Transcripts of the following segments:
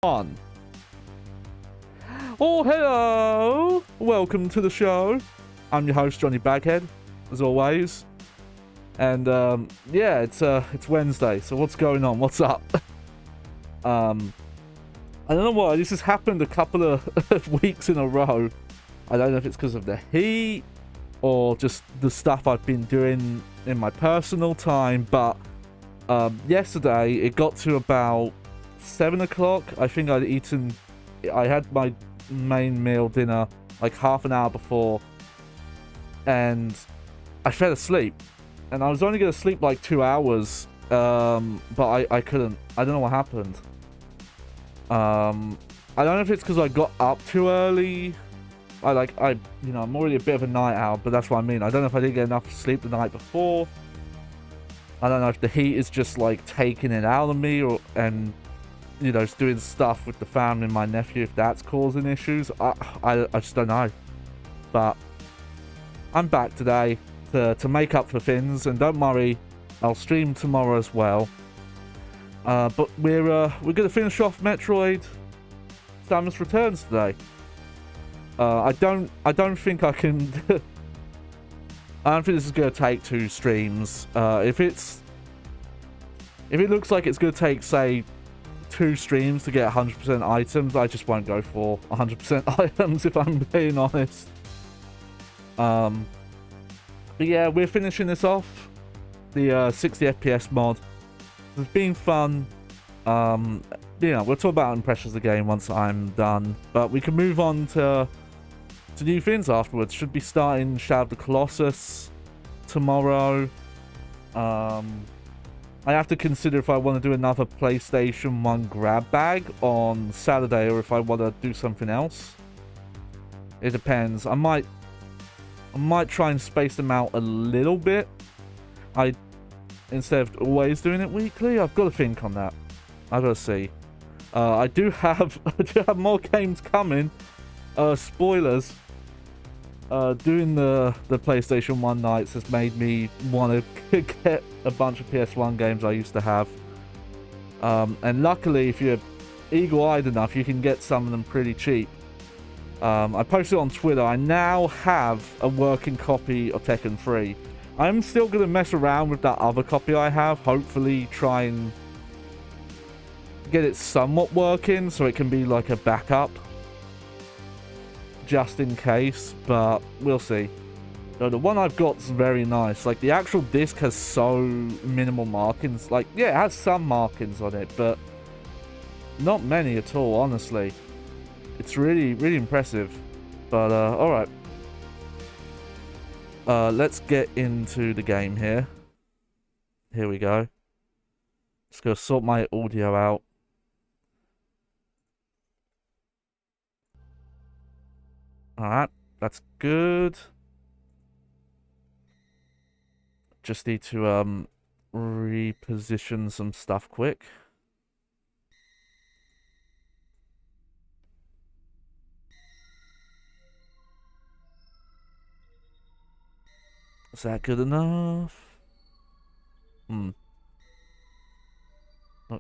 On. Oh, hello! Welcome to the show. I'm your host, Johnny Baghead, as always. And, yeah, it's Wednesday, so what's going on? What's up? I don't know why, this has happened a couple of weeks in a row. I don't know if it's because of the heat, or just the stuff I've been doing in my personal time, but, yesterday, it got to about 7 o'clock. I think I had my main meal dinner like half an hour before, and I fell asleep, and I was only going to sleep like 2 hours, but I couldn't. I don't know what happened. I don't know if it's because I got up too early. I'm already a bit of a night owl, but that's what I mean. I don't know if I didn't get enough sleep the night before. I don't know if the heat is just like taking it out of me, and just doing stuff with the family and my nephew, if that's causing issues. I just don't know. But I'm back today to make up for things, and don't worry, I'll stream tomorrow as well. But we're gonna finish off Metroid Samus Returns today. I don't think I can. I don't think this is gonna take 2 streams. If it looks like it's gonna take, say, 2 streams to get 100% items, I just won't go for 100% items, if I'm being honest. But yeah, we're finishing this off. The 60 FPS mod. It's been fun. We'll talk about impressions of the game once I'm done. But we can move on to new things afterwards. Should be starting Shadow of the Colossus tomorrow. I have to consider if I want to do another PlayStation 1 grab bag on Saturday, or if I want to do something else. It depends. I might try and space them out a little bit. Instead of always doing it weekly. I've got to think on that. I've got to see. I do have more games coming. Spoilers. Doing the PlayStation 1 nights has made me want to get a bunch of PS1 games I used to have. And luckily, if you're eagle-eyed enough, you can get some of them pretty cheap. I posted on Twitter, I now have a working copy of Tekken 3. I'm still going to mess around with that other copy I have. Hopefully try and get it somewhat working so it can be like a backup. Just in case, but we'll see. The one I've got is very nice. Like, the actual disc has so minimal markings. Like, yeah, it has some markings on it, but not many at all, honestly. It's really, really impressive. But, alright. Let's get into the game here. Here we go. Just go sort my audio out. Alright, that's good. Just need to reposition some stuff quick. Is that good enough? Not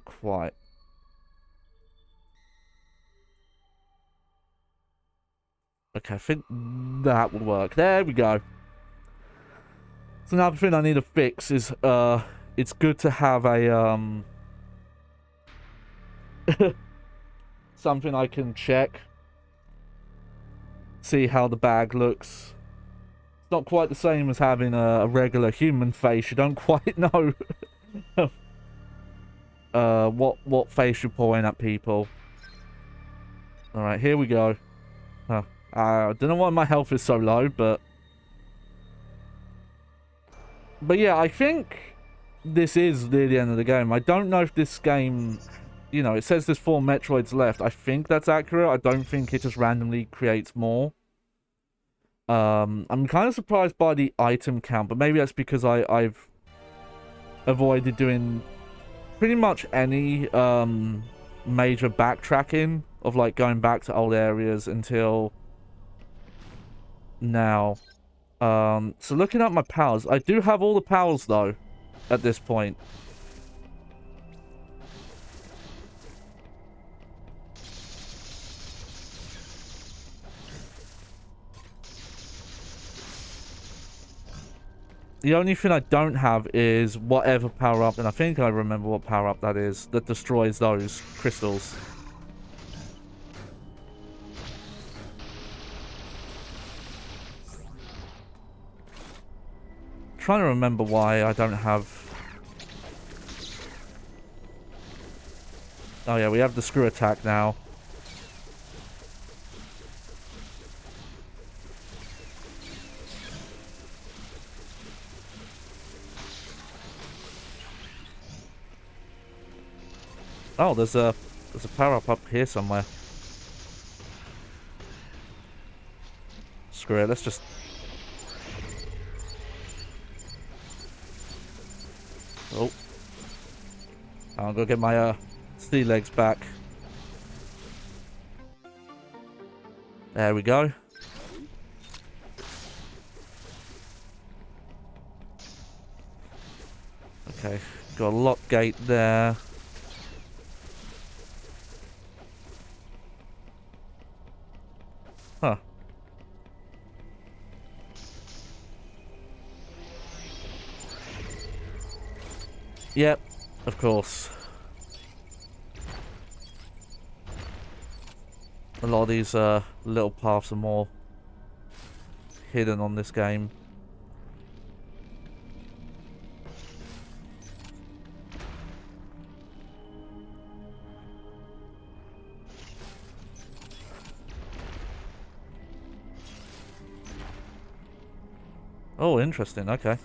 quite. Okay, I think that will work. There we go. So another thing I need to fix is, it's good to have a, something I can check. See how the bag looks. It's not quite the same as having a regular human face. You don't quite know what face you're pulling at people. Alright, here we go. I don't know why my health is so low, but yeah, I think this is near the end of the game. I don't know if this game, it says there's 4 Metroids left. I think that's accurate. I don't think it just randomly creates more. I'm kind of surprised by the item count, but maybe that's because I've avoided doing pretty much any major backtracking of like going back to old areas until now. So looking at my powers, I do have all the powers though at this point. The only thing I don't have is whatever power-up, and I think I remember what power-up that is, that destroys those crystals. Trying to remember why I don't have... Oh yeah, we have the screw attack now. Oh, there's a power-up up here somewhere. Screw it, let's just... Oh. I'll go get my sea legs back. There we go. Okay, got a lock gate there. Huh. Yep, of course. A lot of these little paths are more hidden on this game. Oh, interesting. Okay.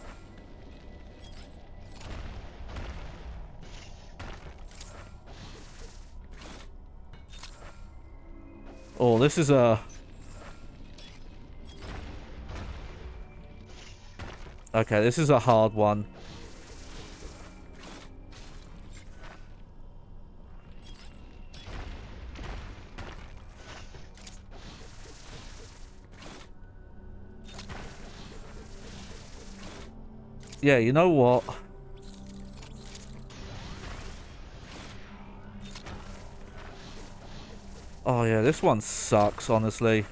Oh, this is a... Okay, this is a hard one. Yeah, you know what? Oh yeah, this one sucks, honestly.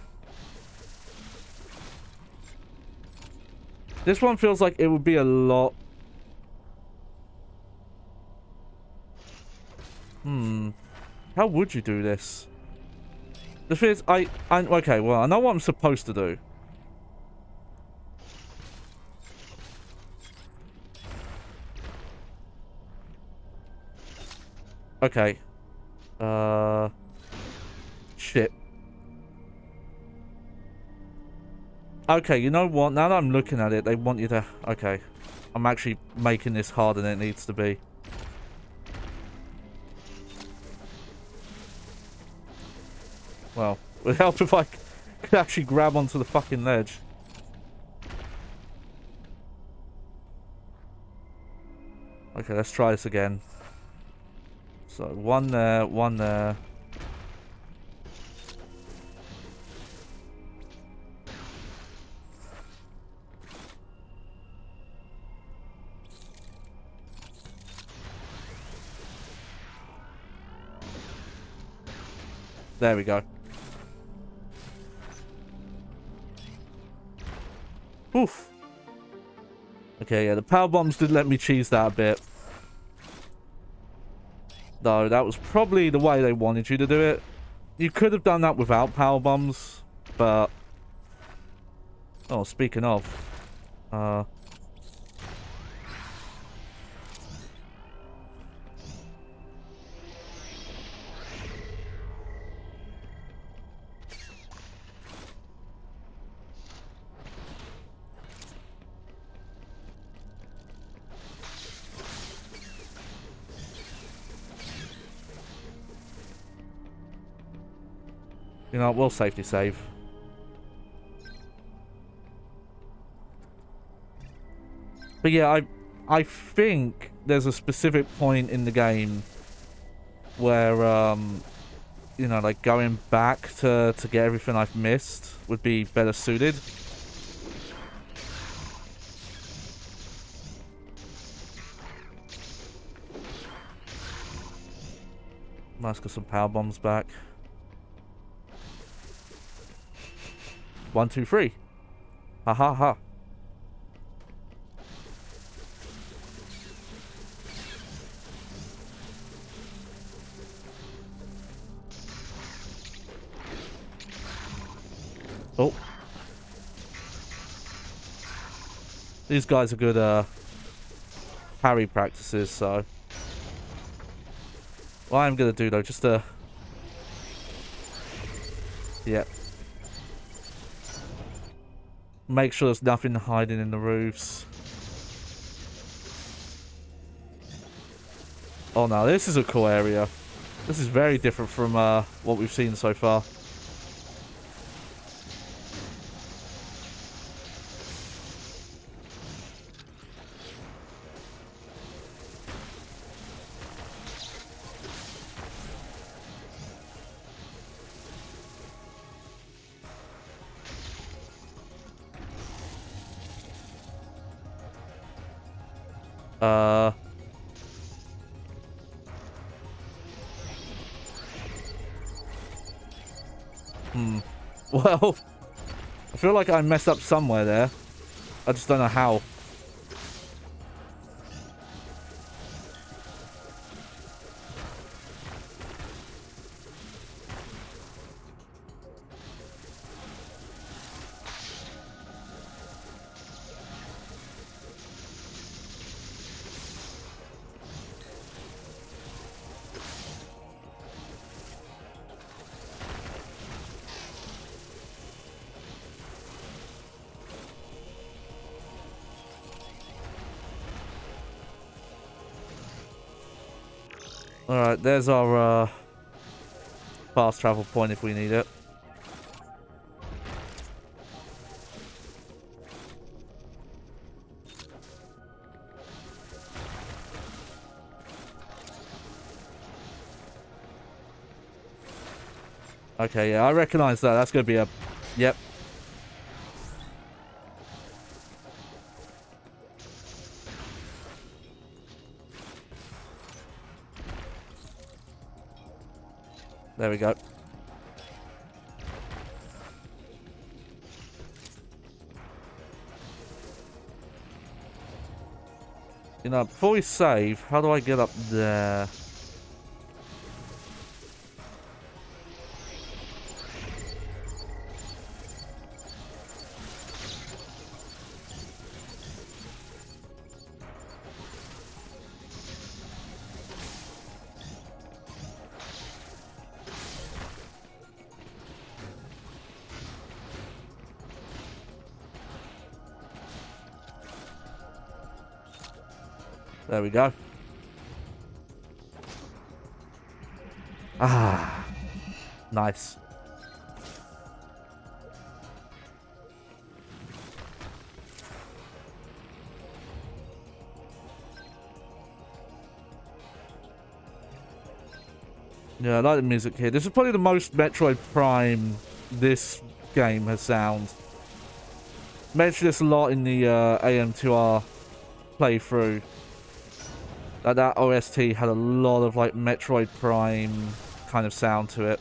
This one feels like it would be a lot... How would you do this? The thing is, okay, well, I know what I'm supposed to do. Okay. Shit. Okay, you know what? Now that I'm looking at it, they want you to... Okay. I'm actually making this harder than it needs to be. Well, it would help if I could actually grab onto the fucking ledge. Okay, let's try this again. So, one there, one there. There we go. Oof. Okay, yeah, the power bombs did let me cheese that a bit. Though, that was probably the way they wanted you to do it. You could have done that without power bombs, but... Oh, speaking of... You know, we'll safety save. But yeah, I think there's a specific point in the game where, you know, like going back to get everything I've missed would be better suited. Let's get some power bombs back. 1, 2, 3. Ha ha ha. Oh. These guys are good parry practices, so... What I'm gonna do though, just yeah. Make sure there's nothing hiding in the roofs. Oh no, this is a cool area. This is very different from what we've seen so far. Well, I feel like I messed up somewhere there. I just don't know how. Alright, there's our fast travel point if we need it. Okay, yeah, I recognize that. That's going to be a... Yep. There we go. You know, before we save, how do I get up there? There we go. Ah, nice. Yeah, I like the music here. This is probably the most Metroid Prime this game has sound. Mentioned this a lot in the AM2R playthrough. That OST had a lot of like Metroid Prime kind of sound to it.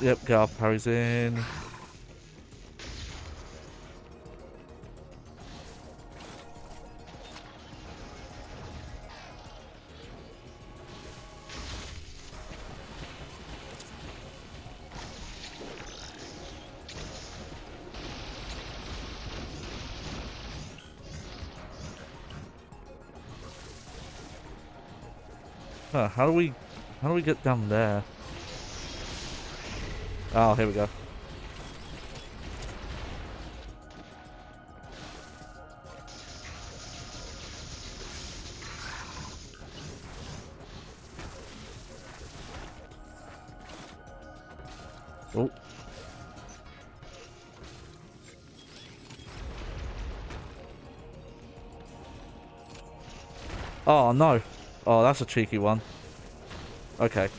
Yep, Garth parries in. Huh, how do we get down there? Oh, here we go. Oh. Oh, no. Oh, that's a cheeky one. Okay.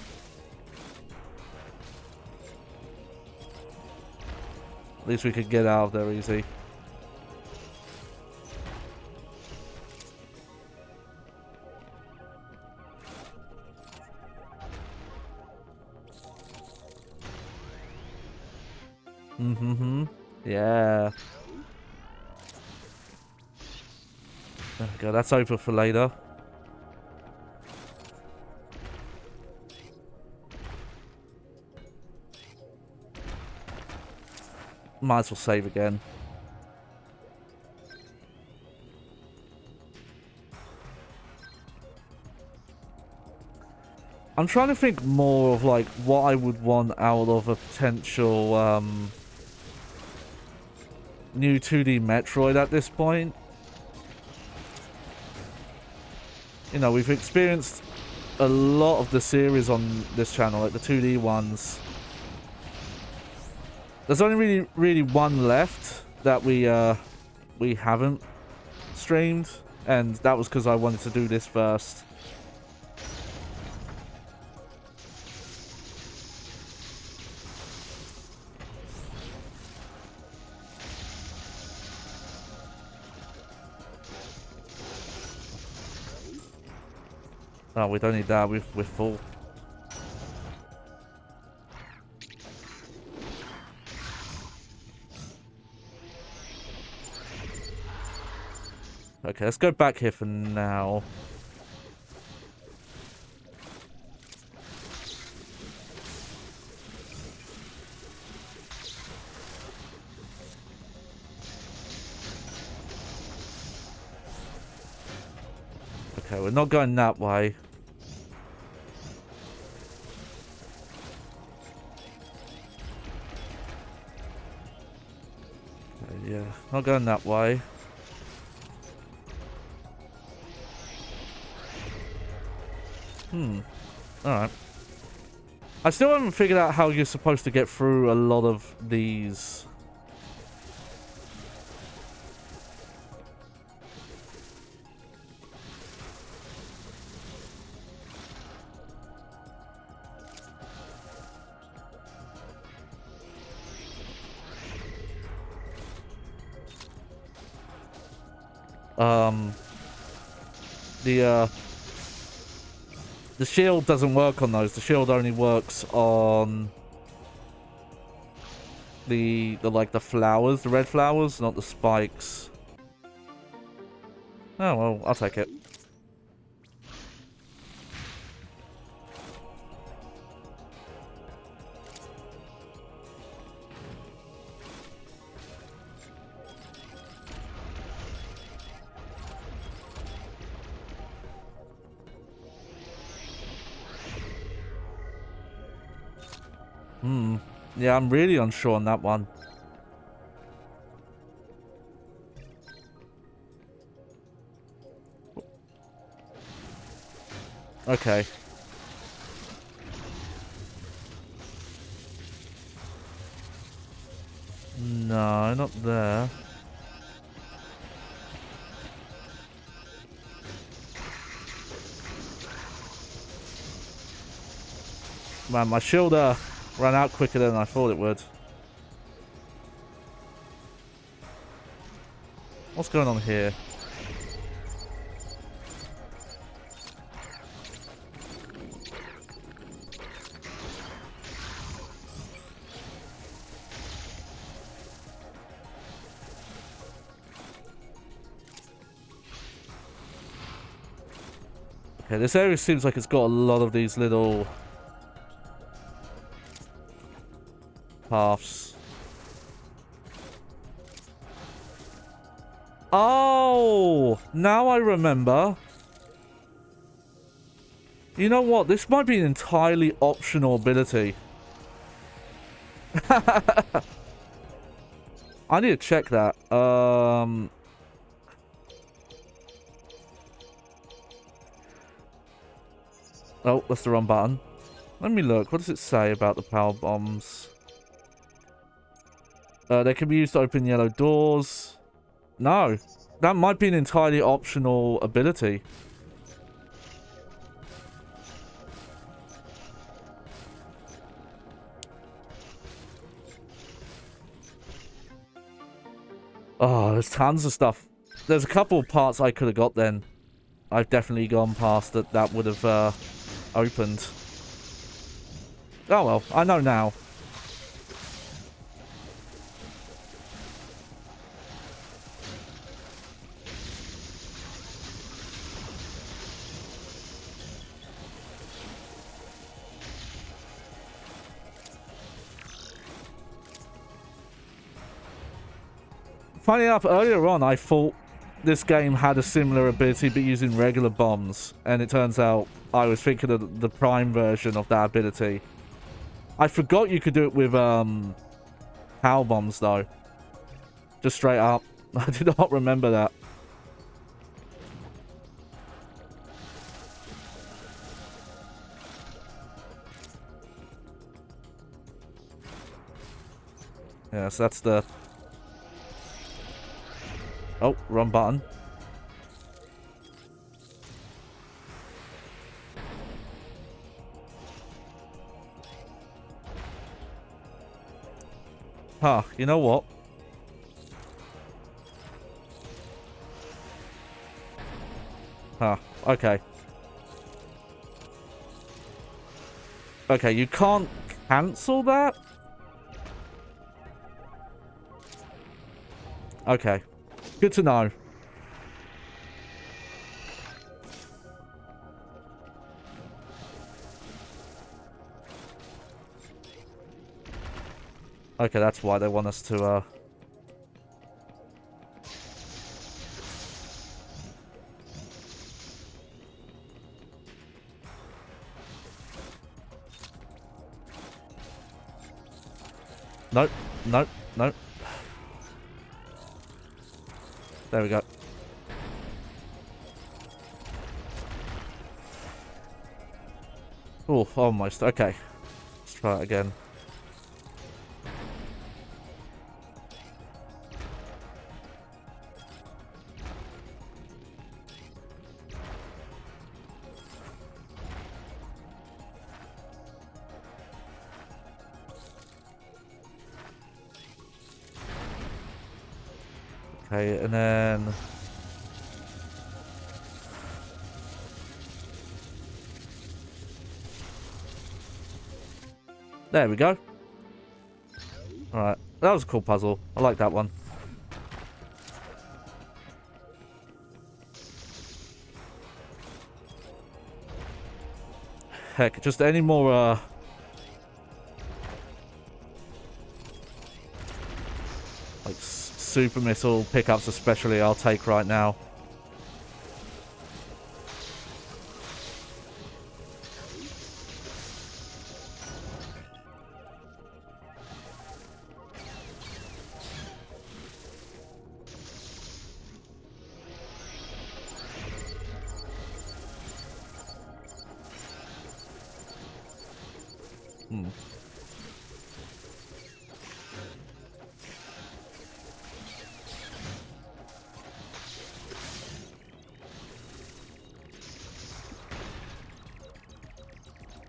At least we could get out of there easy. Mm-hmm. Yeah. There we go. That's over for later. Might as well save again. I'm trying to think more of like what I would want out of a potential new 2D Metroid at this point. You know, we've experienced a lot of the series on this channel, like the 2D ones. There's only really one left that we haven't streamed, and that was because I wanted to do this first. Oh, we don't need that. We're full. Okay, let's go back here for now. Okay, we're not going that way. Okay, yeah, not going that way. Alright. I still haven't figured out how you're supposed to get through a lot of these. The shield doesn't work on those. The shield only works on the flowers, the red flowers, not the spikes. Oh well, I'll take it. Yeah, I'm really unsure on that one. Okay. No, not there. Man, my shield ran out quicker than I thought it would. What's going on here? Okay, this area seems like it's got a lot of these little paths. Oh, now I remember. You know what? This might be an entirely optional ability. I need to check that. Oh, that's the wrong button. Let me look. What does it say about the power bombs? They can be used to open yellow doors. No. That might be an entirely optional ability. Oh, there's tons of stuff. There's a couple of parts I could have got then. I've definitely gone past that would have opened. Oh well, I know now. Funny enough, earlier on I thought this game had a similar ability but using regular bombs, and it turns out I was thinking of the Prime version of that ability. I forgot you could do it with power bombs though. Just straight up. I did not remember that. Yes, that's the... Oh, wrong button. Huh, you know what? Huh, okay. Okay, you can't cancel that? Okay. Good to know. Okay, that's why they want us to, Nope, nope, nope. There we go. Oh, almost. Okay. Let's try it again. Okay, and then... There we go. Alright, that was a cool puzzle. I like that one. Heck, just any more, like, super missile pickups especially, I'll take right now.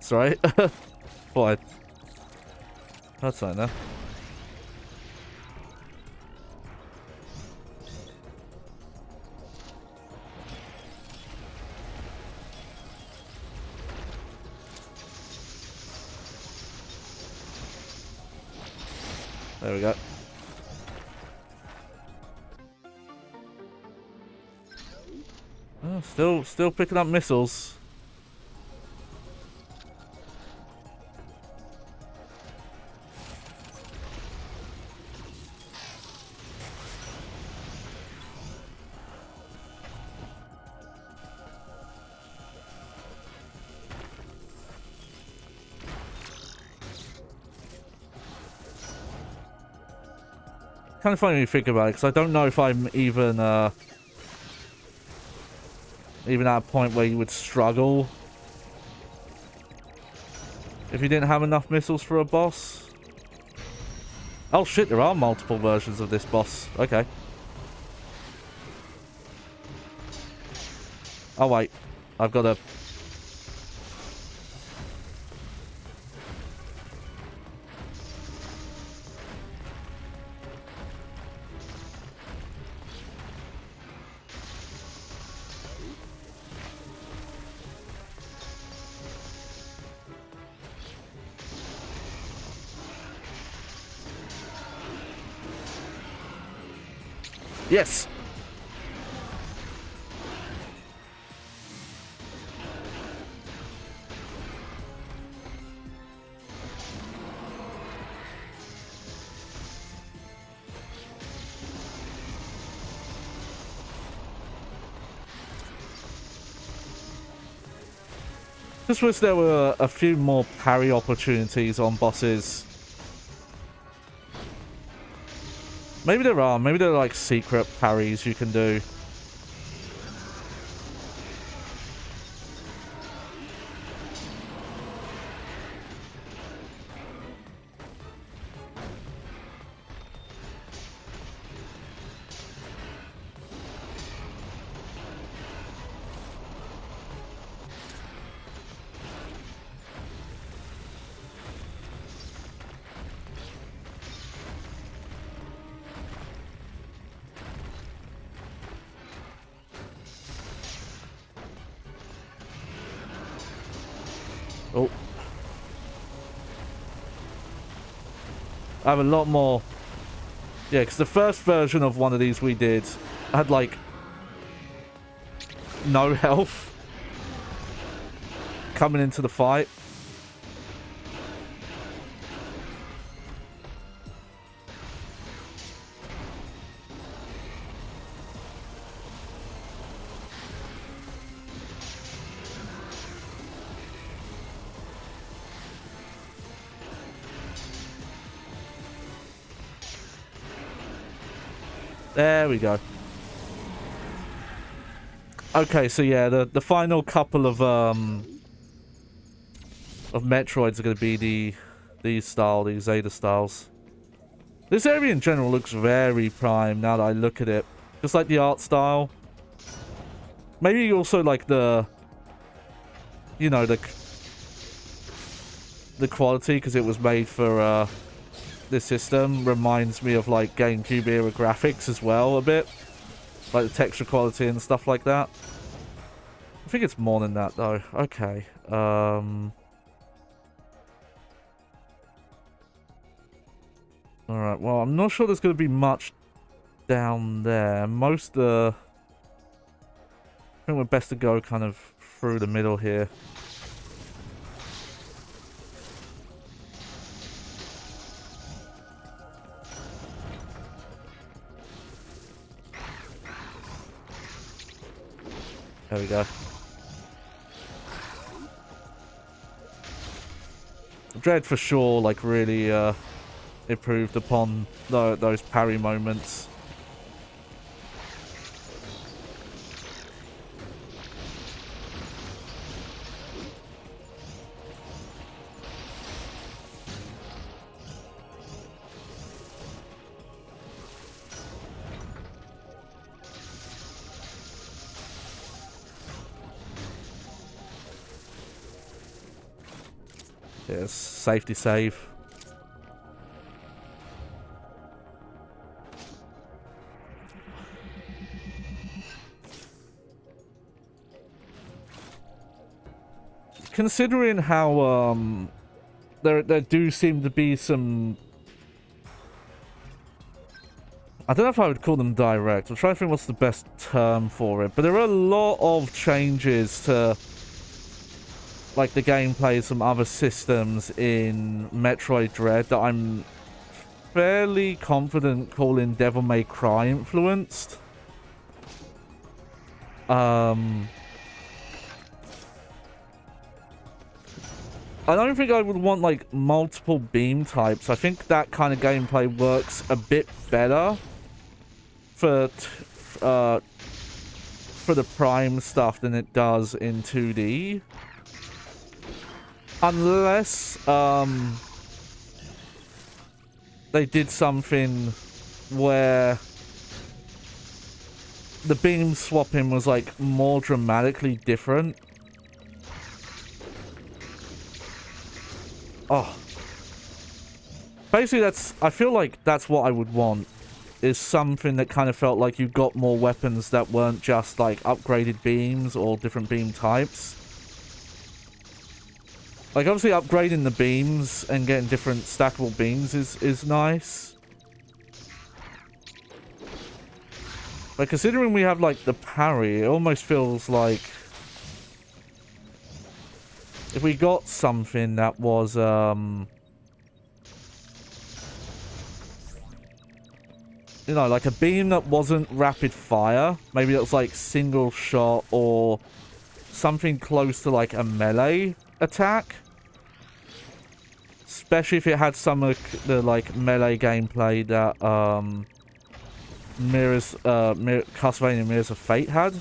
Sorry. Boy. That's fine now. There we go. Oh, still picking up missiles. Kind of funny when you think about it, because I don't know if I'm even at a point where you would struggle if you didn't have enough missiles for a boss. Oh shit, there are multiple versions of this boss. Okay. Oh wait, I've got a... Yes! Just wish there were a few more parry opportunities on bosses. Maybe there are. Maybe there are like secret parries you can do. Oh. I have a lot more. Yeah, because the first version of one of these we did had, like, no health coming into the fight. There we go. Okay, so yeah, the final couple of Metroids are going to be these Zeta styles. This area in general looks very prime now that I look at it. Just like the art style. Maybe also like the, you know, the quality, because it was made for this system, reminds me of like GameCube era graphics as well a bit. Like the texture quality and stuff like that. I think it's more than that though. Okay. Alright, well, I'm not sure there's going to be much down there. Most I think we're best to go kind of through the middle here. There we go. Dread for sure, like, really improved upon those parry moments. Yes, safety save. Considering how there do seem to be some, I don't know if I would call them direct. I'm trying to think what's the best term for it, but there are a lot of changes to like the gameplay of some other systems in Metroid Dread that I'm fairly confident calling Devil May Cry influenced. I don't think I would want like multiple beam types. I think that kind of gameplay works a bit better for the Prime stuff than it does in 2D. Unless they did something where the beam swapping was like more dramatically different. Oh. Basically, I feel like that's what I would want. Is something that kind of felt like you got more weapons that weren't just like upgraded beams or different beam types. Like, obviously upgrading the beams and getting different stackable beams is nice. But considering we have like the parry, it almost feels like if we got something that was, you know, like a beam that wasn't rapid fire. Maybe it was like single shot or something close to like a melee attack. Especially if it had some of the like melee gameplay that Castlevania Mirrors of Fate had.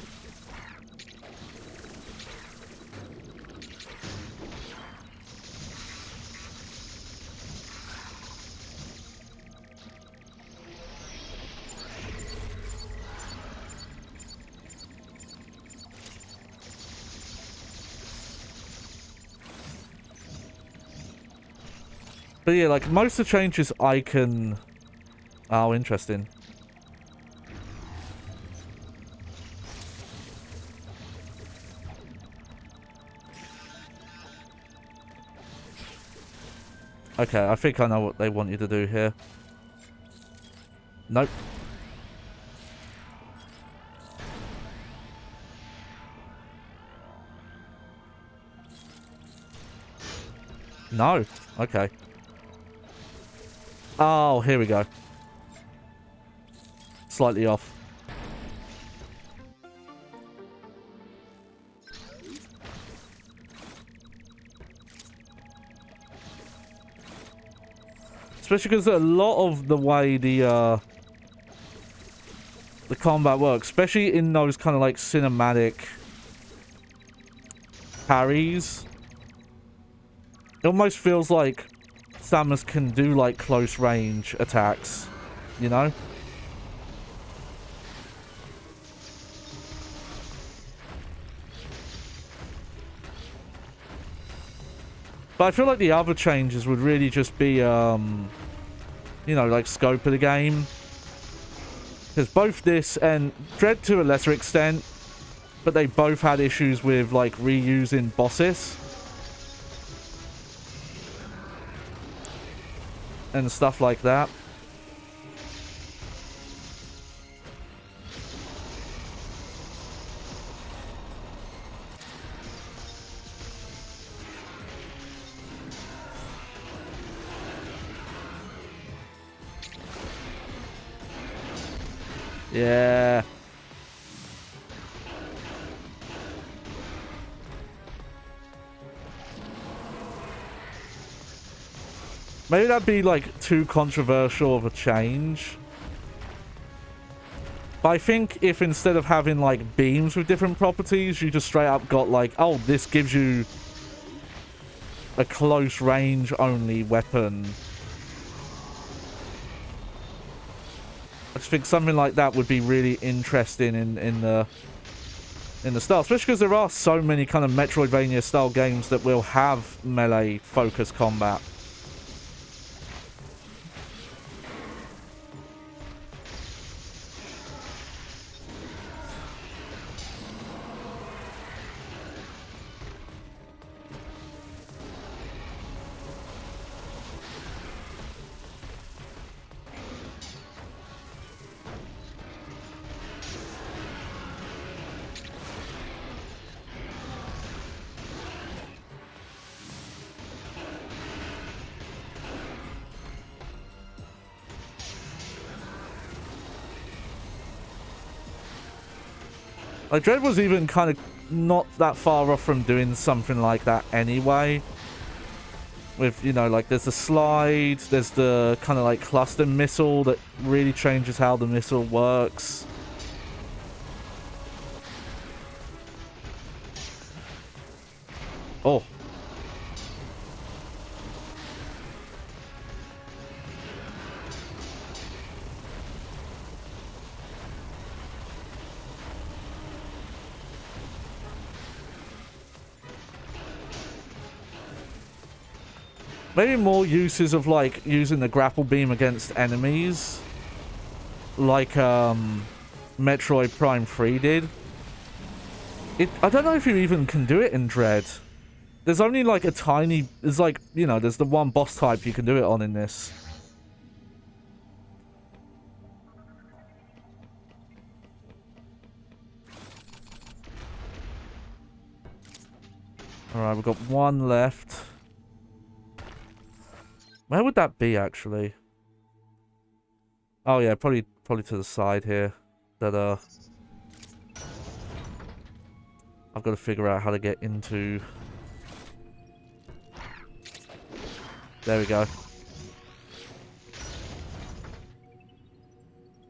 But yeah, like, most of the changes I can... Oh, interesting. Okay, I think I know what they want you to do here. Nope. No. Okay. Oh, here we go. Slightly off. Especially because a lot of the way the combat works, especially in those kind of like cinematic parries, it almost feels like Samus can do like close range attacks, you know? But I feel like the other changes would really just be, you know, like scope of the game. Because both this and Dread to a lesser extent, but they both had issues with like reusing bosses and stuff like that. Yeah. Maybe that'd be like too controversial of a change. But I think if instead of having like beams with different properties, you just straight up got like, oh, this gives you a close range only weapon. I just think something like that would be really interesting in the style, especially because there are so many kind of Metroidvania style games that will have melee focused combat. Like, Dread was even kind of not that far off from doing something like that anyway. With, you know, like, there's the slide, there's the kind of, like, cluster missile that really changes how the missile works. Oh. Maybe more uses of, like, using the grapple beam against enemies. Like, Metroid Prime 3 did. I don't know if you even can do it in Dread. There's only, like, a tiny... There's, like, you know, there's the one boss type you can do it on in this. Alright, we've got one left. Where would that be, actually? Oh, yeah, probably to the side here. That, I've got to figure out how to get into... There we go.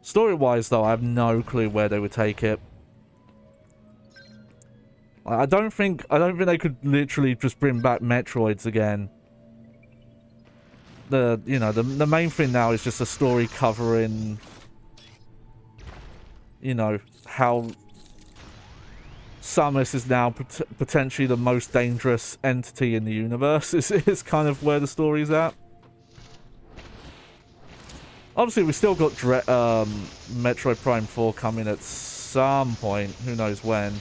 Story-wise, though, I have no clue where they would take it. I don't think they could literally just bring back Metroids again. The main thing now is just a story covering, you know, how Samus is now potentially the most dangerous entity in the universe. Is kind of where the story's at. Obviously, we still got Metroid Prime 4 coming at some point. Who knows when.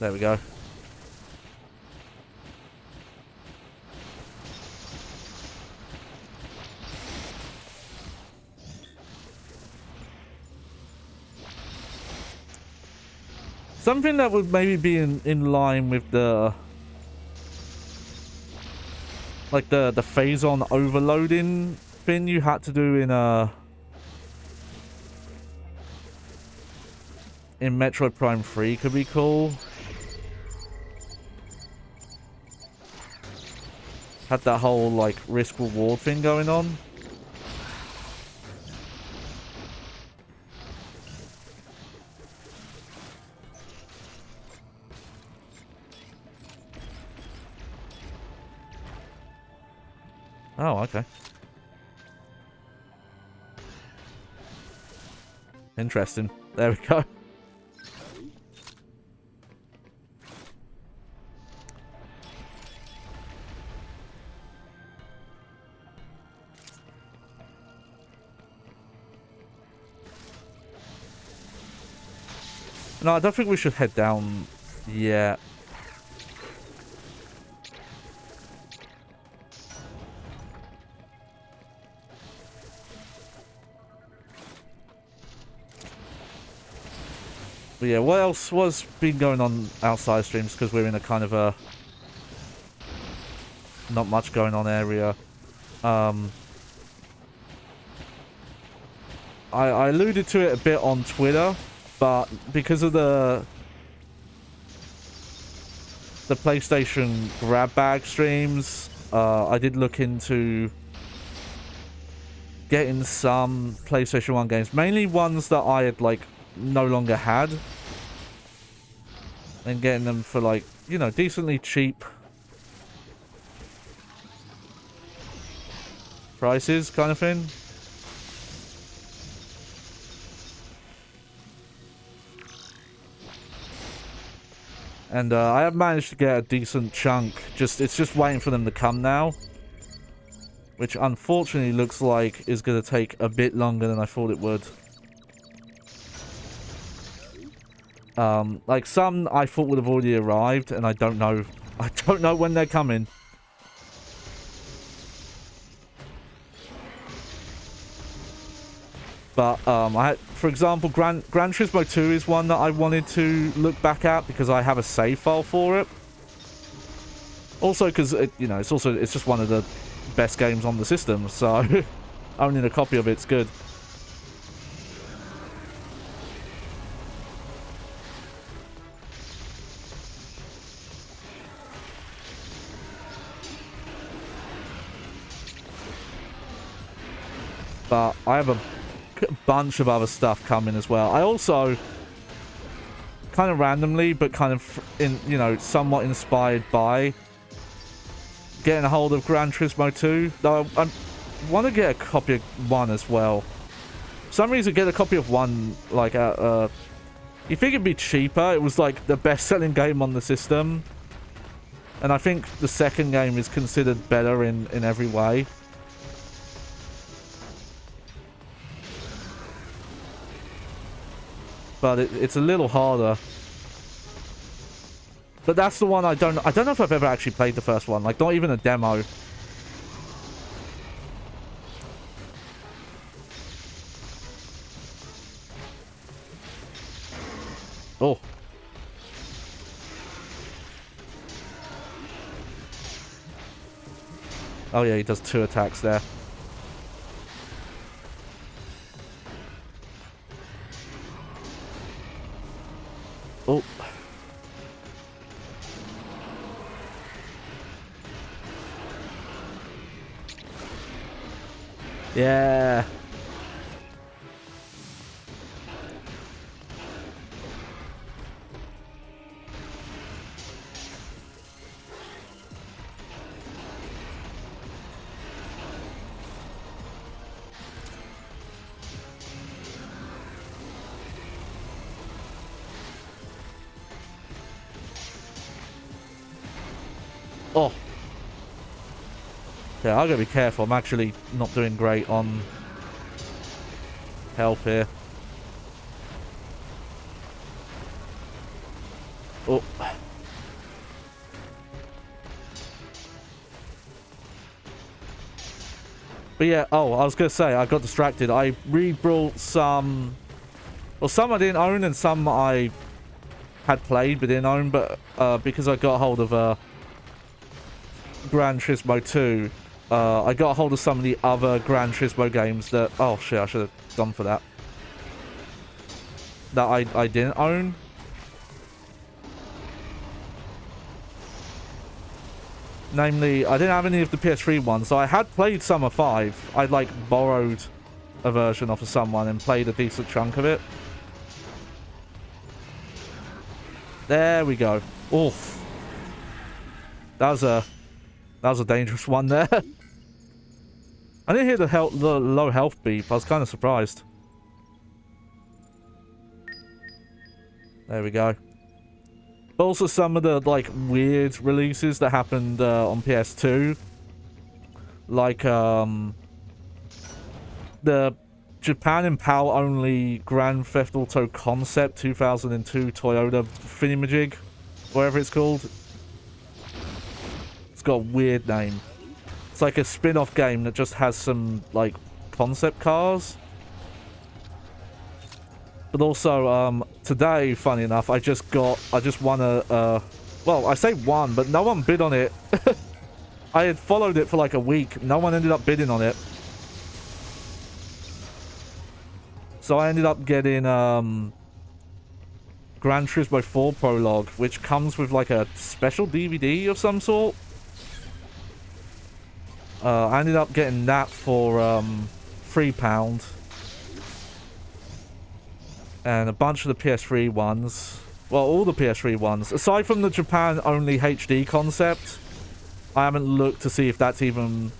There we go. Something that would maybe be in line with the... like the phase-on overloading thing you had to do in Metroid Prime 3 could be cool. Had that whole, like, risk-reward thing going on. Oh, okay. Interesting. There we go. No, I don't think we should head down yet. But yeah, what else was been going on outside streams? Because we're in a kind of a not much going on area. I alluded to it a bit on Twitter, but because of the PlayStation grab bag streams, I did look into getting some PlayStation 1 games, mainly ones that I had like no longer had, and getting them for like, you know, decently cheap prices kind of thing. And I have managed to get a decent chunk. It's just waiting for them to come now, which unfortunately looks like is going to take a bit longer than I thought it would. Like some I thought would have already arrived, and I don't know when they're coming. But for example, Gran Turismo 2 is one that I wanted to look back at because I have a save file for it. Also, because you know, it's just one of the best games on the system, so owning a copy of it's good. But I have a bunch of other stuff coming as well. I also, kind of randomly, but kind of you know, somewhat inspired by getting a hold of Gran Turismo 2. Though I want to get a copy of 1 as well. For some reason, get a copy of 1 like you think it'd be cheaper. It was like the best-selling game on the system, and I think the second game is considered better in every way. But it's a little harder. But that's the one I don't know if I've ever actually played the first one. Like, not even a demo. Oh. Oh yeah, he does 2 attacks there. Oh. Yeah. Oh. Yeah, I gotta be careful. I'm actually not doing great on health here. Oh. But yeah, oh, I was gonna say, I got distracted. I re-brought some... Well, some I didn't own and some I had played but didn't own, but because I got hold of Gran Turismo 2, I got hold of some of the other Gran Turismo games that... Oh shit, I should have gone for that. That I didn't own. Namely, I didn't have any of the PS3 ones, so I had played Summer 5. I'd like borrowed a version off of someone and played a decent chunk of it. There we go. Oof. That was a dangerous one there. I didn't hear the low health beep. I was kind of surprised. There we go. But also some of the like weird releases that happened on PS2, like the Japan and PAL only Grand Theft Auto Concept 2002 Toyota Thingamajig, whatever it's called. It's got a weird name. It's like a spin-off game that just has some like concept cars. But also, today, funny enough, I just won a, well, I say won, but no one bid on it. I had followed it for like a week. No one ended up bidding on it. So I ended up getting, Gran Turismo 4 Prologue, which comes with like a special DVD of some sort. I ended up getting that for, £3. And a bunch of the PS3 ones. Well, all the PS3 ones. Aside from the Japan-only HD concept, I haven't looked to see if that's even...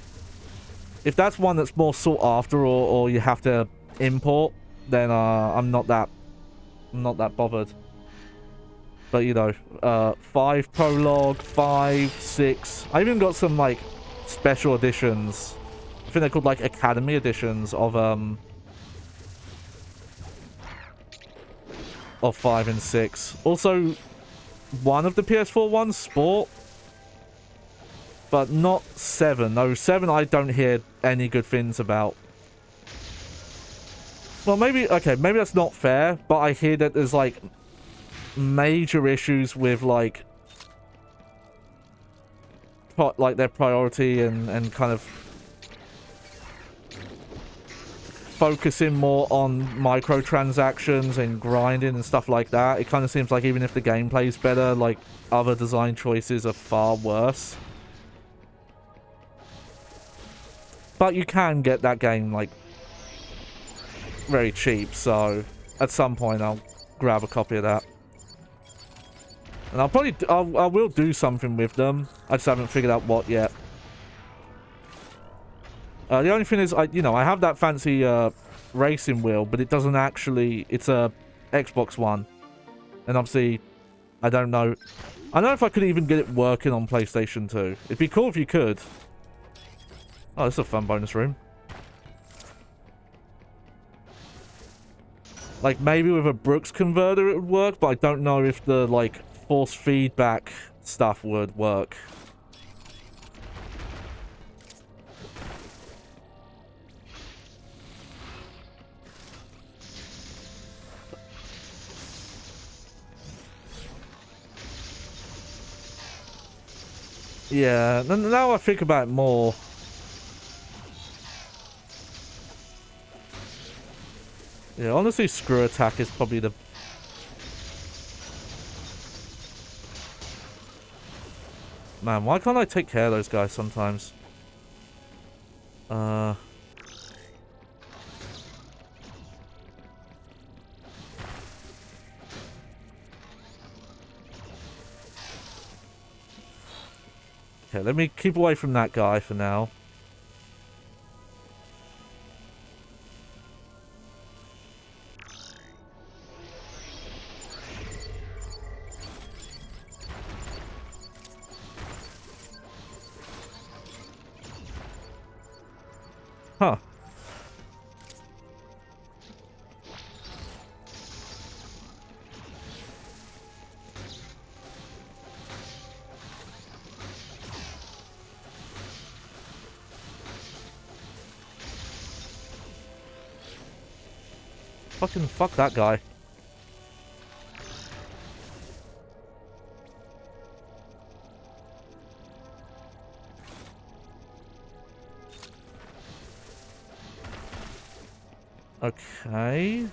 If that's one that's more sought after or you have to import, then I'm not that bothered. But, you know, 5 Prologue, 5, 6... I even got some, like, special editions. I think they're called, like, Academy editions of 5 and 6. Also, one of the PS4 ones, Sport. But not 7. No, 7 I don't hear any good things about. Well, maybe... Okay, maybe that's not fair, but I hear that there's, like, major issues with, like... their priority and kind of... focusing more on microtransactions and grinding and stuff like that. It kind of seems like even if the gameplay's better, like, other design choices are far worse. But you can get that game, like, very cheap, so at some point I'll grab a copy of that. And I'll probably... I will do something with them. I just haven't figured out what yet. The only thing is, I have that fancy racing wheel, but it doesn't actually... It's a Xbox One. And obviously, I don't know... I don't know if I could even get it working on PlayStation 2. It'd be cool if you could. Oh, this is a fun bonus room. Like, maybe with a Brooks converter it would work, but I don't know if the, like, force feedback stuff would work. Yeah, now I think about it more, Yeah, honestly, screw attack is probably the... Man, why can't I take care of those guys sometimes? Okay, let me keep away from that guy for now. Huh. Fucking fuck that guy. Okay.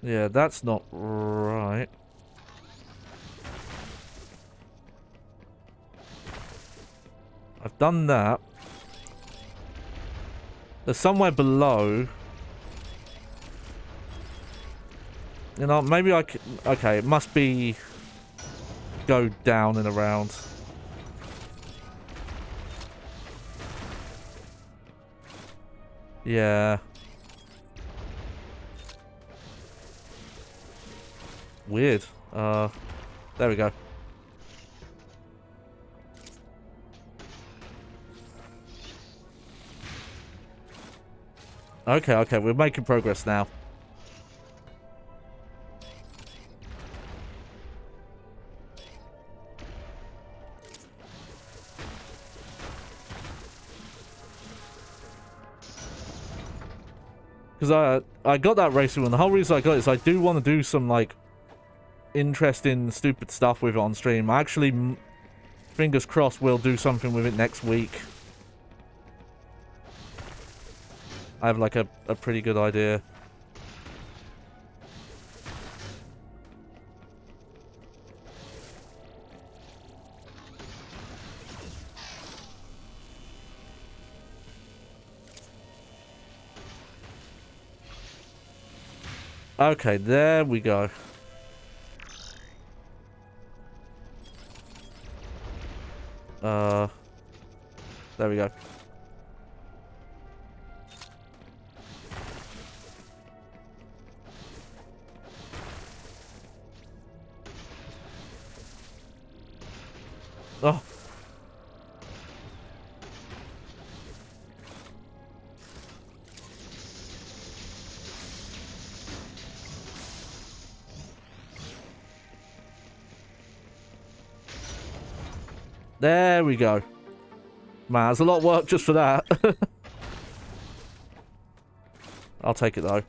Yeah, that's not right. I've done that. There's somewhere below. You know, maybe I can... Okay, it must be... Go down and around. Yeah. Weird. There we go. Okay, okay, we're making progress now. Because I got that racing one. The whole reason I got it is I do want to do some, like, interesting, stupid stuff with it on stream. I actually, fingers crossed, will do something with it next week. I have, like, a pretty good idea. Okay, there we go. There we go. Oh. There we go. Man, there's a lot of work just for that. I'll take it though.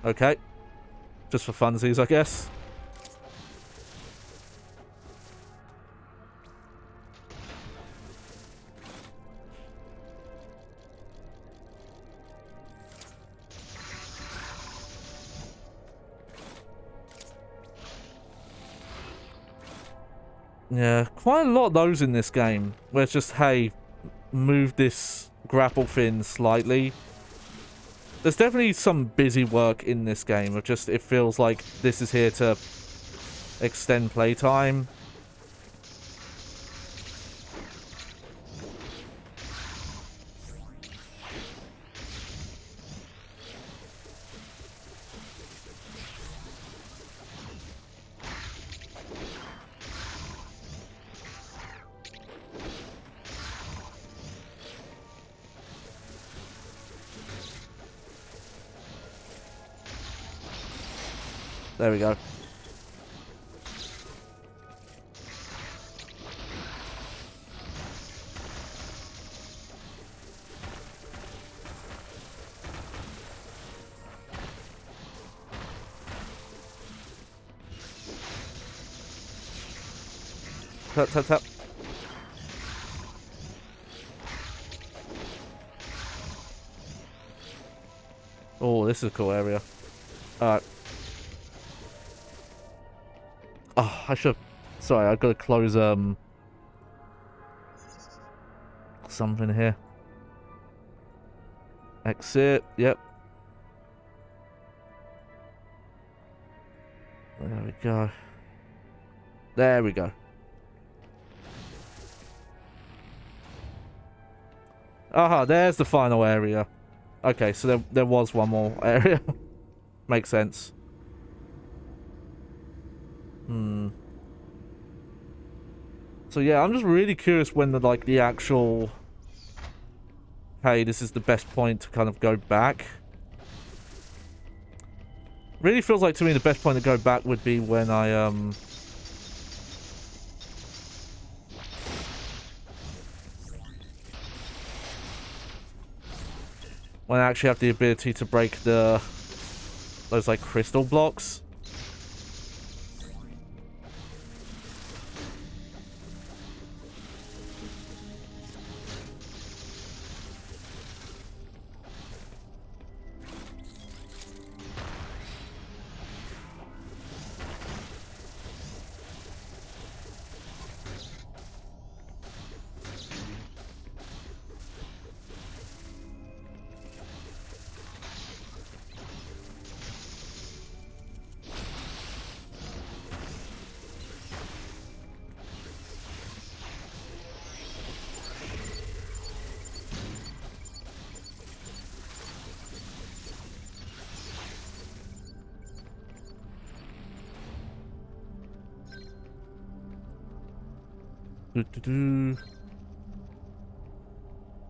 Okay. Just for funsies, I guess. Yeah, quite a lot of those in this game, where it's just, hey, move this grapple fin slightly. There's definitely some busy work in this game, of just, it feels like this is here to extend playtime. There we go. Tap, tap, tap. Oh, this is a cool area. Alright. Oh, I should... Sorry, I've got to close, something here. Exit. Yep. There we go. There we go. Aha, there's the final area. Okay, so there was one more area. Makes sense. So yeah, I'm just really curious when the actual... Hey, this is the best point to kind of go back. Really feels like to me the best point to go back would be when I, when I actually have the ability to break those like crystal blocks.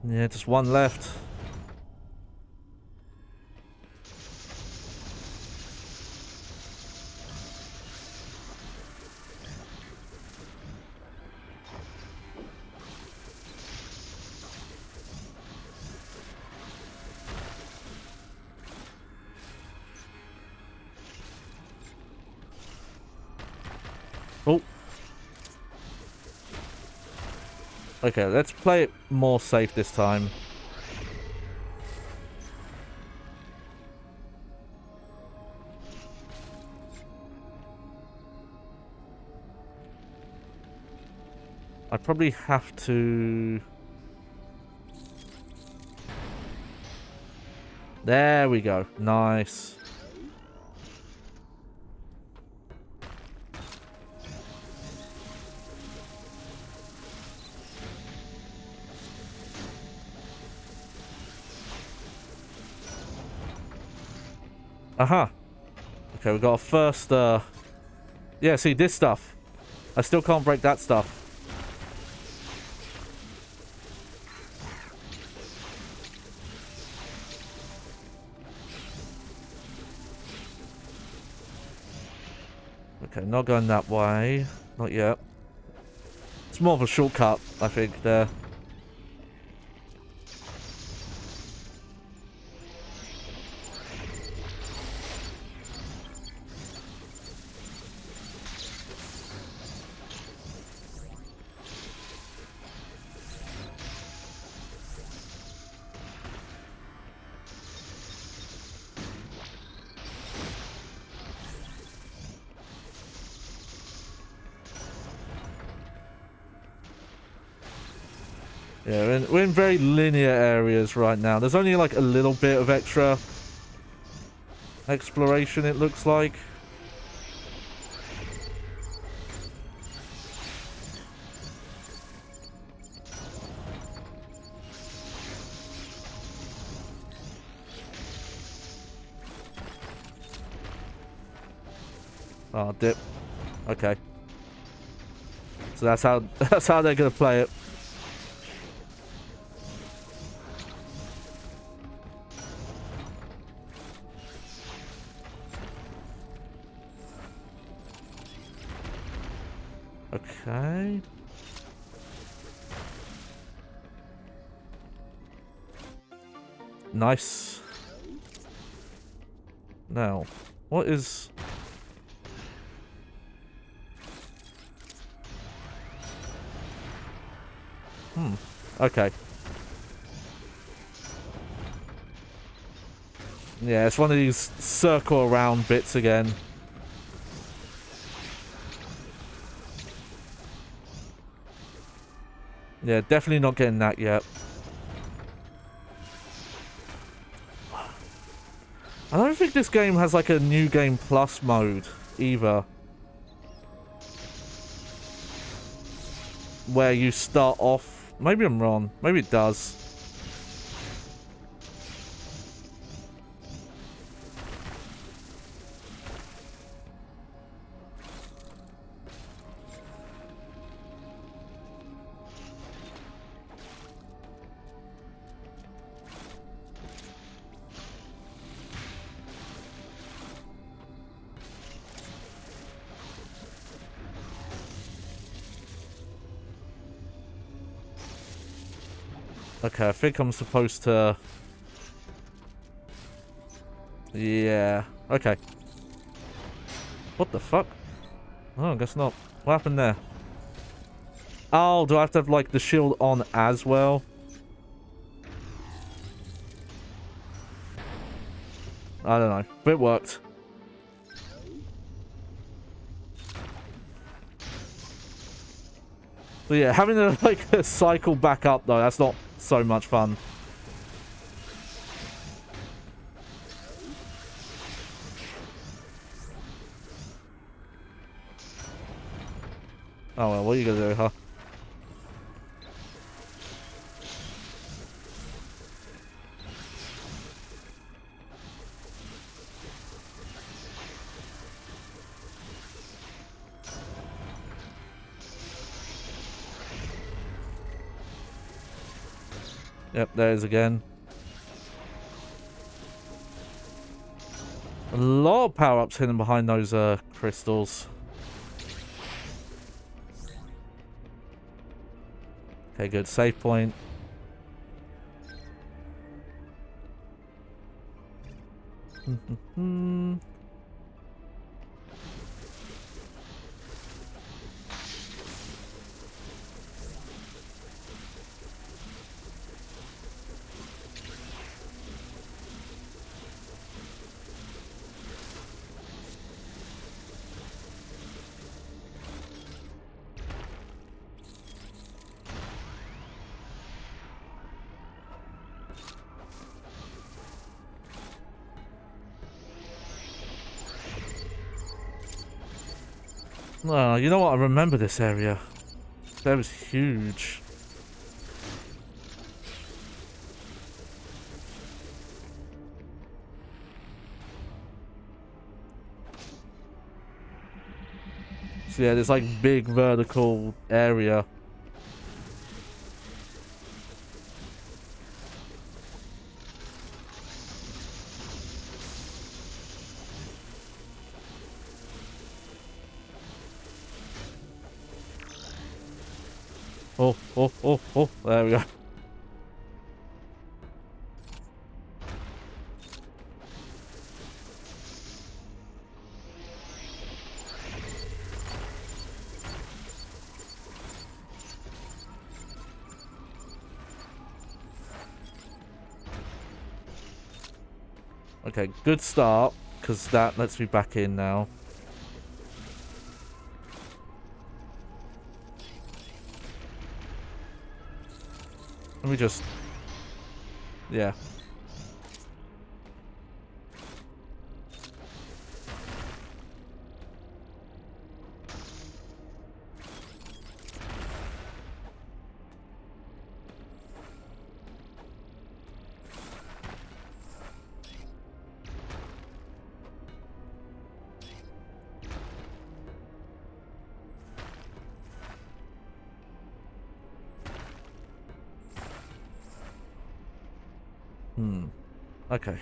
Yeah, just one left. Oh. Okay, let's play it more safe this time. I probably have to... There we go. Nice. Aha. Okay, we got our first, yeah, see, this stuff. I still can't break that stuff. Okay, not going that way. Not yet. It's more of a shortcut, I think, there. Yeah, we're in very linear areas right now. There's only like a little bit of extra exploration, it looks like. Oh, dip. Okay. So that's how they're gonna play it. Okay. Nice. Now, what is... Okay. Yeah, it's one of these circle around bits again. Yeah, definitely not getting that yet. I don't think this game has like a new game plus mode either. Where you start off... Maybe I'm wrong. Maybe it does. Okay, I think I'm supposed to... Yeah. Okay. What the fuck? Oh, I guess not. What happened there? Oh, do I have to have, like, the shield on as well? I don't know. But it worked. So yeah, having to, like, cycle back up, though, that's not so much fun. Oh well, what are you gonna do, huh? Yep, there it is again. A lot of power-ups hidden behind those crystals. Okay, good. Save point. Oh, you know what? I remember this area. That was huge. So yeah, this like big vertical area. Oh, oh, oh, oh, there we go. Okay, good start, because that lets me back in now. Let me just... Yeah. Okay.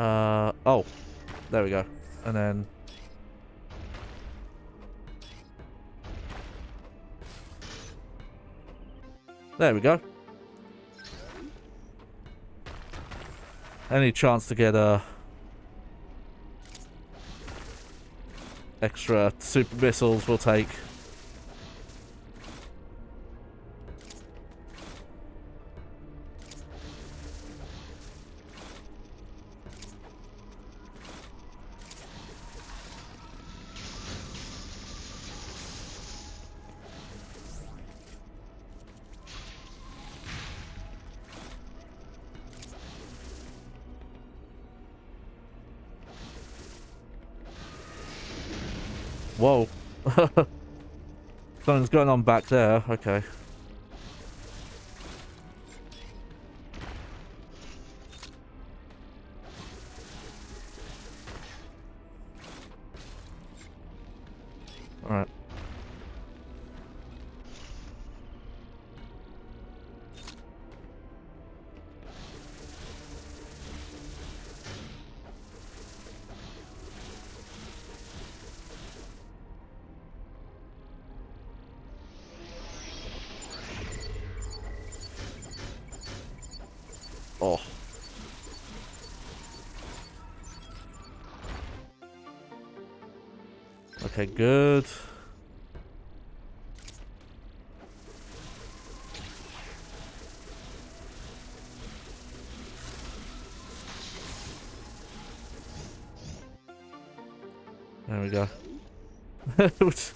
Oh. There we go. And then... There we go. Any chance to get extra super missiles we'll take. Whoa. Something's going on back there. Okay. Alright. Oh. Okay, good. There we go. There's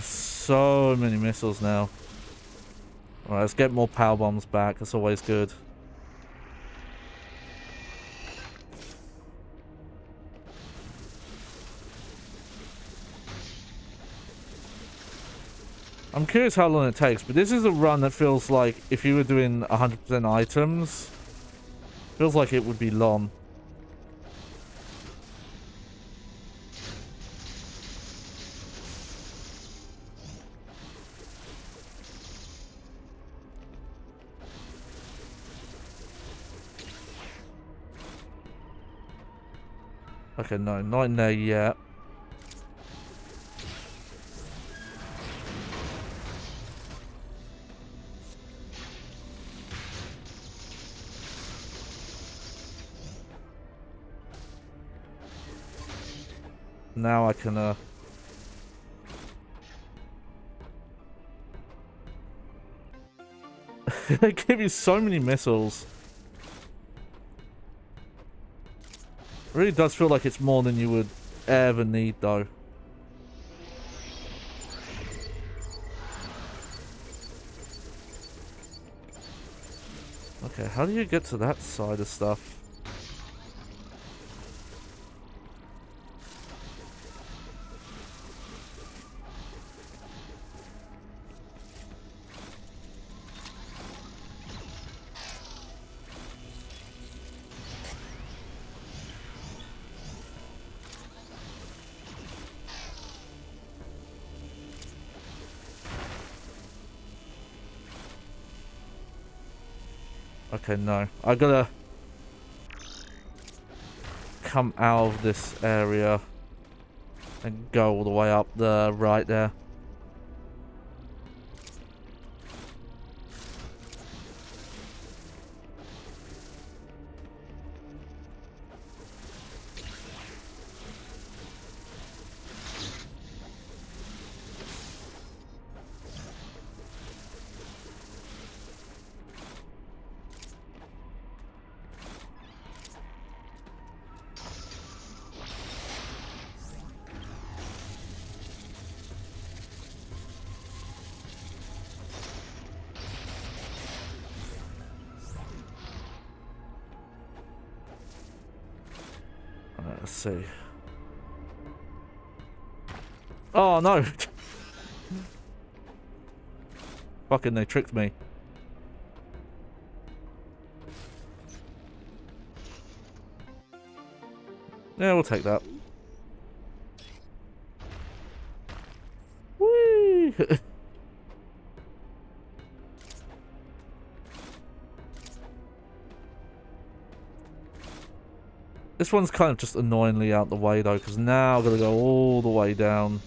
so many missiles now. Alright, let's get more power bombs back. That's always good. I'm curious how long it takes, but this is a run that feels like if you were doing 100% items, feels like it would be long. Okay, no, not in there yet. Now I can, They give you so many missiles. It really does feel like it's more than you would ever need, though. Okay, how do you get to that side of stuff? Okay, no. I gotta come out of this area and go all the way up the right there. Let's see. Oh no! Fucking they tricked me. Yeah, we'll take that. Whee! This one's kind of just annoyingly out the way though, because now I've got to go all the way down.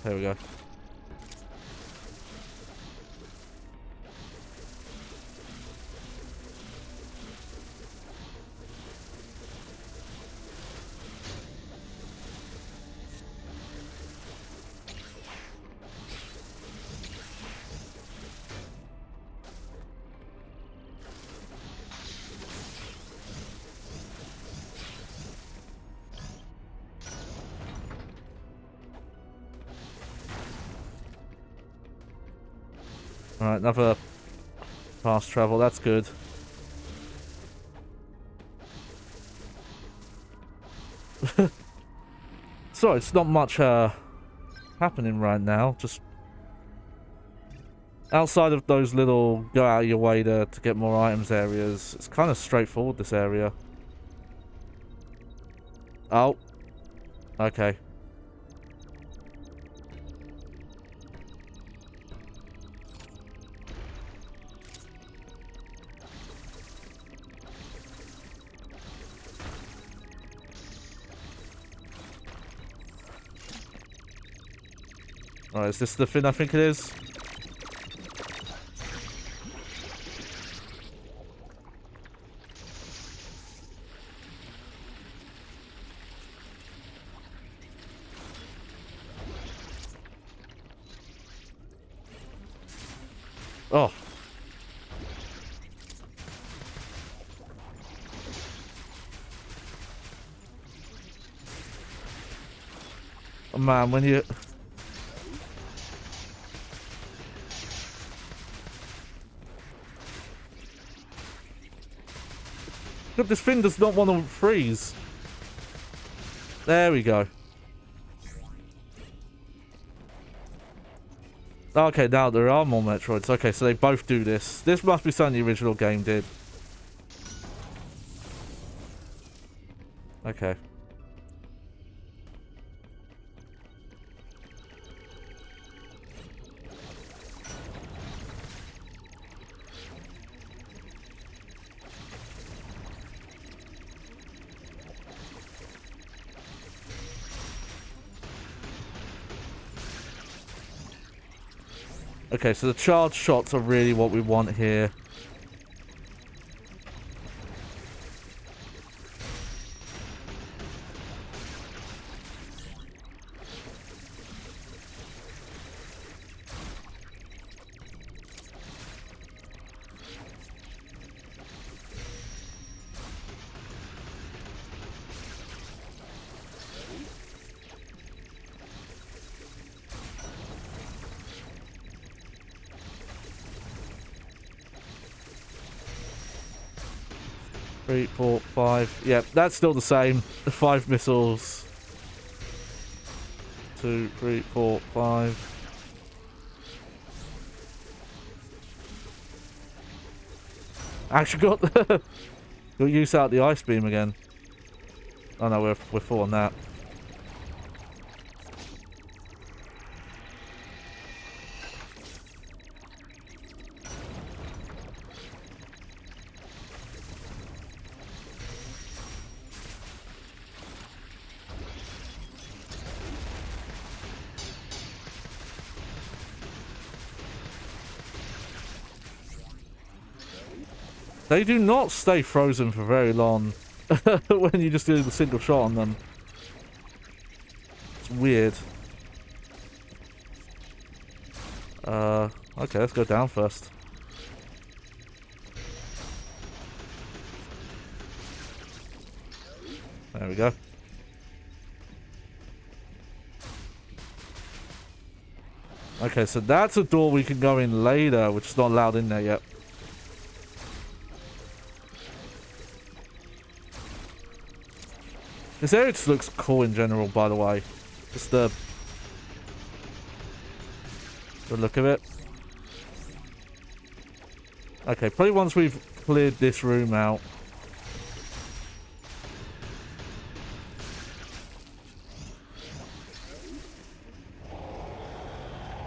There we go. Alright, another fast travel, that's good. So, it's not much happening right now, just outside of those little go out of your way to get more items areas, it's kind of straightforward, this area. Oh. Okay. Alright, is this the thing I think it is? Oh. Oh man, when you... Look, this thing does not want to freeze. There we go. Okay, now there are more Metroids. Okay, so they both do this. This must be something the original game did. Okay. Okay, so the charge shots are really what we want here. Three, 4, 5. Yep, that's still the same. 5 missiles. 2, 3, 4, 5. Actually got use out the ice beam again. Oh no, we're full on that. They do not stay frozen for very long when you just do the single shot on them. It's weird. Okay, let's go down first. There we go. Okay, so that's a door we can go in later, which is not allowed in there yet. This area just looks cool in general, by the way. Just the look of it. Okay, probably once we've cleared this room out.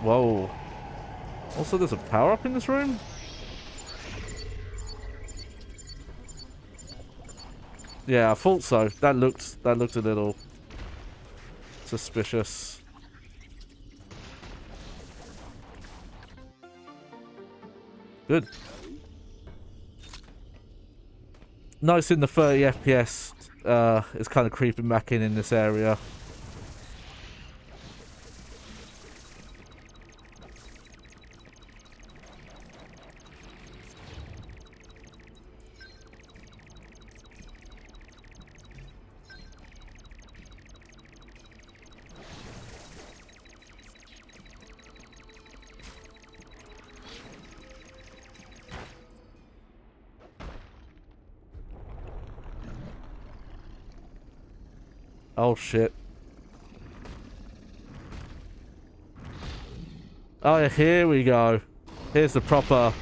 Whoa. Also, there's a power-up in this room? Yeah, I thought so. That looked a little suspicious. Good. Noticing the 30 FPS is kind of creeping back in this area. Oh shit. Oh yeah, here we go. Here's the proper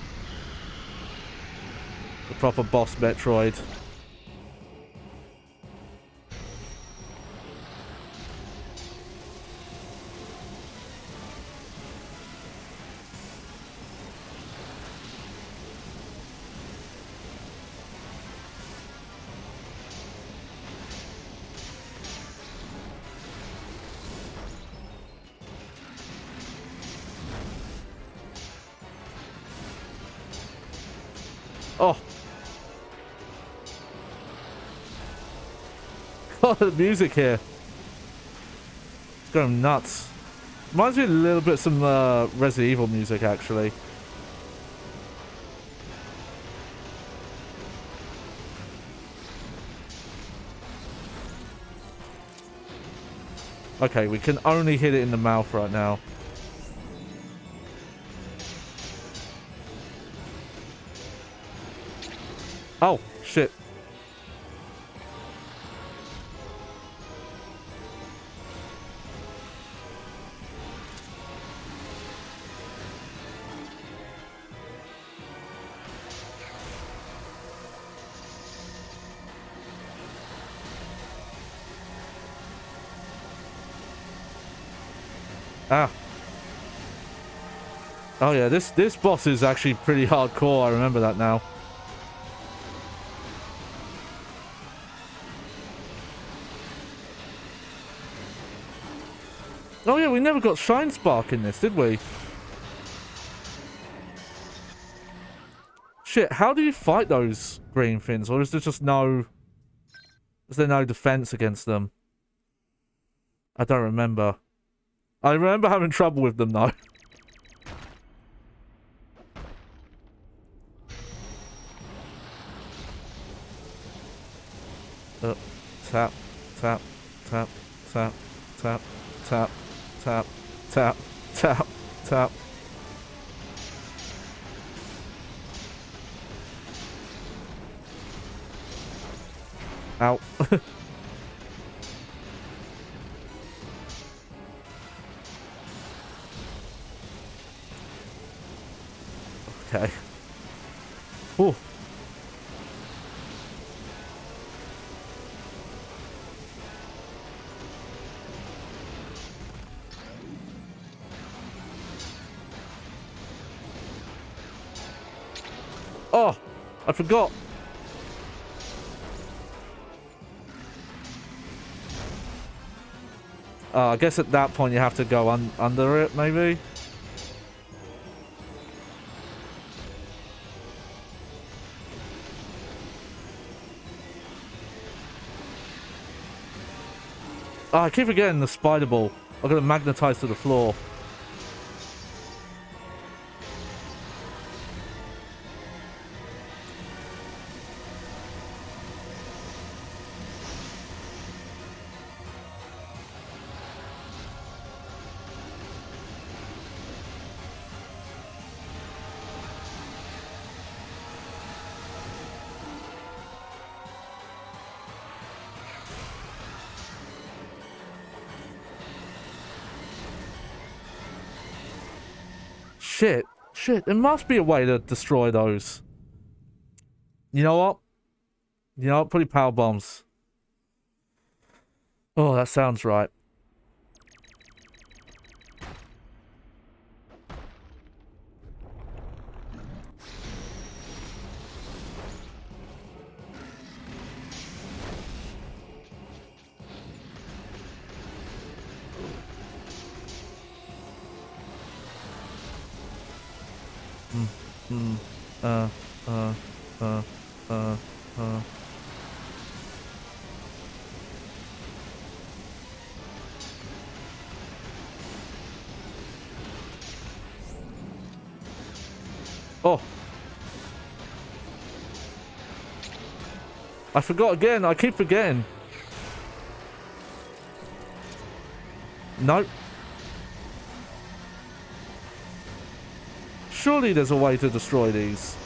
boss Metroid. Oh. God, the music here. It's going nuts. Reminds me a little bit of some Resident Evil music, actually. Okay, we can only hit it in the mouth right now. Oh, shit. Ah. Oh yeah, this boss is actually pretty hardcore. I remember that now. Oh yeah, we never got Shine Spark in this, did we? Shit, how do you fight those green things? Or is there just no... Is there no defense against them? I don't remember. I remember having trouble with them though. Tap, tap, tap, tap, tap, tap, tap, tap, tap, tap. Ow. Okay. Ooh. Oh, I forgot. I guess at that point you have to go under it, maybe? Oh, I keep forgetting the spider ball. I'm gonna magnetize to the floor. Shit. Shit, there must be a way to destroy those. You know what? You know what? Probably power bombs. Oh, that sounds right. Mm. Uh. Uh. Uh. Oh. I forgot again. I keep forgetting. Nope. Surely there's a way to destroy these.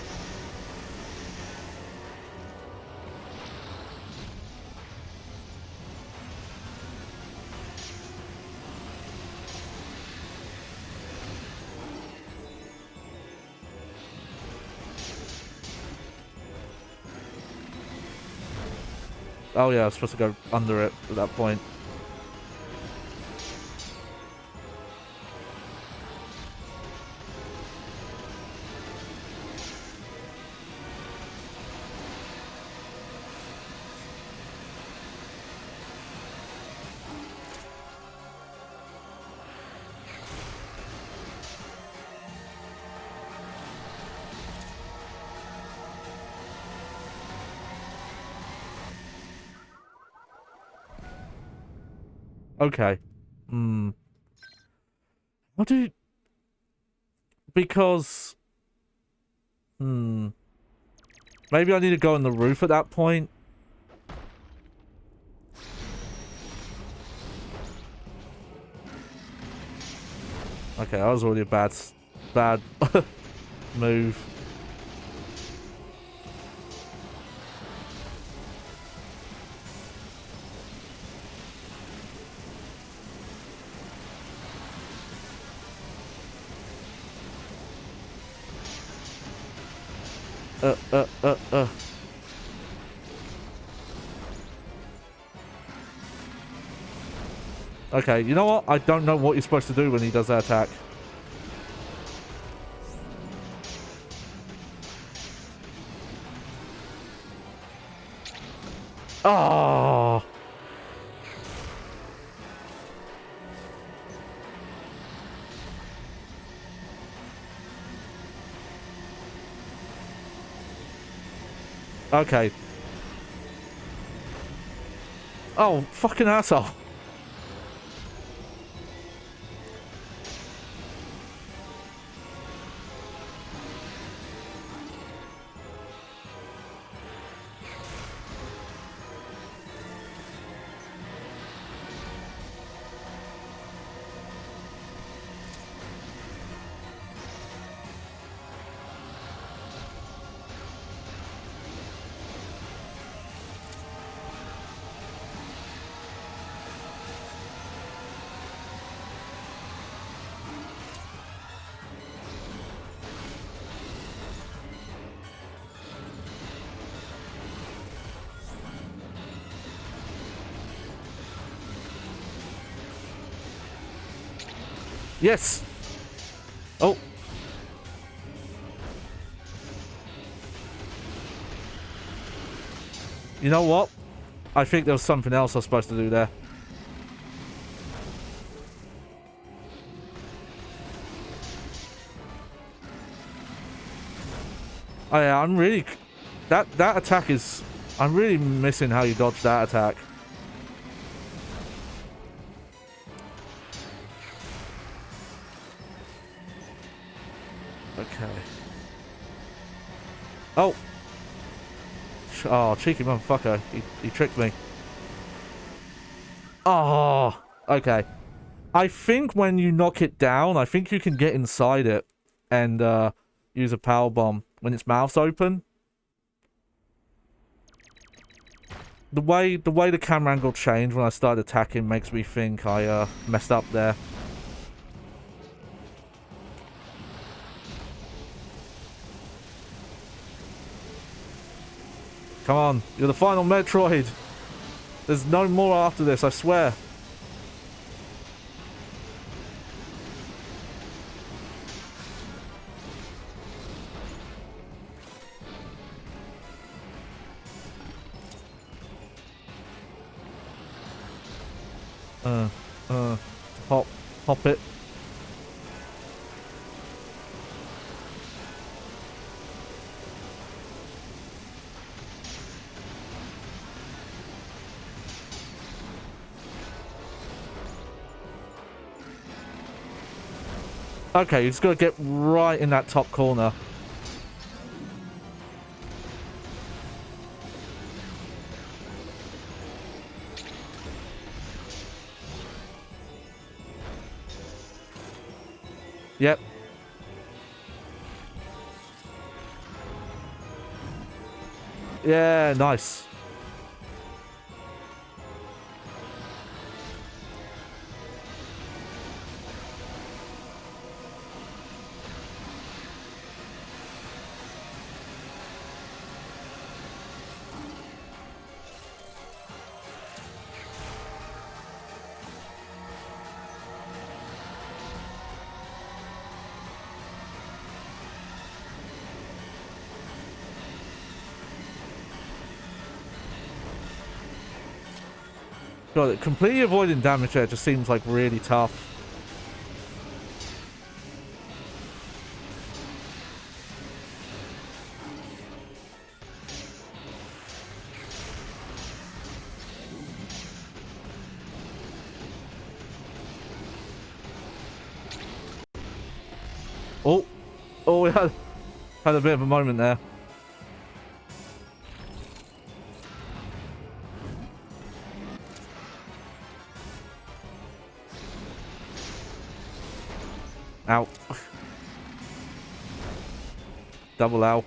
Oh yeah, I was supposed to go under it at that point. Okay. Hmm. What do you... Because... Hmm. Maybe I need to go on the roof at that point. Okay, that was already a bad move. Okay, you know what? I don't know what you're supposed to do when he does that attack. Oh! Okay. Oh, fucking asshole. Yes! Oh. You know what? I think there was something else I was supposed to do there. Oh yeah, I'm really... That attack is... I'm really missing how you dodge that attack. Okay. Oh! Oh, cheeky motherfucker. He tricked me. Oh! Okay. I think when you knock it down, I think you can get inside it and use a power bomb when its mouth's open. The way the camera angle changed when I started attacking makes me think I messed up there. Come on, you're the final Metroid. There's no more after this, I swear. Hop it. Okay, you just gotta get right in that top corner. Yep. Yeah, nice. God, completely avoiding damage there just seems like really tough. Oh, oh, we had a bit of a moment there. Ow. Double ow.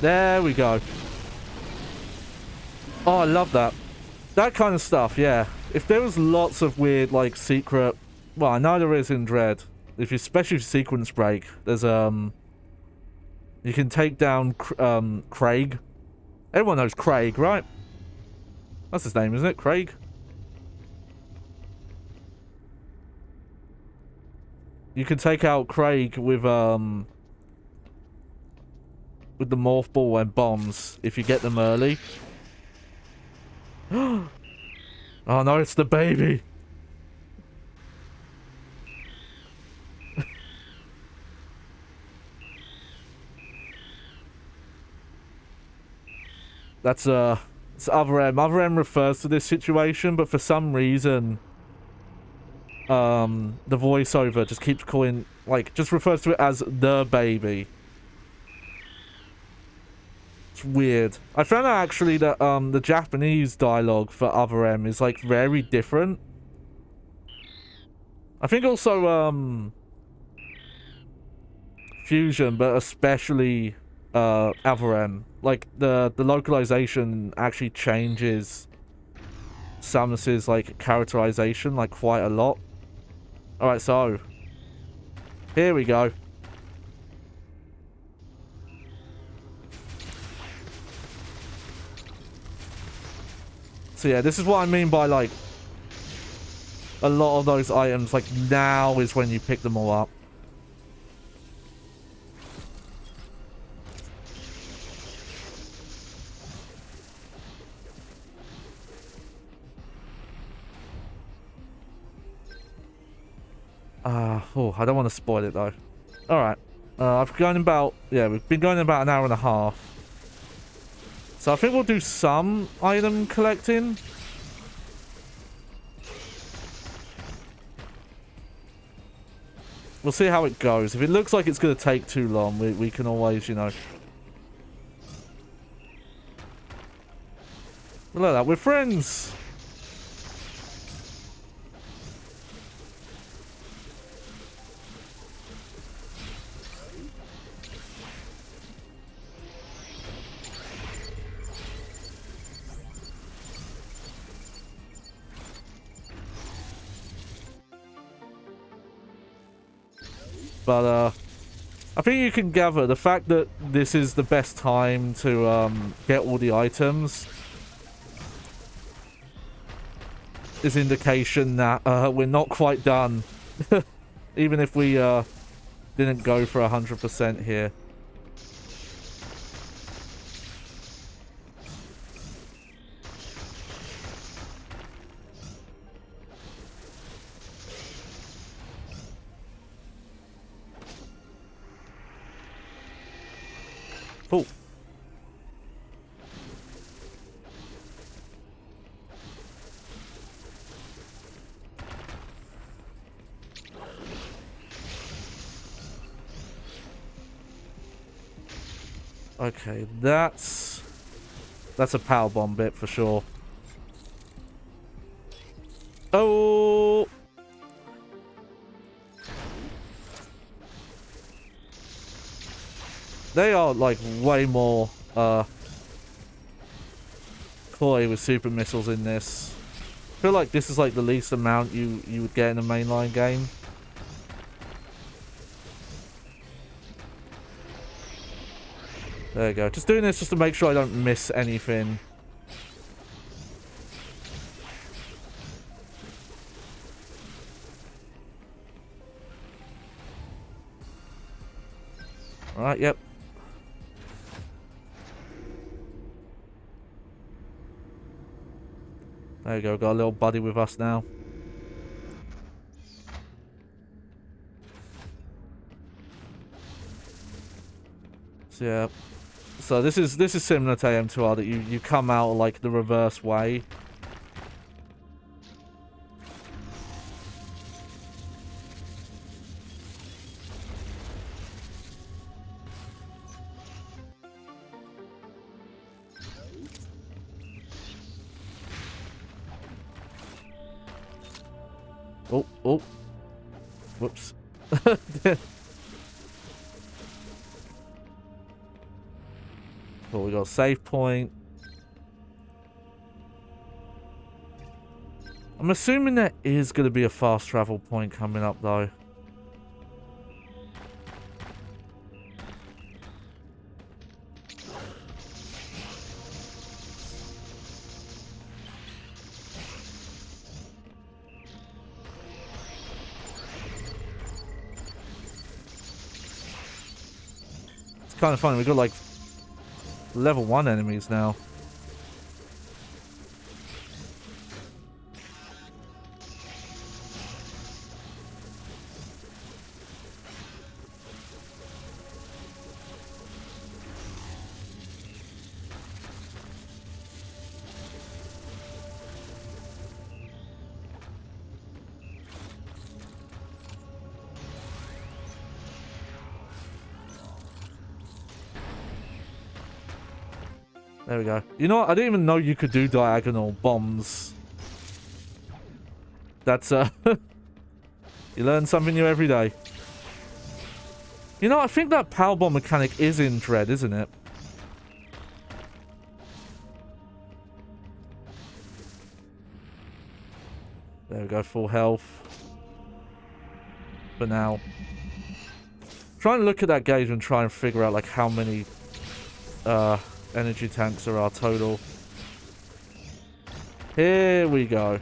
There we go. Oh, I love that. That kind of stuff, yeah. If there was lots of weird, like, secret... Well, I know there is in Dread. Especially if you sequence break, there's, you can take down, Craig. Everyone knows Craig, right? That's his name, isn't it? Craig? You can take out Craig with the morph ball and bombs if you get them early. Oh no, it's the baby. That's it's Other M. Other M refers to this situation, but for some reason the voiceover just keeps calling, like, just refers to it as the baby. It's weird. I found out actually that the Japanese dialogue for Other M is, like, very different. I think also Fusion, but especially Other M. Like, the localization actually changes Samus's, like, characterization, like, quite a lot. Alright, so here we go. So yeah, this is what I mean by, like, a lot of those items, like, now is when you pick them all up. Oh, I don't want to spoil it though. Alright. I've gone about, yeah, we've been going about an hour and a half. So I think we'll do some item collecting. We'll see how it goes. If it looks like it's going to take too long, we can always, you know. Look at that, we're friends! But, I think you can gather the fact that this is the best time to, get all the items is indication that, we're not quite done. Even if we, didn't go for 100% here. Cool. Okay, that's a power bomb bit for sure. Oh! They are like way more coy with super missiles in this. I feel like this is like the least amount you would get in a mainline game. There you go. Just doing this just to make sure I don't miss anything. Alright, yep. There you go, got a little buddy with us now. So yeah. So this is similar to AM2R, that you come out like the reverse way. Oh, oh. Whoops. Cool, we got a save point. I'm assuming there is going to be a fast travel point coming up, though. It's kind of funny, we've got like level 1 enemies now. There we go. You know what? I didn't even know you could do diagonal bombs. That's, you learn something new every day. You know, I think that power bomb mechanic is in Dread, isn't it? There we go, full health. For now. Try and look at that gauge and try and figure out, like, how many, energy tanks are our total. Here we go.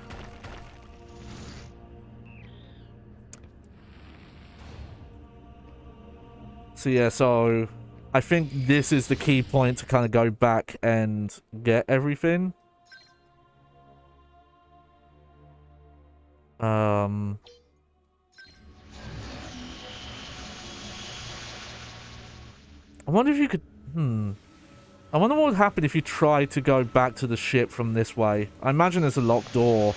So yeah, so I think this is the key point to kind of go back and get everything. I wonder if you could... I wonder what would happen if you tried to go back to the ship from this way. I imagine there's a locked door.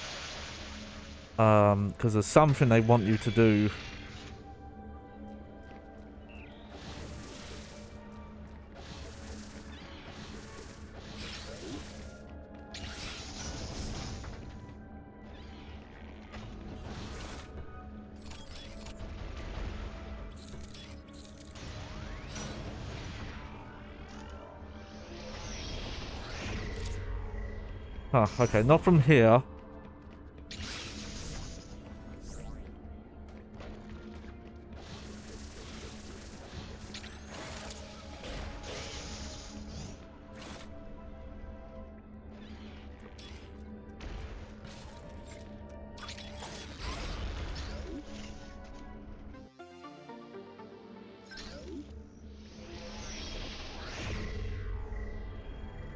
Because there's something they want you to do. Huh, okay, not from here.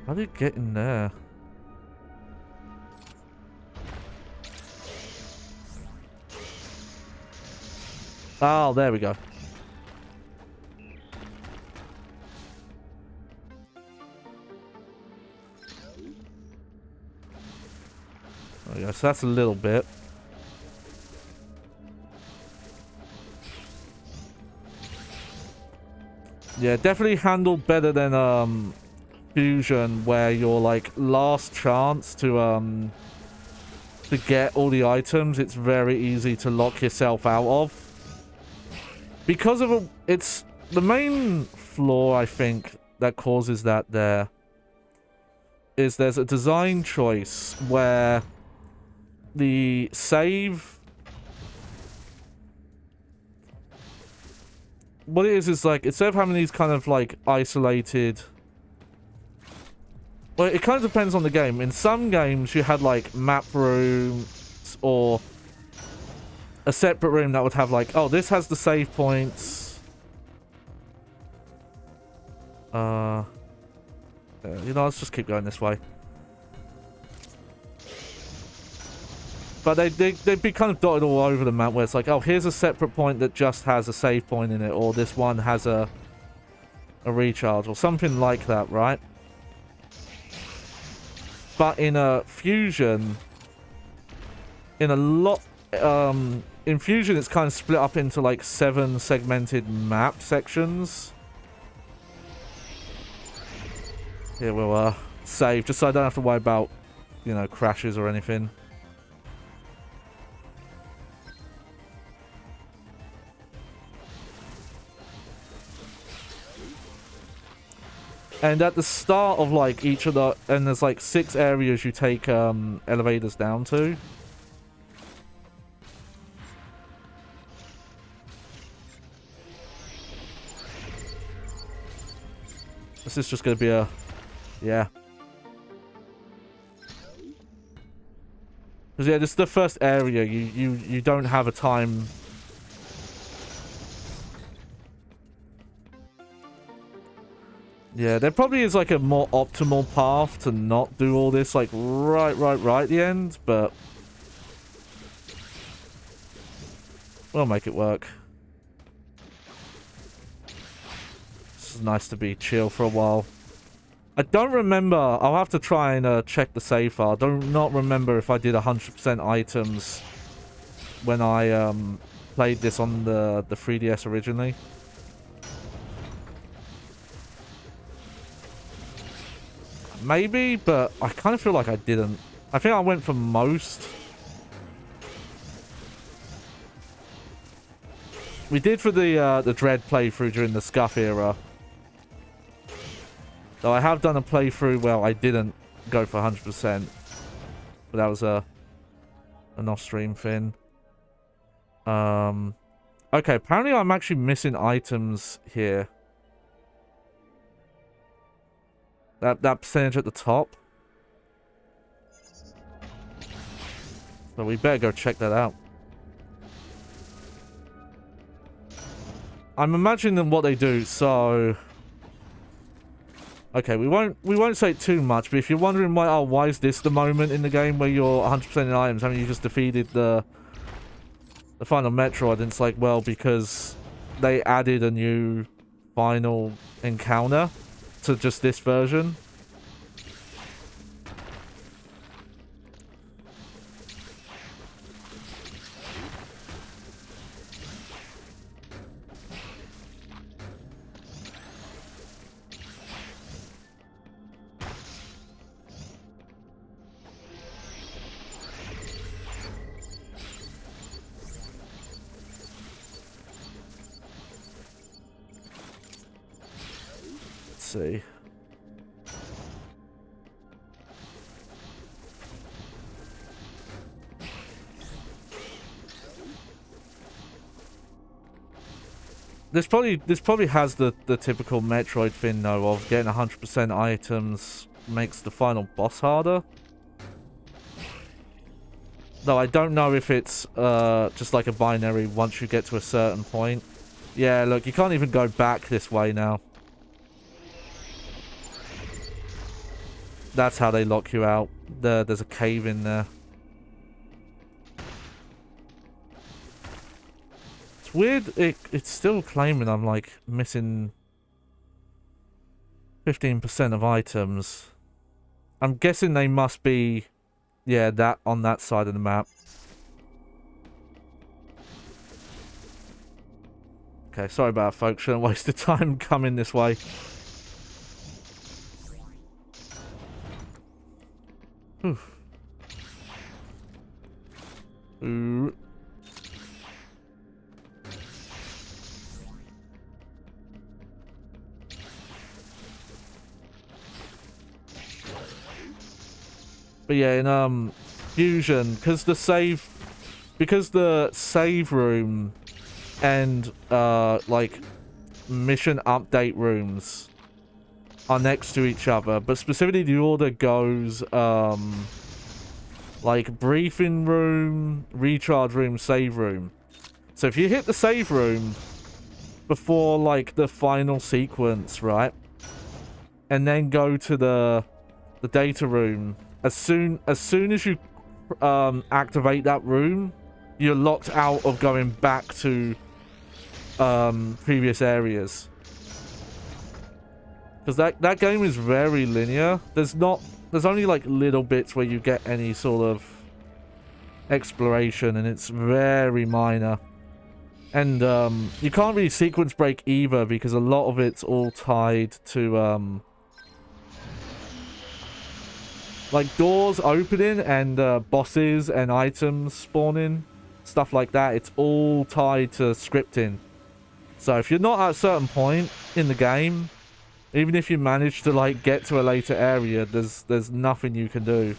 How do you get in there? Oh, there we go. There we go, so that's a little bit. Yeah, definitely handled better than Fusion, where your like last chance to get all the items, it's very easy to lock yourself out of. Because of it's the main flaw I think that causes that there is there's a design choice where the save, what it is like, instead of having these kind of like isolated, well, it kind of depends on the game. In some games you had like map rooms or a separate room that would have like, oh, this has the save points. You know, let's just keep going this way. But they'd be kind of dotted all over the map where it's like, oh, here's a separate point that just has a save point in it, or this one has a recharge, or something like that, right? But in a Fusion, in Fusion it's kind of split up into like 7 segmented map sections. Here we'll save, just so I don't have to worry about, you know, crashes or anything. And at the start of like each of the, and there's like 6 areas you take elevators down to. This is just going to be a, yeah. Because yeah, this is the first area. You don't have a time. Yeah, there probably is like a more optimal path to not do all this like right at the end, but we'll make it work. It's nice to be chill for a while. I don't remember. I'll have to try and check the save file. I do not remember if I did 100% items when I played this on the 3DS originally. Maybe, but I kind of feel like I didn't. I think I went for most. We did for the Dread playthrough during the Scuff era. Though I have done a playthrough where I didn't go for 100%. But that was an off-stream thing. Okay, apparently I'm actually missing items here. That percentage at the top. So we better go check that out. I'm imagining what they do, so okay, we won't say too much, but if you're wondering why is this the moment in the game where you're 100% in items, I mean, you just defeated the final Metroid, and it's like, well, because they added a new final encounter to just this version. See. This probably has the typical Metroid thing though, of getting 100% items makes the final boss harder. Though I don't know if it's just like a binary once you get to a certain point. Yeah, look, you can't even go back this way now. That's how they lock you out. There's a cave in there. It's weird. It's still claiming I'm like missing 15% of items. I'm guessing they must be Yeah, that on that side of the map. Okay, sorry about it, folks. Shouldn't waste the time coming this way. Whew. Ooh. But yeah, in Fusion, because the save room and like mission update rooms are next to each other, but specifically the order goes like briefing room, recharge room, save room. So if you hit the save room before like the final sequence, right, and then go to the data room, as soon as you activate that room, you're locked out of going back to previous areas. Because that game is very linear. There's only like little bits where you get any sort of exploration, and it's very minor. And you can't really sequence break either, because a lot of it's all tied to like doors opening and bosses and items spawning, stuff like that. It's all tied to scripting. So if you're not at a certain point in the game, even if you manage to like get to a later area, there's nothing you can do.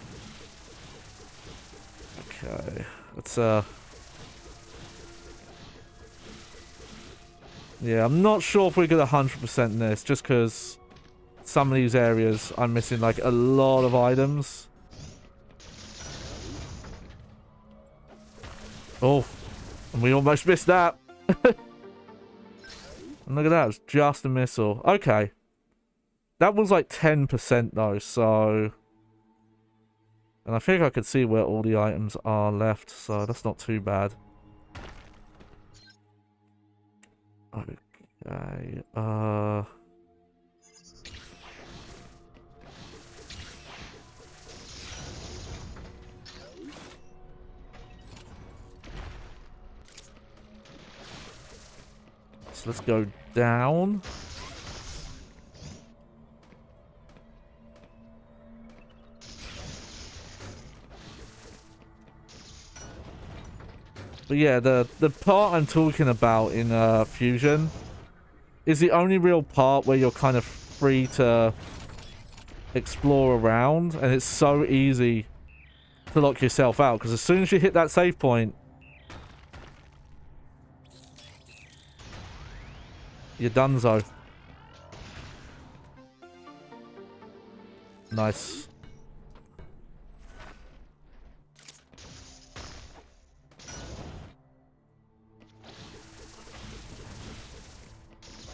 Okay, let's yeah, I'm not sure if we're gonna 100% this, just because some of these areas I'm missing like a lot of items. Oh, and we almost missed that. And look at that, it's just a missile. Okay. That was like 10% though, so... And I think I could see where all the items are left, so that's not too bad. Okay, so let's go down. But yeah, the part I'm talking about in Fusion is the only real part where you're kind of free to explore around, and it's so easy to lock yourself out, because as soon as you hit that save point, you're donezo. Nice.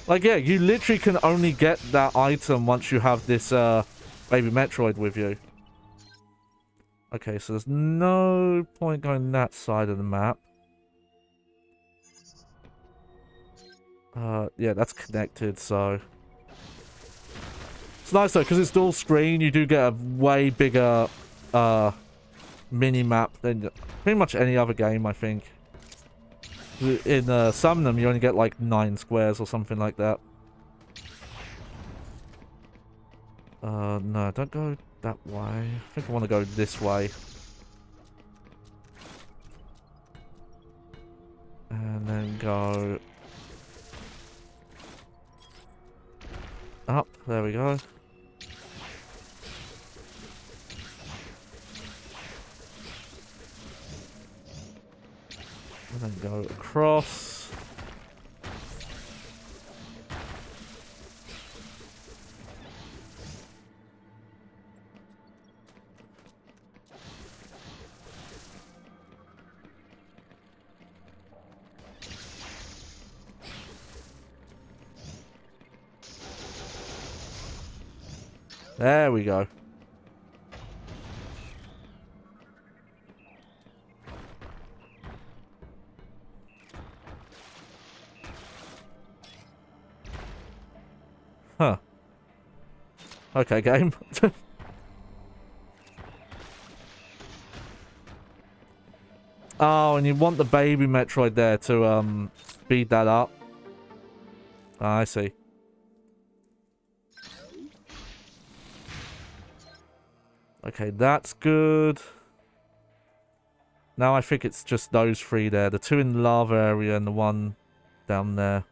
Like, yeah, you literally can only get that item once you have this baby Metroid with you. Okay, so there's no point going that side of the map. Yeah, that's connected, so... It's nice, though, because it's dual screen. You do get a way bigger mini-map than pretty much any other game, I think. In some of them, you only get, like, 9 squares or something like that. No, don't go that way. I think I want to go this way. And then go... up. There we go. And then go across. There we go. Huh. Okay, game. Oh, and you want the baby Metroid there to speed that up. Ah, I see. Okay, that's good. Now I think it's just those three there. The two in the lava area and the one down there.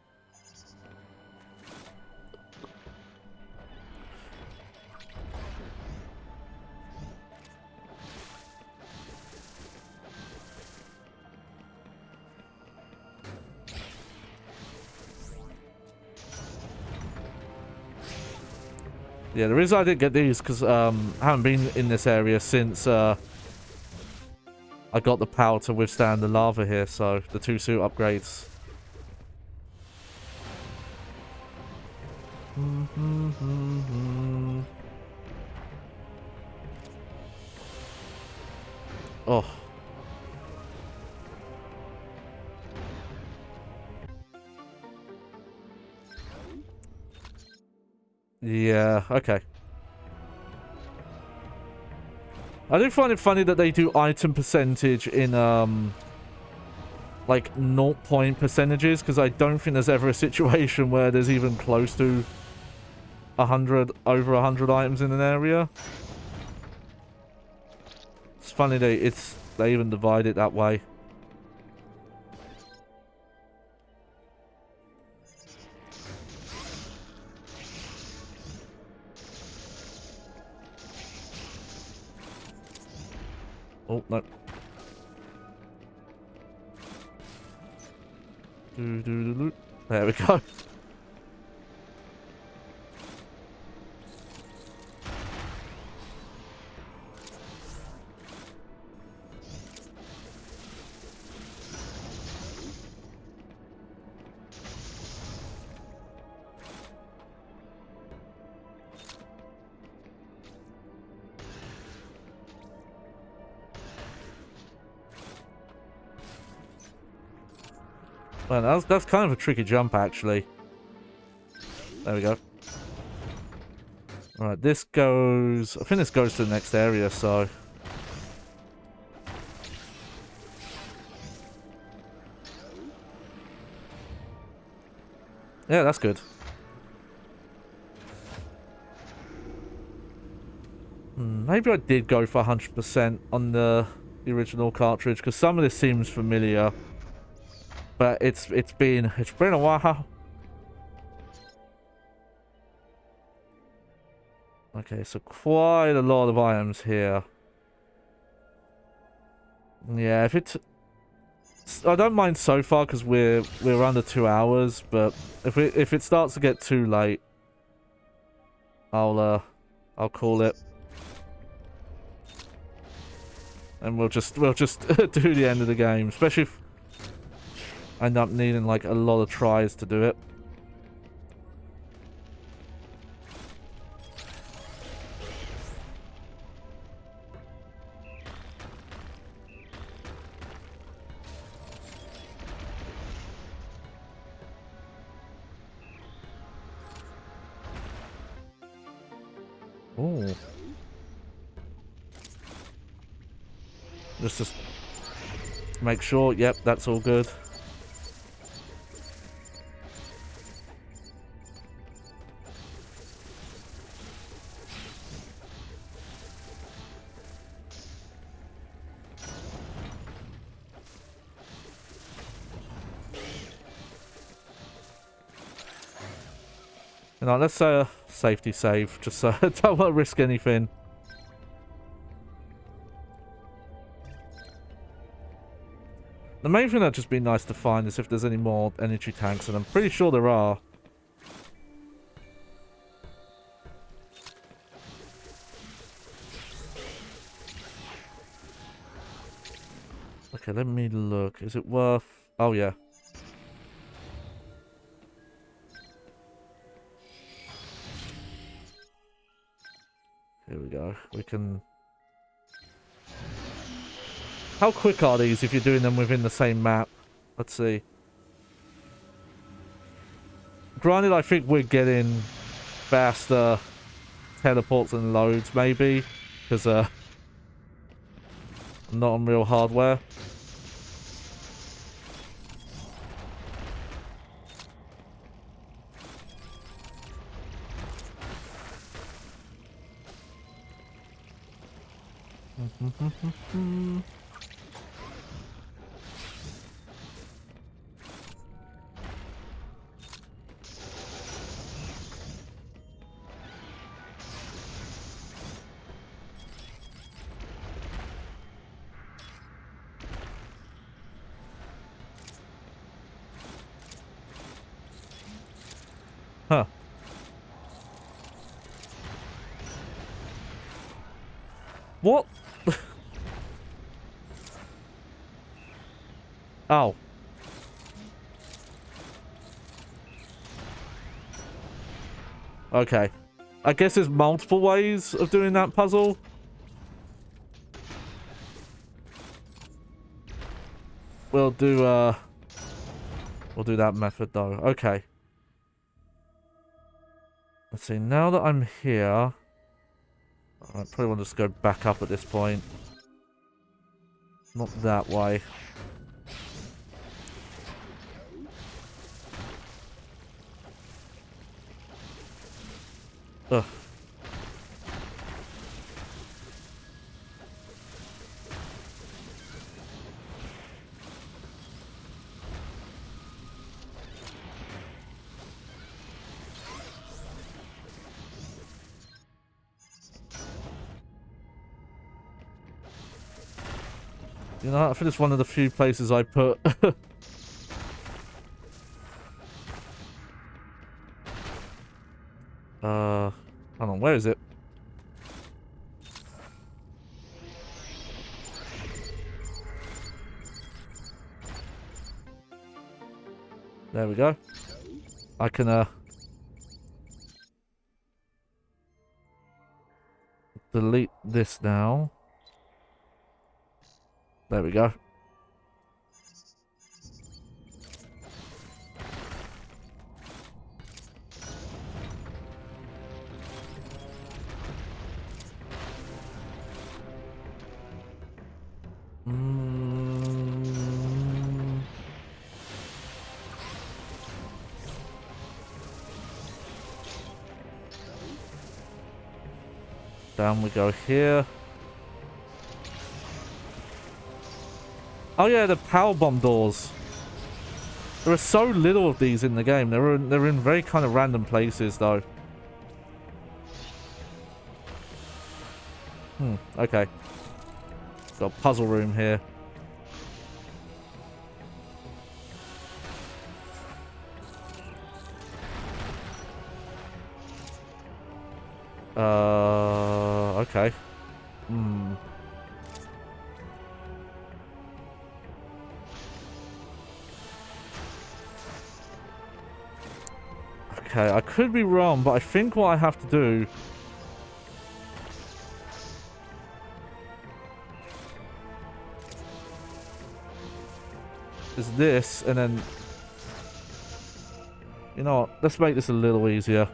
Yeah, the reason I didn't get these because I haven't been in this area since I got the power to withstand the lava here, so the 2 suit upgrades. Oh. Yeah, okay. I do find it funny that they do item percentage in, like, 0 point percentages, because I don't think there's ever a situation where there's even close to over 100 items in an area. It's funny they even divide it that way. Oh, no. There we go. Well, that's kind of a tricky jump, actually. There we go. Alright, this goes... I think this goes to the next area, so... Yeah, that's good. Maybe I did go for 100% on the original cartridge, because some of this seems familiar. But it's been a while. Okay, so quite a lot of items here. Yeah, if it's... I don't mind so far because we're under 2 hours, but if it starts to get too late, I'll call it. And we'll just do the end of the game, especially if I end up needing like a lot of tries to do it. Oh. Just make sure, yep, that's all good. You know, let's say a safety save, just so I don't want to risk anything. The main thing that'd just be nice to find is if there's any more energy tanks, and I'm pretty sure there are. Okay, let me look. Is it worth... Oh, yeah. Here we go. We can... How quick are these if you're doing them within the same map? Let's see. Granted, I think we're getting faster teleports and loads, maybe. Because, not on real hardware. Huh. What? Oh. Okay. I guess there's multiple ways of doing that puzzle. We'll do that method though. Okay. Let's see, now that I'm here, I probably want to just go back up at this point. Not that way. Ugh. You know, I think it's one of the few places I put. Hold on, where is it? There we go. I can, delete this now. There we go. Down we go here. Oh yeah, the power bomb doors. There are so little of these in the game. They're in very kind of random places though. Okay. Got a puzzle room here. Okay. Okay, I could be wrong, but I think what I have to do is this, and then... You know what? Let's make this a little easier.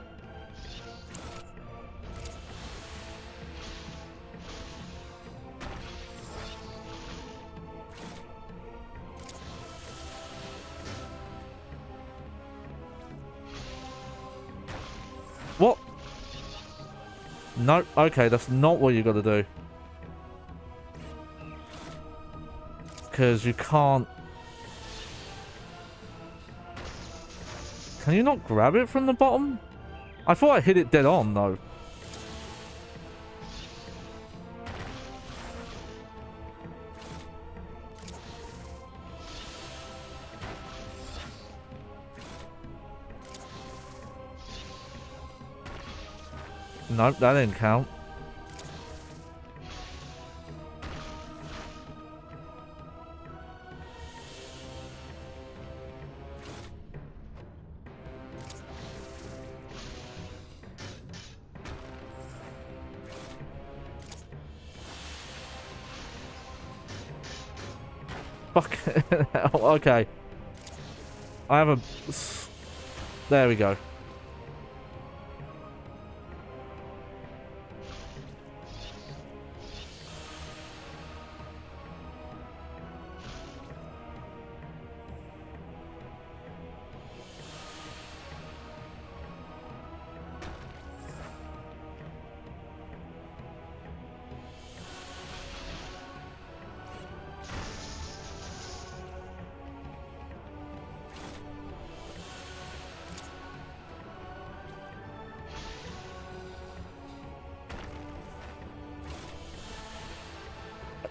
What? No, okay, that's not what you gotta do. Because you can't... Can you not grab it from the bottom? I thought I hit it dead on, though. Nope, that didn't count. Fuck. Okay. I have a... There we go.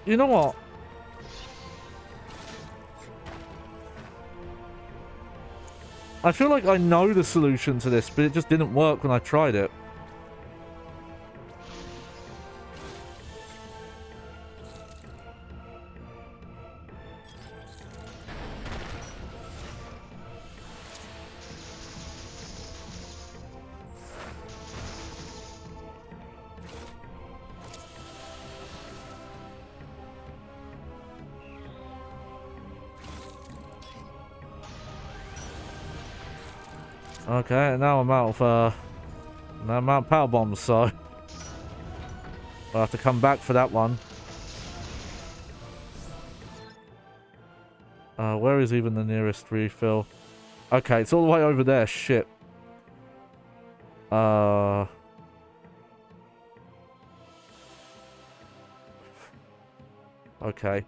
You know what? I feel like I know the solution to this, but it just didn't work when I tried it. Okay, and now I'm out of power bombs, so I'll have to come back for that one. Where is even the nearest refill? Okay, it's all the way over there. Shit. Okay.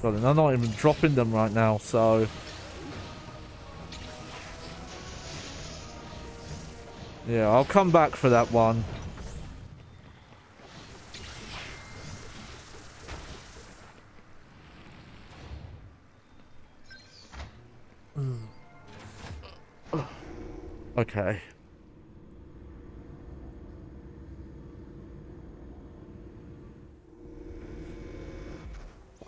God, and I'm not even dropping them right now, so... Yeah, I'll come back for that one. Okay.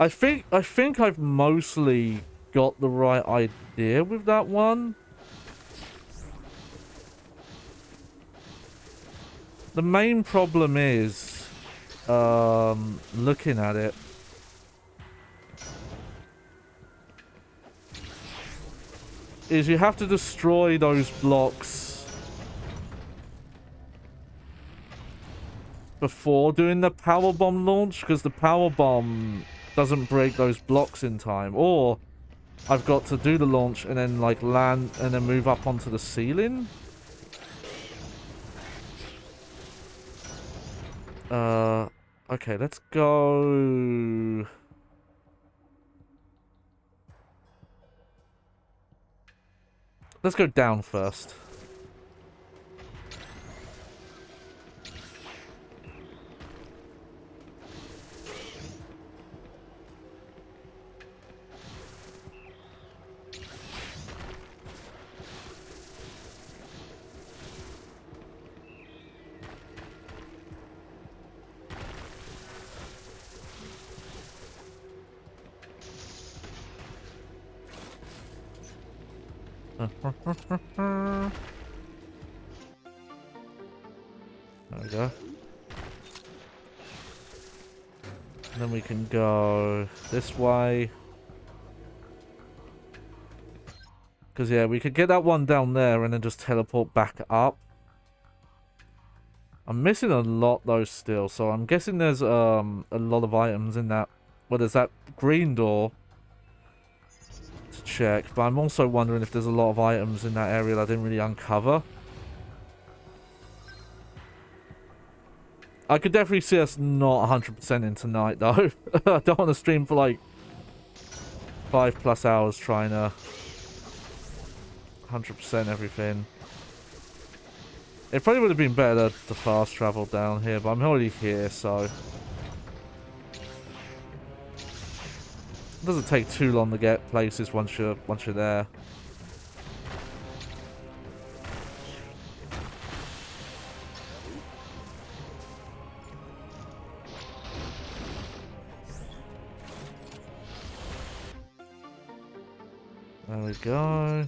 I think I've mostly got the right idea with that one. The main problem is looking at it. Is you have to destroy those blocks before doing the power bomb launch, because the power bomb doesn't break those blocks in time. Or I've got to do the launch and then like land and then move up onto the ceiling. Okay, let's go. Let's go down first. There we go. And then we can go this way. Because, yeah, we could get that one down there and then just teleport back up. I'm missing a lot, though, still. So I'm guessing there's a lot of items in that. Well, there's that green door to check. But I'm also wondering if there's a lot of items in that area that I didn't really uncover. I could definitely see us not 100% in tonight, though. I don't want to stream for, like, 5+ hours trying to 100% everything. It probably would have been better to fast travel down here, but I'm already here, so... It doesn't take too long to get places once you're there. There we go.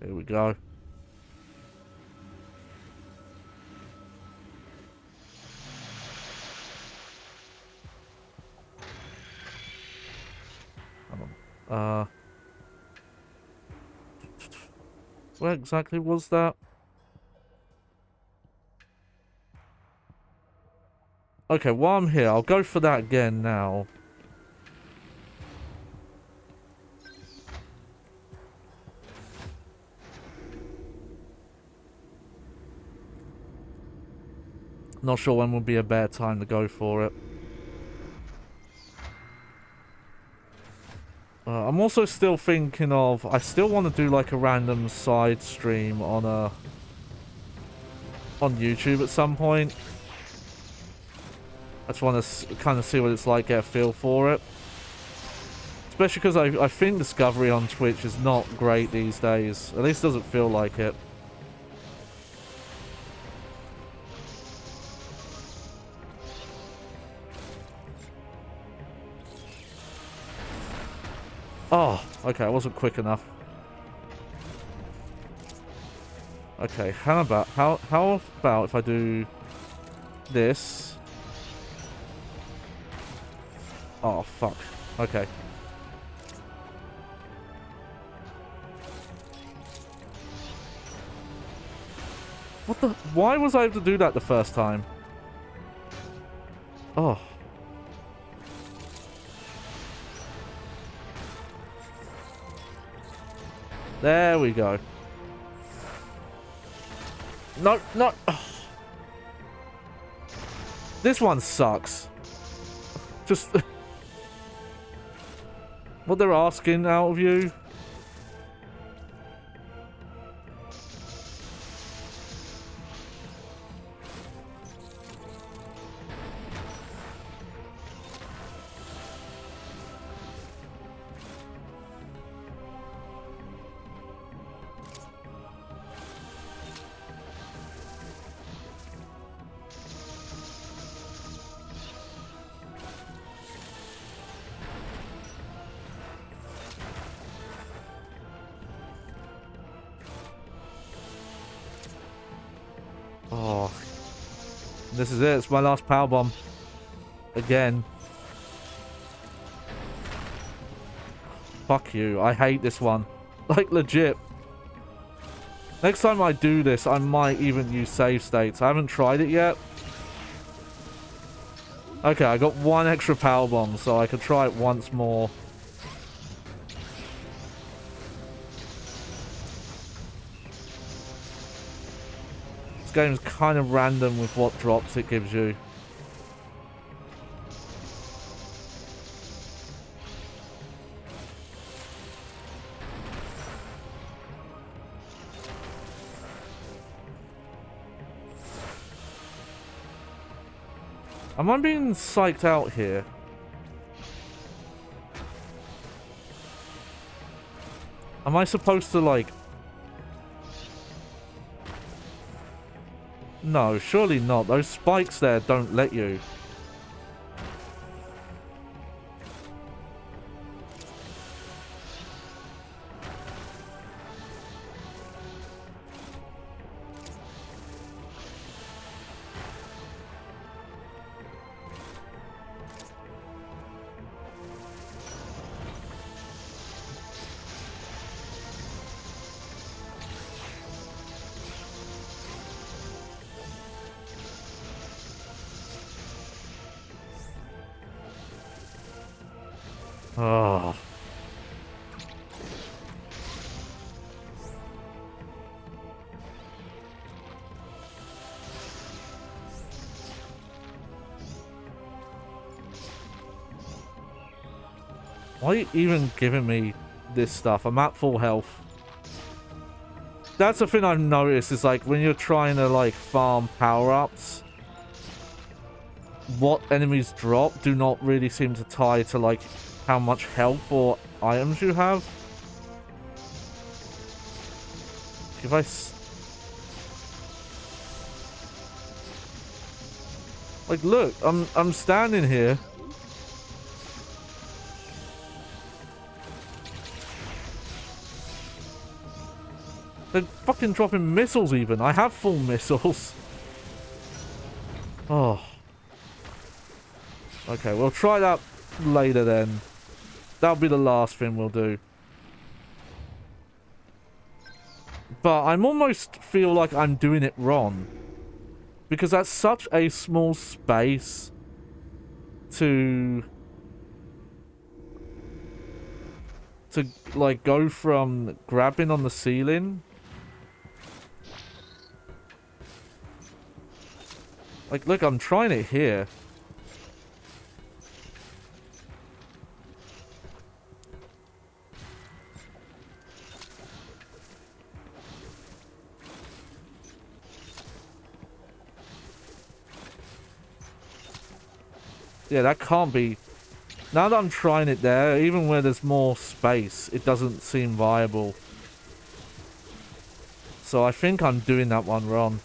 Here we go. Where exactly was that? Okay, while I'm here, I'll go for that again now. Not sure when would be a better time to go for it. I'm also still thinking of... I still want to do like a random side stream on YouTube at some point. I just want to kind of see what it's like, get a feel for it. Especially because I think Discovery on Twitch is not great these days. At least doesn't feel like it. Oh, okay, I wasn't quick enough. Okay, how about if I do this? Oh fuck. Okay. What the? Why was I able to do that the first time? Oh. There we go. No, no. Oh. This one sucks. Just... what they're asking out of you. Oh, this is it. It's my last power bomb. Again. Fuck you. I hate this one. Like, legit. Next time I do this, I might even use save states. I haven't tried it yet. Okay, I got one extra power bomb, so I could try it once more. Game's kind of random with what drops it gives you. Am I being psyched out here? Am I supposed to, like... No, surely not. Those spikes there don't let you. Oh. Why are you even giving me this stuff? I'm at full health. That's the thing I've noticed, is like when you're trying to like farm power-ups, what enemies drop do not really seem to tie to like how much health or items you have. If I... like, look, I'm standing here. They're fucking dropping missiles even. I have full missiles. Oh. Okay, we'll try that later then. That'll be the last thing we'll do. But I'm almost feel like I'm doing it wrong. Because that's such a small space to like go from grabbing on the ceiling. Like, look, I'm trying it here. Yeah, that can't be. Now that I'm trying it there, even where there's more space, it doesn't seem viable. So I think I'm doing that one wrong.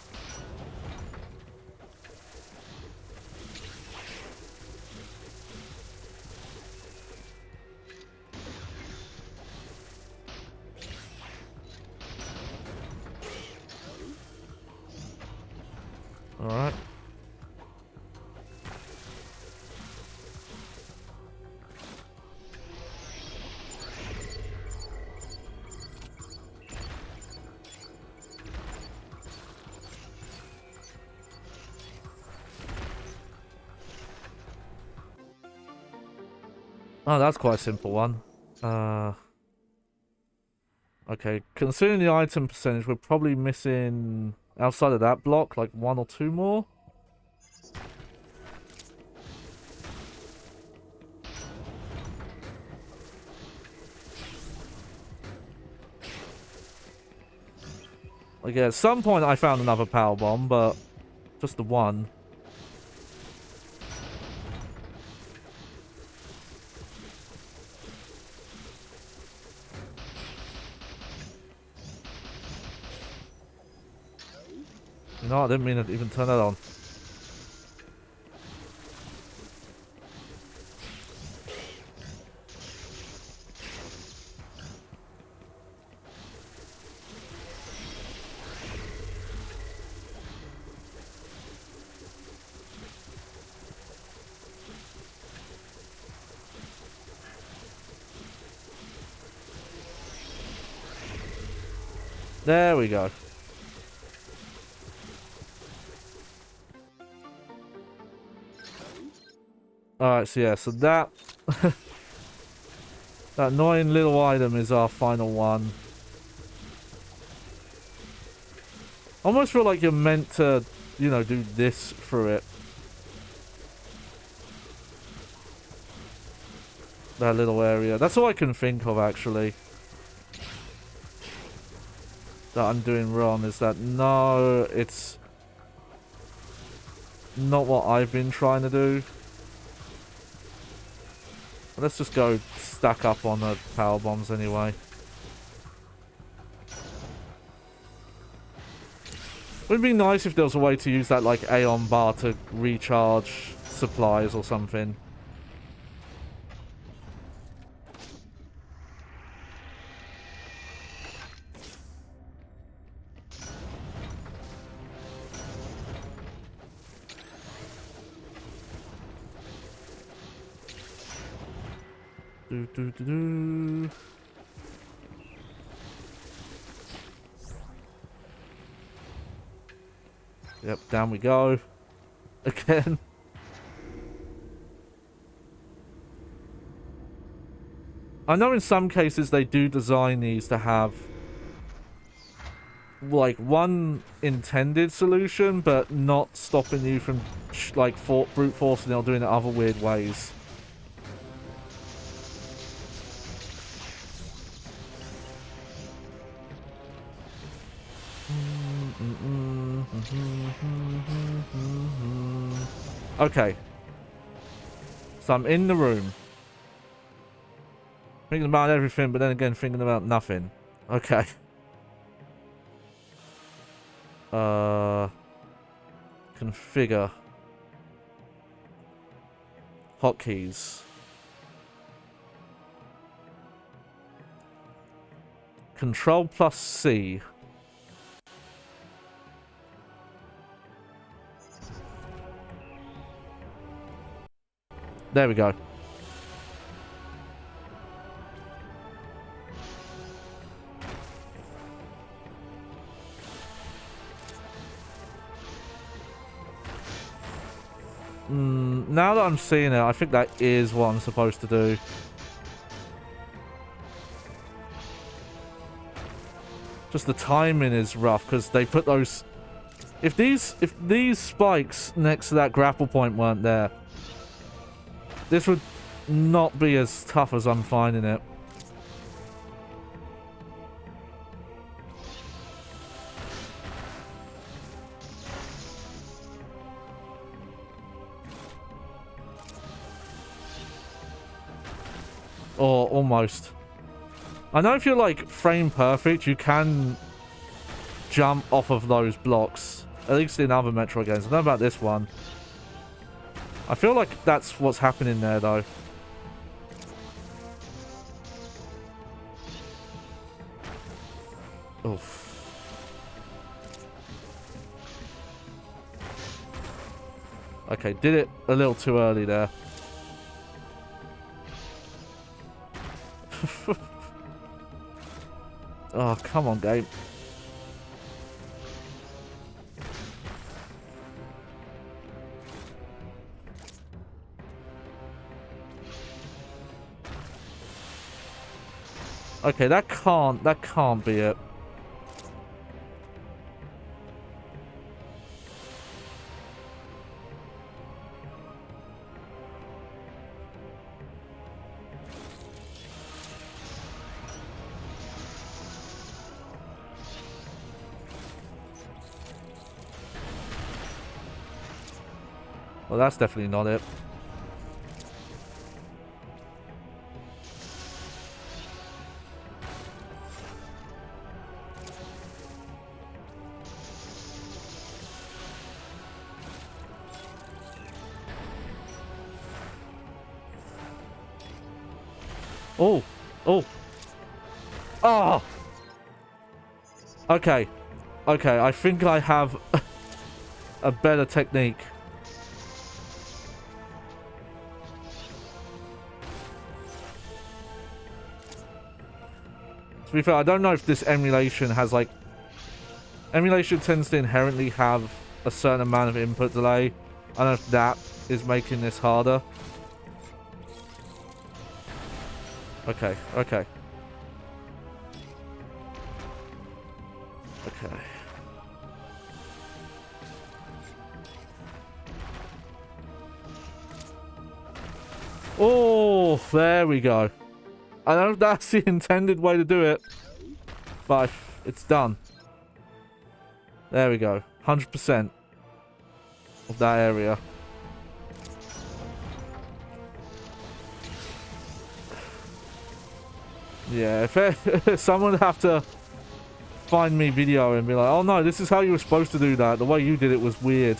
Alright. Oh, that's quite a simple one. Okay, considering the item percentage, we're probably missing, outside of that block, like 1 or 2 more. Like, yeah, at some point I found another power bomb, but just the one. No, I didn't mean to even turn that on. There we go. Alright, so yeah, so that... that annoying little item is our final one. I almost feel like you're meant to, you know, do this through it. That little area. That's all I can think of, actually. That I'm doing wrong is that, no, it's not what I've been trying to do. Let's just go stack up on the power bombs anyway. It would be nice if there was a way to use that, like, Aeon bar to recharge supplies or something. Do. Yep, down we go. Again. I know in some cases they do design these to have like one intended solution, but not stopping you from like brute forcing it or doing it other weird ways. Okay. So I'm in the room. Thinking about everything, but then again thinking about nothing. Okay. Configure. Hotkeys. Control plus C. There we go. Now that I'm seeing it, I think that is what I'm supposed to do. Just the timing is rough because they put those... If these spikes next to that grapple point weren't there, this would not be as tough as I'm finding it. Or almost. I know if you're like frame perfect, you can jump off of those blocks. At least in other Metroid games. I don't know about this one. I feel like that's what's happening there though. Oof. Okay, did it a little too early there. Oh, come on, game. Okay, that can't be it. Well, that's definitely not it. Oh. Oh. Oh. Okay. Okay, I think I have a better technique. To be fair, I don't know if this emulation has like... Emulation tends to inherently have a certain amount of input delay. I don't know if that is making this harder. Okay, okay. Okay. Oh, there we go. I don't know if that's the intended way to do it, but it's done. There we go. 100% of that area. Yeah, if someone would have to find me video and be like, oh no, this is how you were supposed to do that. The way you did it was weird.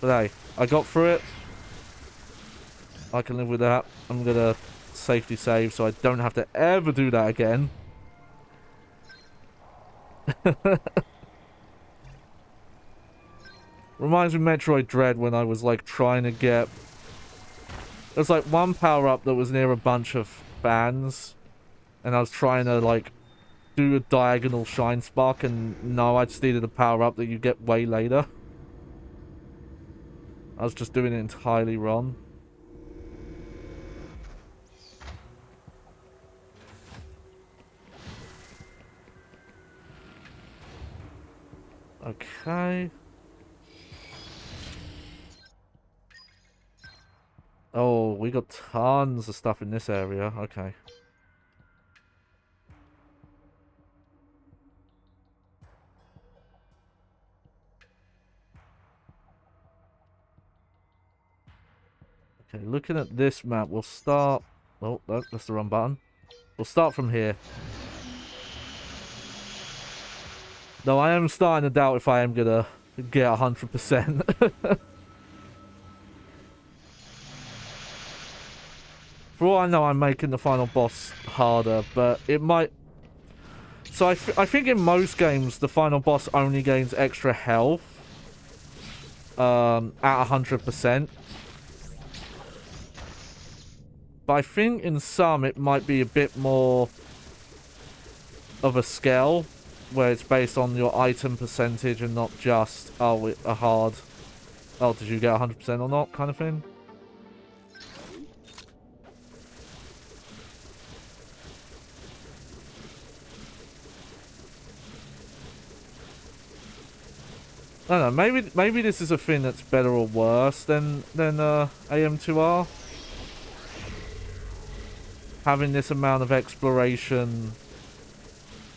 But hey, I got through it. I can live with that. I'm gonna safety save so I don't have to ever do that again. Reminds me of Metroid Dread when I was like trying to get... There's like one power-up that was near a bunch of fans. And I was trying to like do a diagonal shine spark, and no, I just needed a power-up that you get way later. I was just doing it entirely wrong. Okay. Oh, we got tons of stuff in this area. Okay. Okay, looking at this map, we'll start... Oh, no, that's the wrong button. We'll start from here. Though I am starting to doubt if I am gonna get 100%. For all I know, I'm making the final boss harder, but it might... So I think in most games, the final boss only gains extra health at 100%. But I think in some, it might be a bit more of a scale, where it's based on your item percentage and not just, oh, a hard Oh, did you get 100% or not, kind of thing? I don't know, maybe this is a thing that's better or worse than AM2R. Having this amount of exploration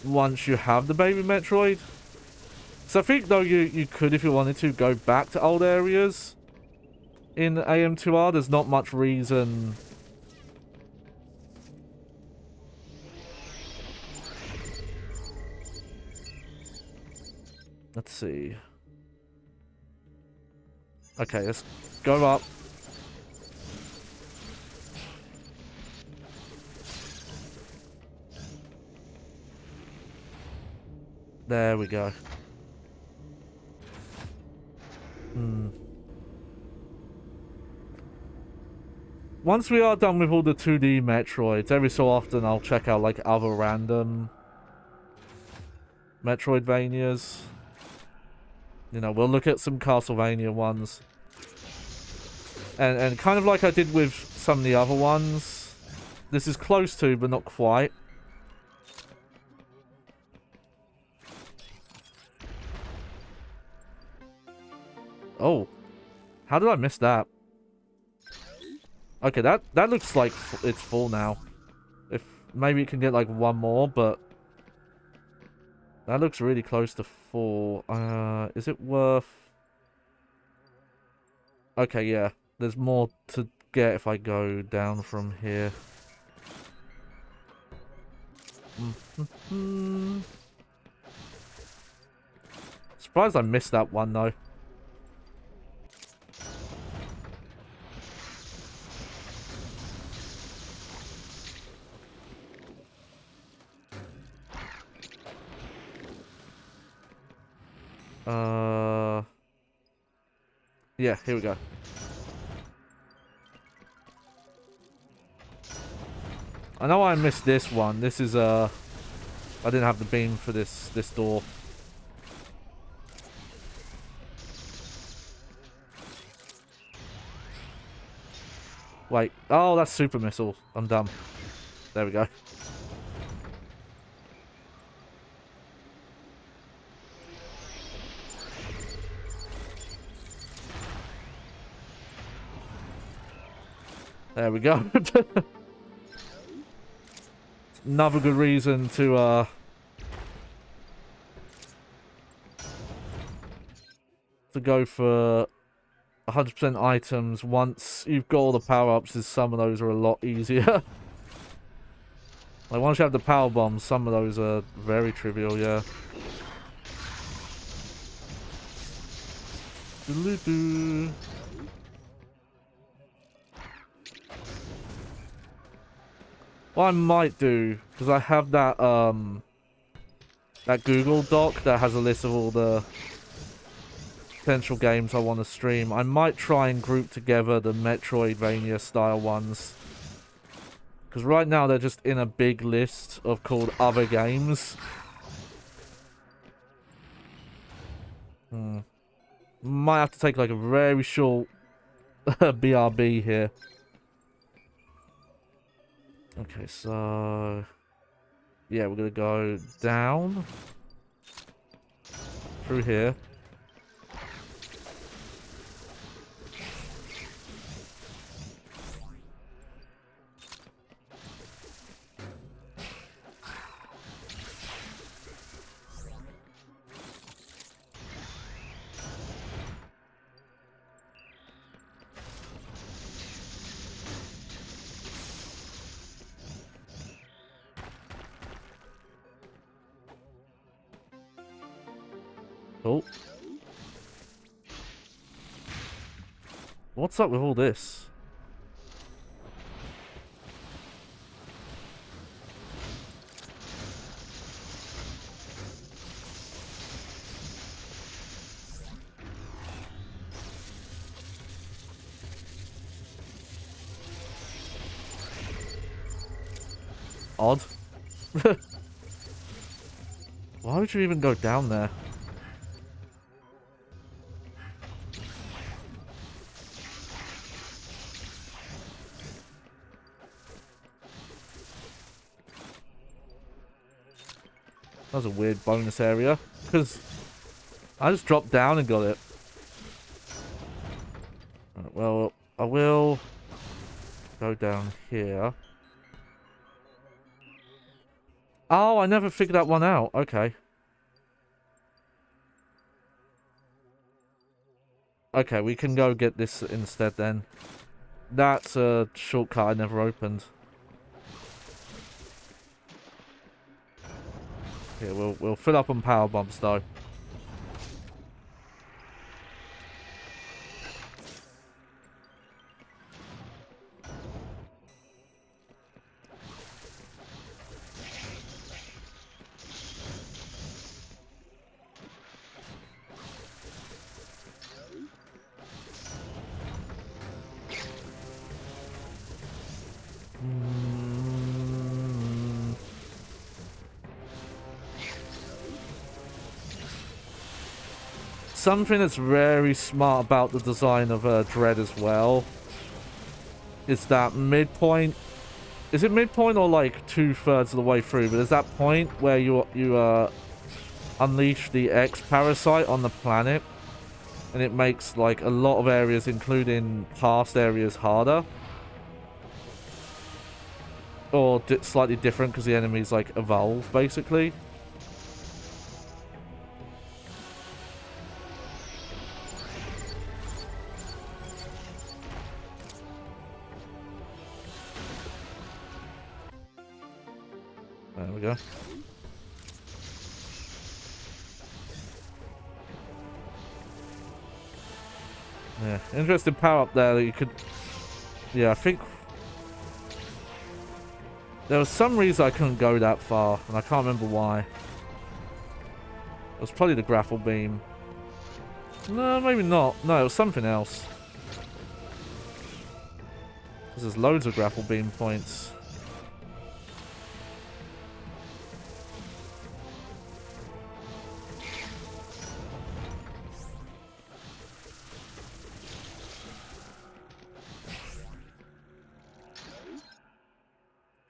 once you have the baby Metroid. So I think though you could, if you wanted to, go back to old areas in AM2R. There's not much reason. Let's see. Okay, let's go up. There we go. Once we are done with all the 2D Metroids, every so often I'll check out like other random Metroidvanias. You know, we'll look at some Castlevania ones. And kind of like I did with some of the other ones. This is close to, but not quite. Oh. How did I miss that? Okay, that looks like it's full now. If maybe it can get like one more, but that looks really close to full. Is it worth? Okay, yeah. There's more to get if I go down from here. Surprised I missed that one though. Yeah, here we go. I know I missed this one. This is, I didn't have the beam for this door. Wait. Oh, that's super missile. I'm dumb. There we go. There we go. Another good reason to go for 100% items once you've got all the power-ups, is some of those are a lot easier. Like once you have the power bombs, some of those are very trivial, yeah. Doo-doo-doo. What I might do, because I have that that Google Doc that has a list of all the potential games I want to stream, I might try and group together the Metroidvania style ones. Because right now they're just in a big list of called other games. Might have to take like a very short BRB here. Okay, so yeah, we're gonna go down through here. Oh. What's up with all this? Odd. Why would you even go down there? That was a weird bonus area. Because I just dropped down and got it. Right, well, I will go down here. Oh, I never figured that one out. Okay. Okay, we can go get this instead then. That's a shortcut I never opened. Here, we'll fill up on power bombs though. Something that's very smart about the design of Dread as well is that midpoint. Is it midpoint or like 2/3 of the way through? But there's that point where you unleash the X parasite on the planet, and it makes like a lot of areas, including past areas, harder or slightly different because the enemies like evolve basically. There we go. Yeah, interesting power up there that you could... Yeah, I think... There was some reason I couldn't go that far, and I can't remember why. It was probably the grapple beam. No, maybe not. No, it was something else. Because there's loads of grapple beam points.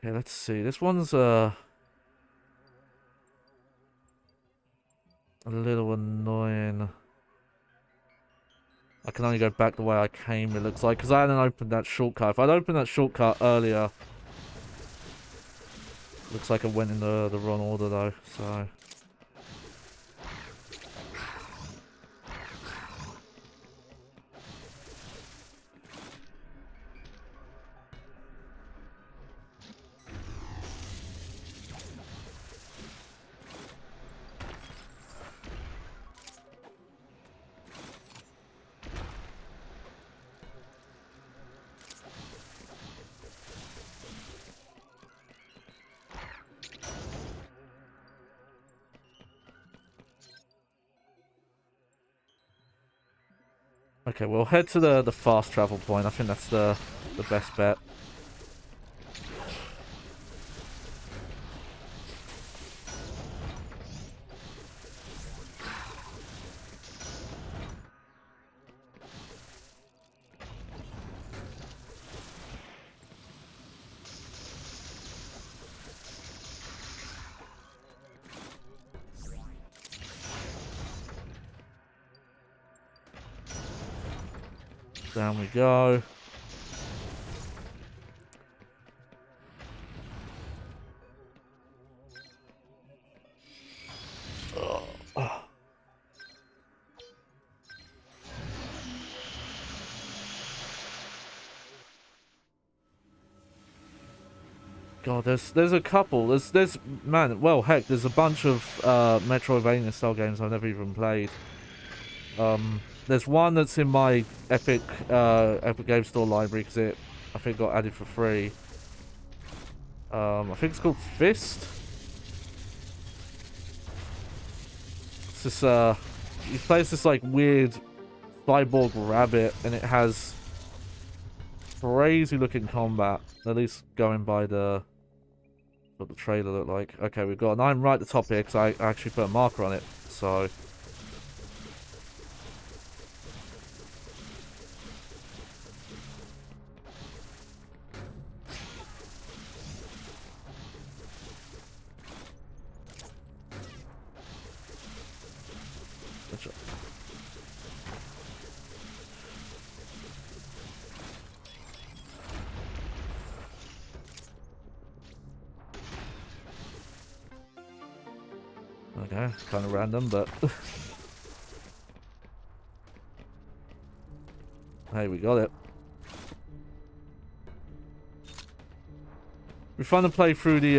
Okay, let's see. This one's a little annoying. I can only go back the way I came, it looks like, because I hadn't opened that shortcut. If I'd opened that shortcut earlier, looks like I went in the wrong order though, so... Okay, we'll head to the fast travel point. I think that's the best bet. Down we go. God, there's a couple. There's man. Well, heck, there's a bunch of Metroidvania style games I've never even played. There's one that's in my Epic Game Store library because I think got added for free. I think it's called Fist. It's this you play as this like weird cyborg rabbit, and it has crazy looking combat. At least going by what the trailer looked like. Okay, we've got an item right at the top here because I actually put a marker on it. So. Okay, kind of random, but... Hey, we got it. We're fun to play through the,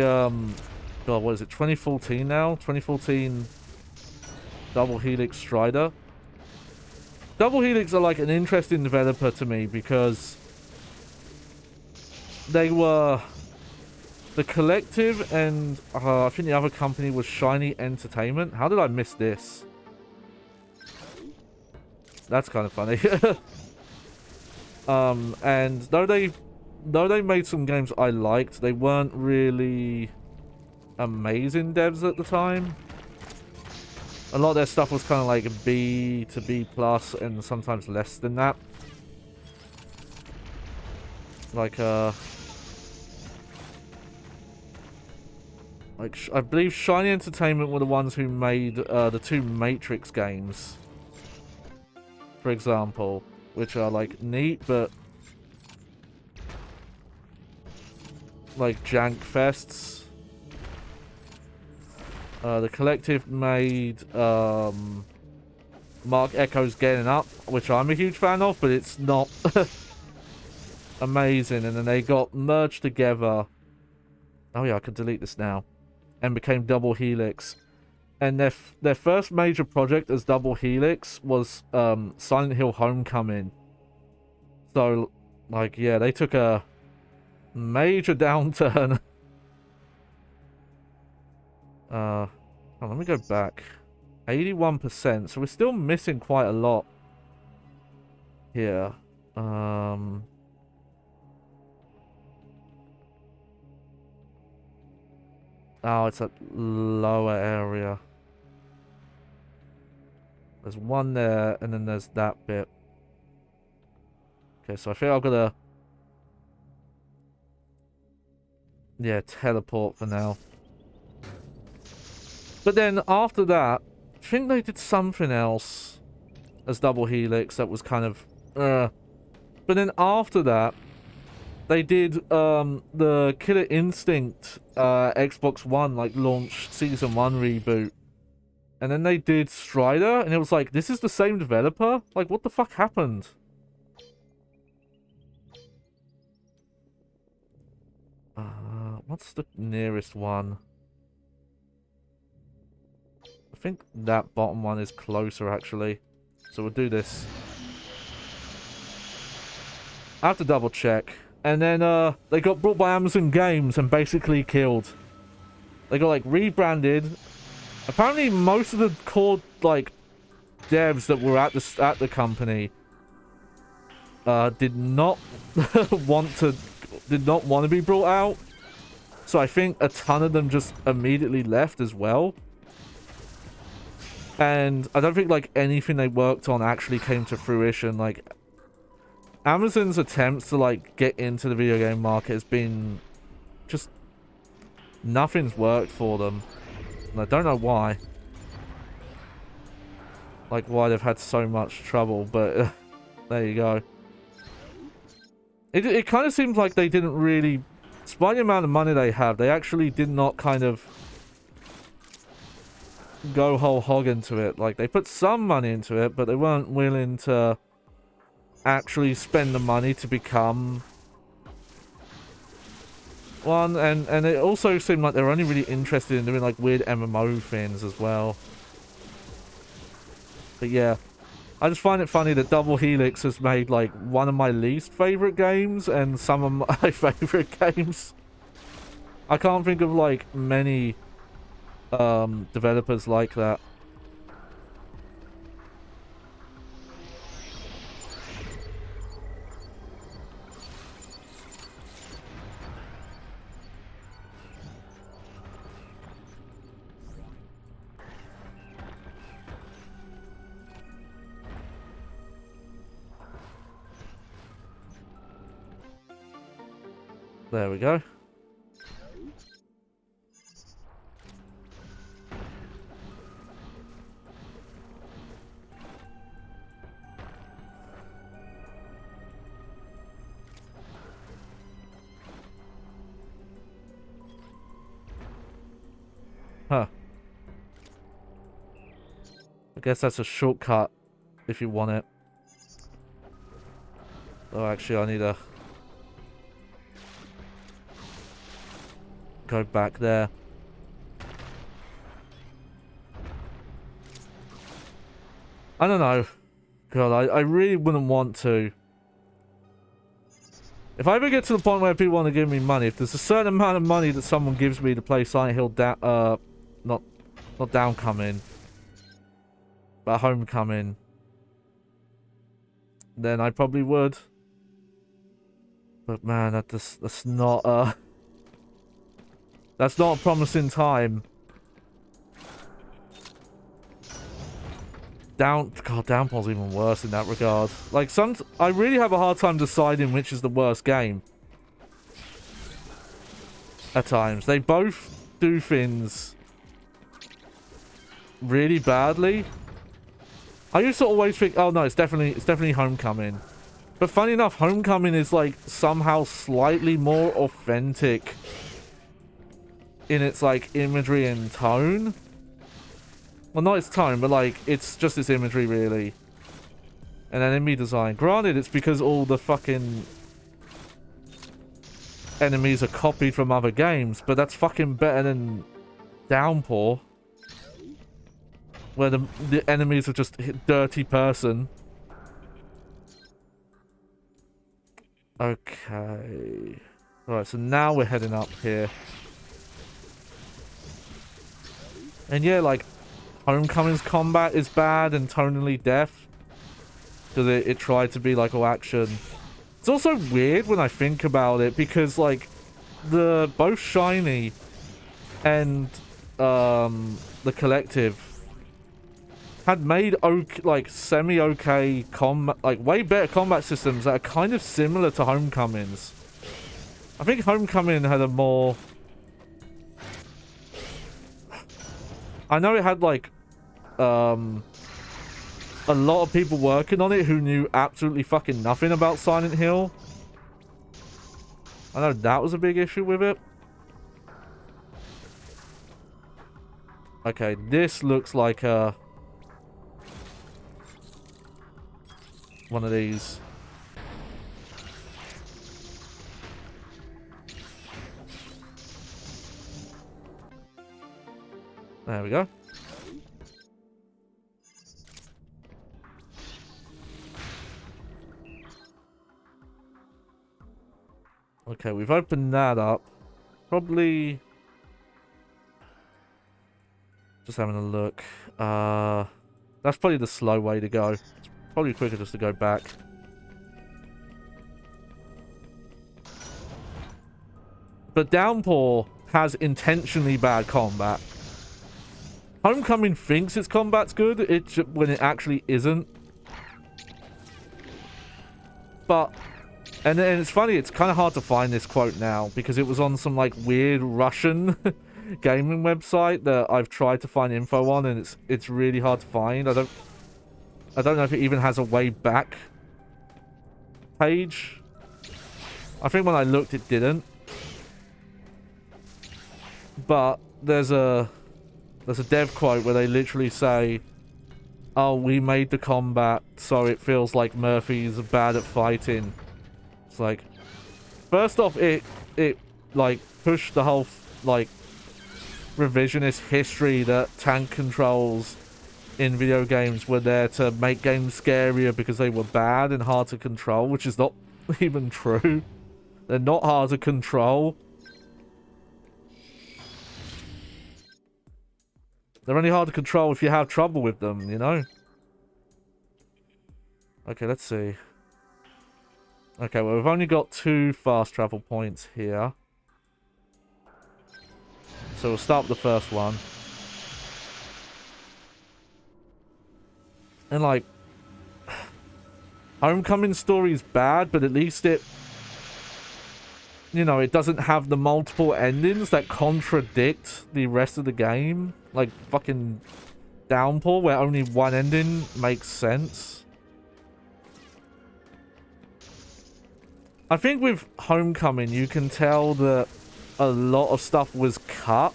God, what is it, 2014 now? 2014 Double Helix Strider. Double Helix are like an interesting developer to me because they were the collective and I think the other company was Shiny Entertainment. How did I miss this? That's kind of funny. And though they made some games I liked, they weren't really amazing devs at the time. A lot of their stuff was kind of like B to B plus and sometimes less than that. Like I believe Shiny Entertainment were the ones who made the two Matrix games, for example, which are like neat but like jank fests. The collective made Mark Echo's Getting Up, which I'm a huge fan of, but it's not amazing. And then they got merged together. Oh yeah, I can delete this now. And became Double Helix. And their first major project as Double Helix was Silent Hill Homecoming. So, like, yeah, they took a major downturn. Oh, let me go back. 81%, so we're still missing quite a lot here. Oh, it's a lower area. There's one there, and then there's that bit. Okay, so I think I've got to... Yeah, teleport for now. But then after that, I think they did something else as Double Helix that was kind of... But then after that, they did the Killer Instinct Xbox One, like, launch Season 1 reboot. And then they did Strider, and it was like, this is the same developer? Like, what the fuck happened? What's the nearest one? I think that bottom one is closer, actually. So we'll do this. I have to double check. And then, they got brought by Amazon Games and basically killed. They got, like, rebranded. Apparently, most of the core, like, devs that were at the company, did not want to be brought out. So I think a ton of them just immediately left as well. And I don't think, like, anything they worked on actually came to fruition. Like, Amazon's attempts to, like, get into the video game market has been just... Nothing's worked for them. And I don't know why. Like, why they've had so much trouble, but there you go. It kind of seems like they didn't really... Despite the amount of money they have, they actually did not kind of go whole hog into it. Like, they put some money into it, but they weren't willing to actually spend the money to become one. And it also seemed like they were only really interested in doing, like, weird MMO things as well. But yeah, I just find it funny that Double Helix has made, like, one of my least favorite games and some of my favorite games. I can't think of, like, many developers like that. There we go. Huh. guess that's a shortcut if you want it. Oh, actually, I need to go back there. I don't know. God, I really wouldn't want to. If I ever get to the point where people want to give me money, if there's a certain amount of money that someone gives me to play Silent Hill not Downcoming, but Homecoming, then I probably would. But man, that's not a promising time. God, Downpour's even worse in that regard. Like, I really have a hard time deciding which is the worst game. At times. They both do things really badly. I used to always think, oh no, it's definitely Homecoming. But funny enough, Homecoming is like somehow slightly more authentic in its like imagery and tone. Well, not its tone, but like, it's just its imagery, really. And enemy design. Granted, it's because all the fucking enemies are copied from other games, but that's fucking better than Downpour, where the enemies are just a dirty person. Okay. Alright, so now we're heading up here. And yeah, like, Homecoming's combat is bad and tonally deaf, because it tried to be like all action. It's also weird when I think about it, because like both Shiny and the Collective had made like semi-okay way better combat systems that are kind of similar to Homecoming's. I think Homecoming had a more... I know it had like a lot of people working on it who knew absolutely fucking nothing about Silent Hill. I know that was a big issue with it. Okay, this looks like one of these. There we go. Okay, we've opened that up. Probably... Just having a look. That's probably the slow way to go. It's probably quicker just to go back. But Downpour has intentionally bad combat. Homecoming thinks its combat's good, when it actually isn't. But... And it's funny, it's kind of hard to find this quote now, because it was on some, like, weird Russian gaming website that I've tried to find info on, and it's really hard to find. I don't know if it even has a way back page. I think when I looked, it didn't. But there's a dev quote where they literally say, "Oh, we made the combat so it feels like Murphy's bad at fighting." It's like, first off, it like pushed the whole like revisionist history that tank controls in video games were there to make games scarier because they were bad and hard to control, which is not even true. They're not hard to control. They're only hard to control if you have trouble with them, you know? Okay, let's see. Okay, well, we've only got 2 fast travel points here. So we'll start with the first one. And, like... Homecoming story is bad, but at least it... You know, it doesn't have the multiple endings that contradict the rest of the game. Like, fucking Downpour, where only one ending makes sense. I think with Homecoming, you can tell that a lot of stuff was cut.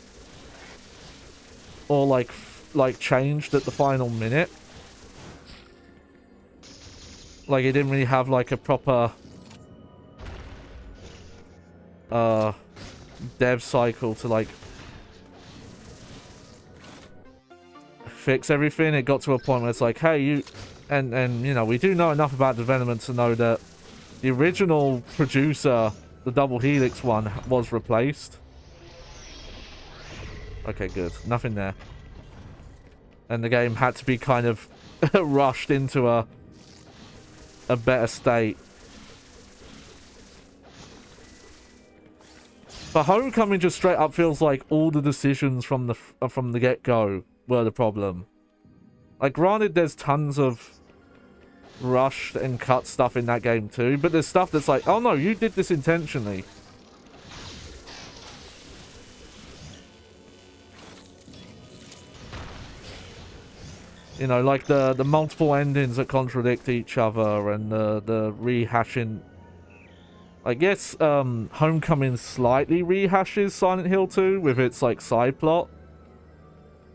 Or, like like changed at the final minute. Like it didn't really have like a proper dev cycle to like fix everything. It got to a point where it's like, hey, you and you know, we do know enough about development to know that the original producer, the Double Helix one, was replaced. Okay, good. Nothing there. And the game had to be kind of rushed into a better state. But Homecoming just straight up feels like all the decisions from the get-go were the problem. Like, granted, there's tons of rushed and cut stuff in that game too, but there's stuff that's like, oh no, you did this intentionally. You know, like the multiple endings that contradict each other and the rehashing. I guess Homecoming slightly rehashes Silent Hill 2 with its like side plot,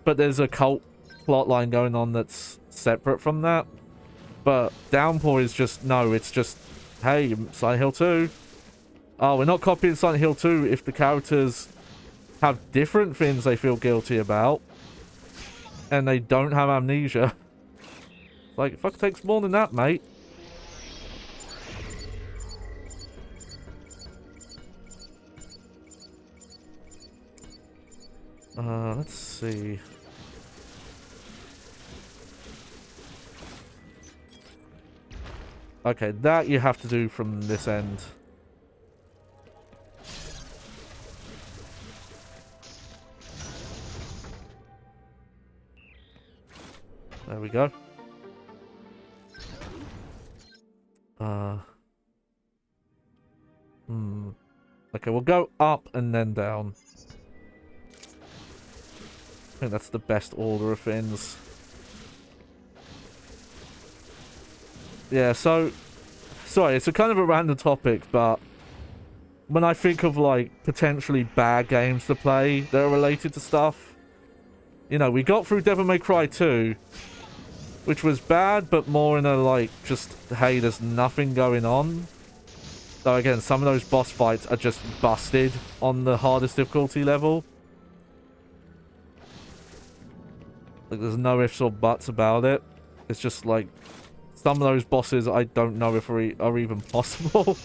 but there's a cult plot line going on that's separate from that. But Downpour is just, no, it's just, hey, Silent Hill 2. Oh, we're not copying Silent Hill 2 if the characters have different things they feel guilty about and they don't have amnesia. Like, fuck, takes more than that, mate. Let's see. Okay, that you have to do from this end. There we go. Okay, we'll go up and then down. I think that's the best order of things. Yeah, so... Sorry, it's a kind of a random topic, but... When I think of, like, potentially bad games to play that are related to stuff... You know, we got through Devil May Cry 2, which was bad, but more in a, like, just, hey, there's nothing going on. Though, again, some of those boss fights are just busted on the hardest difficulty level. Like, there's no ifs or buts about it. It's just, like, some of those bosses I don't know if are even possible.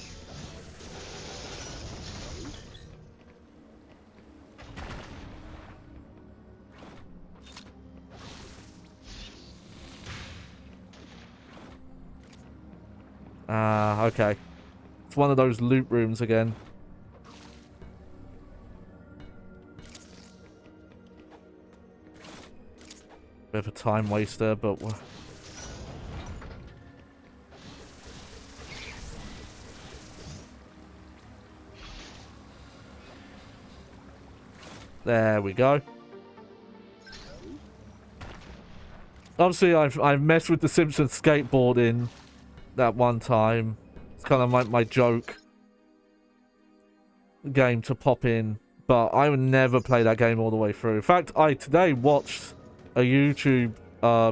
Okay. It's one of those loot rooms again. Bit of a time waster, but... There we go. Obviously, I've messed with the Simpsons skateboarding that one time. It's kind of my joke game to pop in, but I would never play that game all the way through. In fact, I today watched a YouTube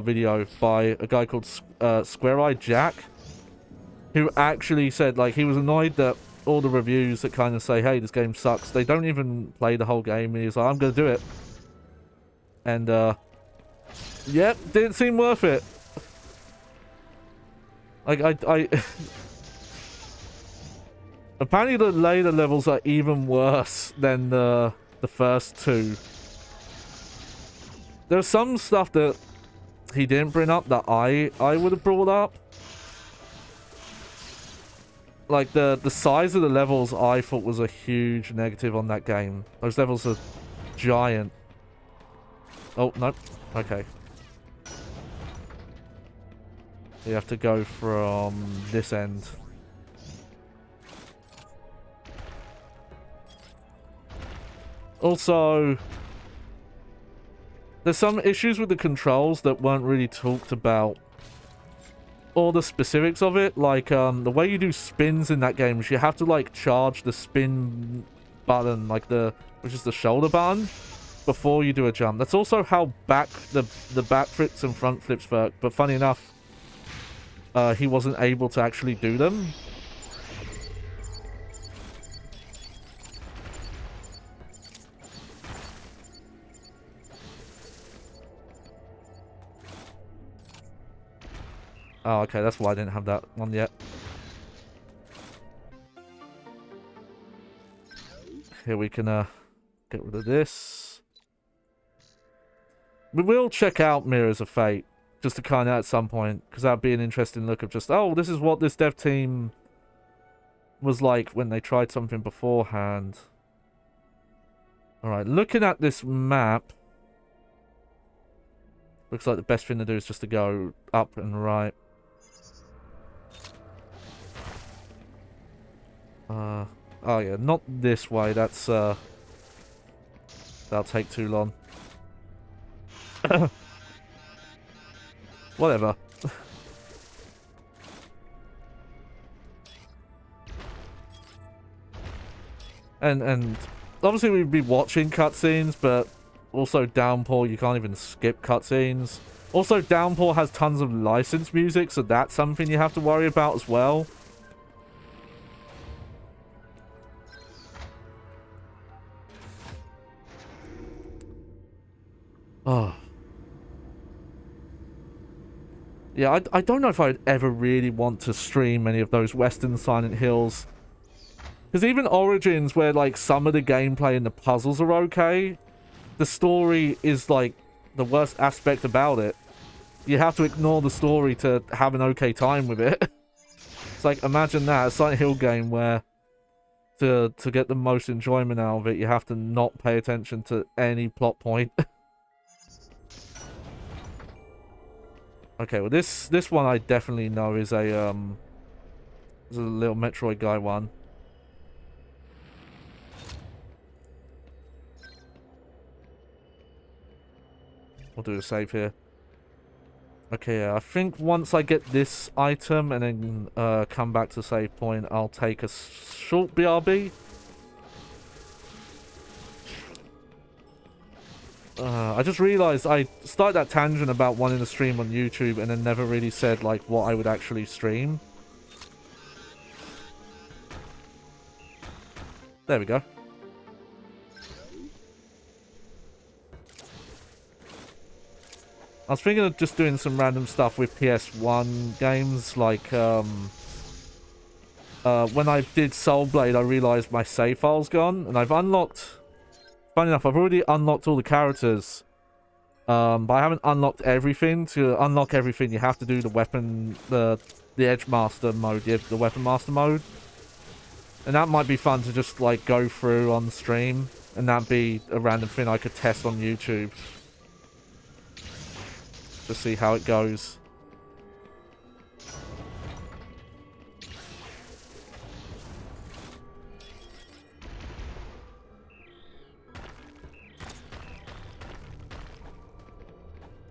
video by a guy called Square Eye Jack, who actually said, like, he was annoyed that all the reviews that kind of say, hey, this game sucks, they don't even play the whole game, and he's like, I'm gonna do it. And yep, didn't seem worth it. Like, I apparently the later levels are even worse than the first two. There's some stuff that he didn't bring up that I would have brought up. Like, the size of the levels I thought was a huge negative on that game. Those levels are giant. Oh, no. Okay. You have to go from this end. Also, there's some issues with the controls that weren't really talked about. Or the specifics of it, like the way you do spins in that game is you have to like charge the spin button, like which is the shoulder button, before you do a jump. That's also how the back flips and front flips work. But funny enough, he wasn't able to actually do them. Oh, okay, that's why I didn't have that one yet. Here we can get rid of this. We will check out Mirrors of Fate, just to kind of at some point, because that'd be an interesting look of just, oh, this is what this dev team was like when they tried something beforehand. Alright, looking at this map, looks like the best thing to do is just to go up and right. Oh yeah, not this way, that's, that'll take too long. Whatever. and obviously we'd be watching cutscenes, but also Downpour, you can't even skip cutscenes. Also, Downpour has tons of licensed music, so that's something you have to worry about as well. Oh. Yeah, I don't know if I'd ever really want to stream any of those Western Silent Hills. Because even Origins, where, like, some of the gameplay and the puzzles are okay, the story is, like, the worst aspect about it. You have to ignore the story to have an okay time with it. It's like, imagine that, a Silent Hill game where to get the most enjoyment out of it, you have to not pay attention to any plot point. Okay, well this one I definitely know is a little Metroid guy one. We'll do a save here. Okay, yeah, I think once I get this item and then come back to save point, I'll take a short BRB. I just realized I started that tangent about wanting to stream on YouTube and then never really said, like, what I would actually stream. There we go. I was thinking of just doing some random stuff with PS1 games, like, when I did Soul Blade, I realized my save file's gone, and I've unlocked... Funny enough, I've already unlocked all the characters, but I haven't unlocked everything. To unlock everything, you have to do the weapon, the Edge Master mode, the Weapon Master mode. And that might be fun to just, like, go through on the stream, and that'd be a random thing I could test on YouTube. To see how it goes.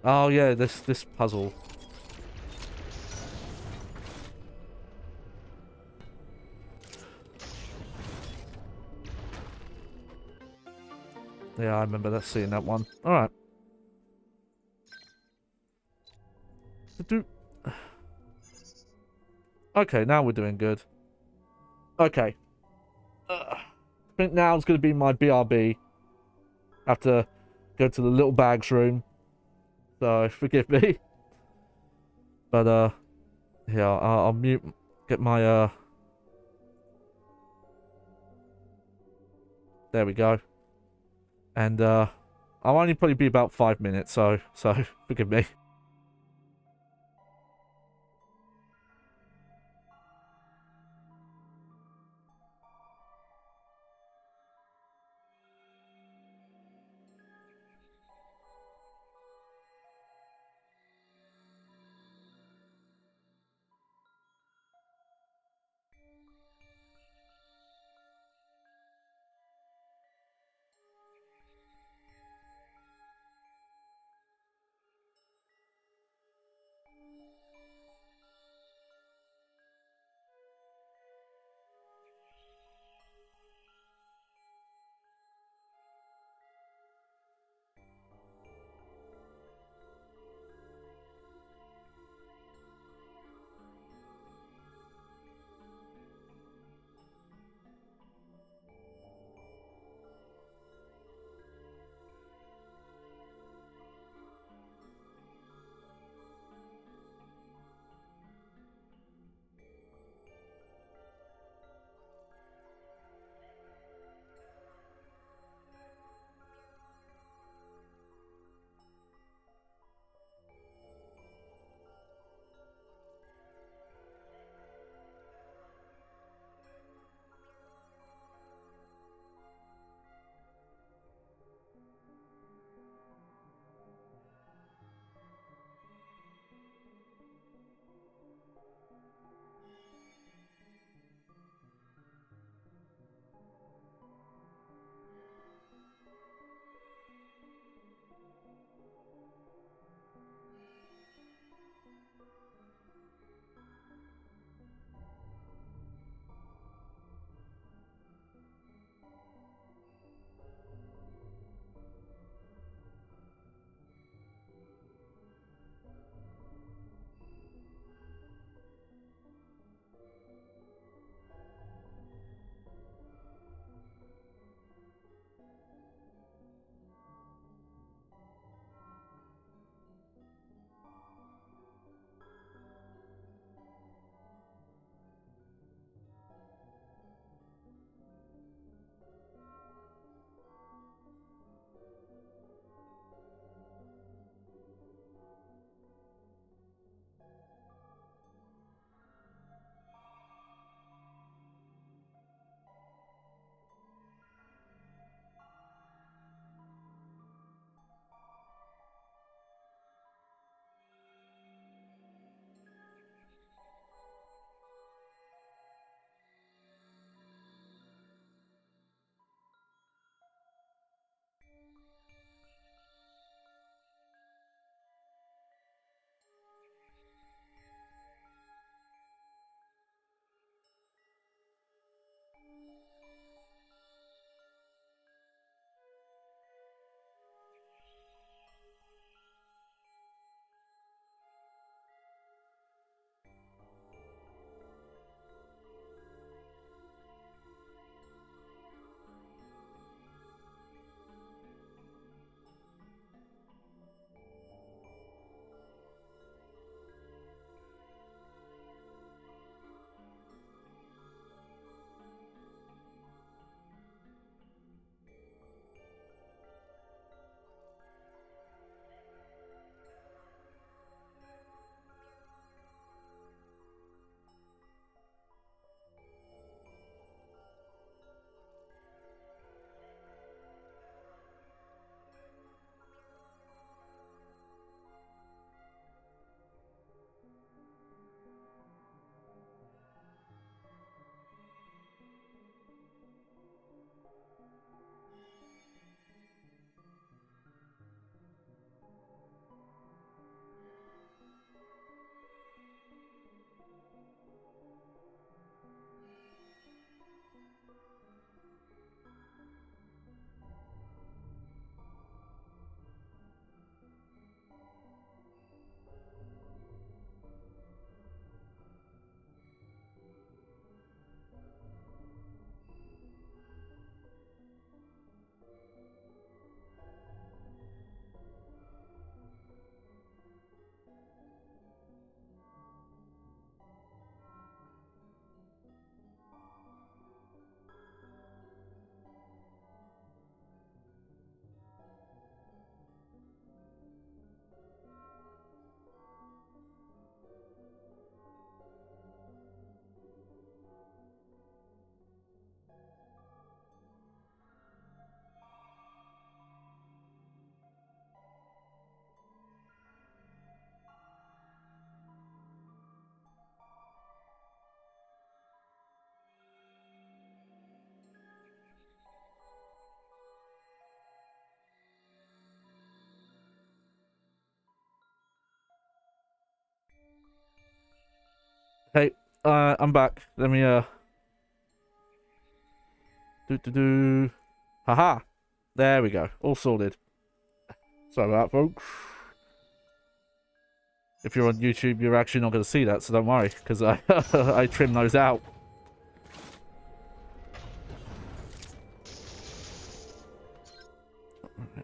Oh yeah, this puzzle. Yeah, I remember seeing that one. Alright. Okay, now we're doing good. Okay. I think now it's going to be my BRB. Have to go to the little bags room. So, forgive me. But, yeah, I'll mute, get my, there we go. And, I'll only probably be about 5 minutes, so forgive me. Hey, I'm back. Let me, do. Haha. There we go. All sorted. Sorry about that, folks. If you're on YouTube, you're actually not going to see that, so don't worry, because I, I trim those out.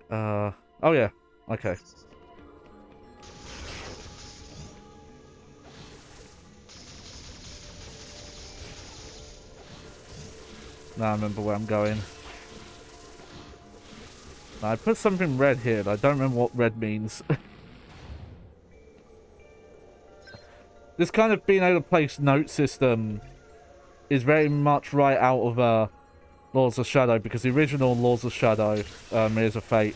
Oh yeah. Okay. Now I remember where I'm going. I put something red here, but I don't remember what red means. This kind of being able to place note system is very much right out of Lords of Shadow, because the original Lords of Shadow, Mirrors of Fate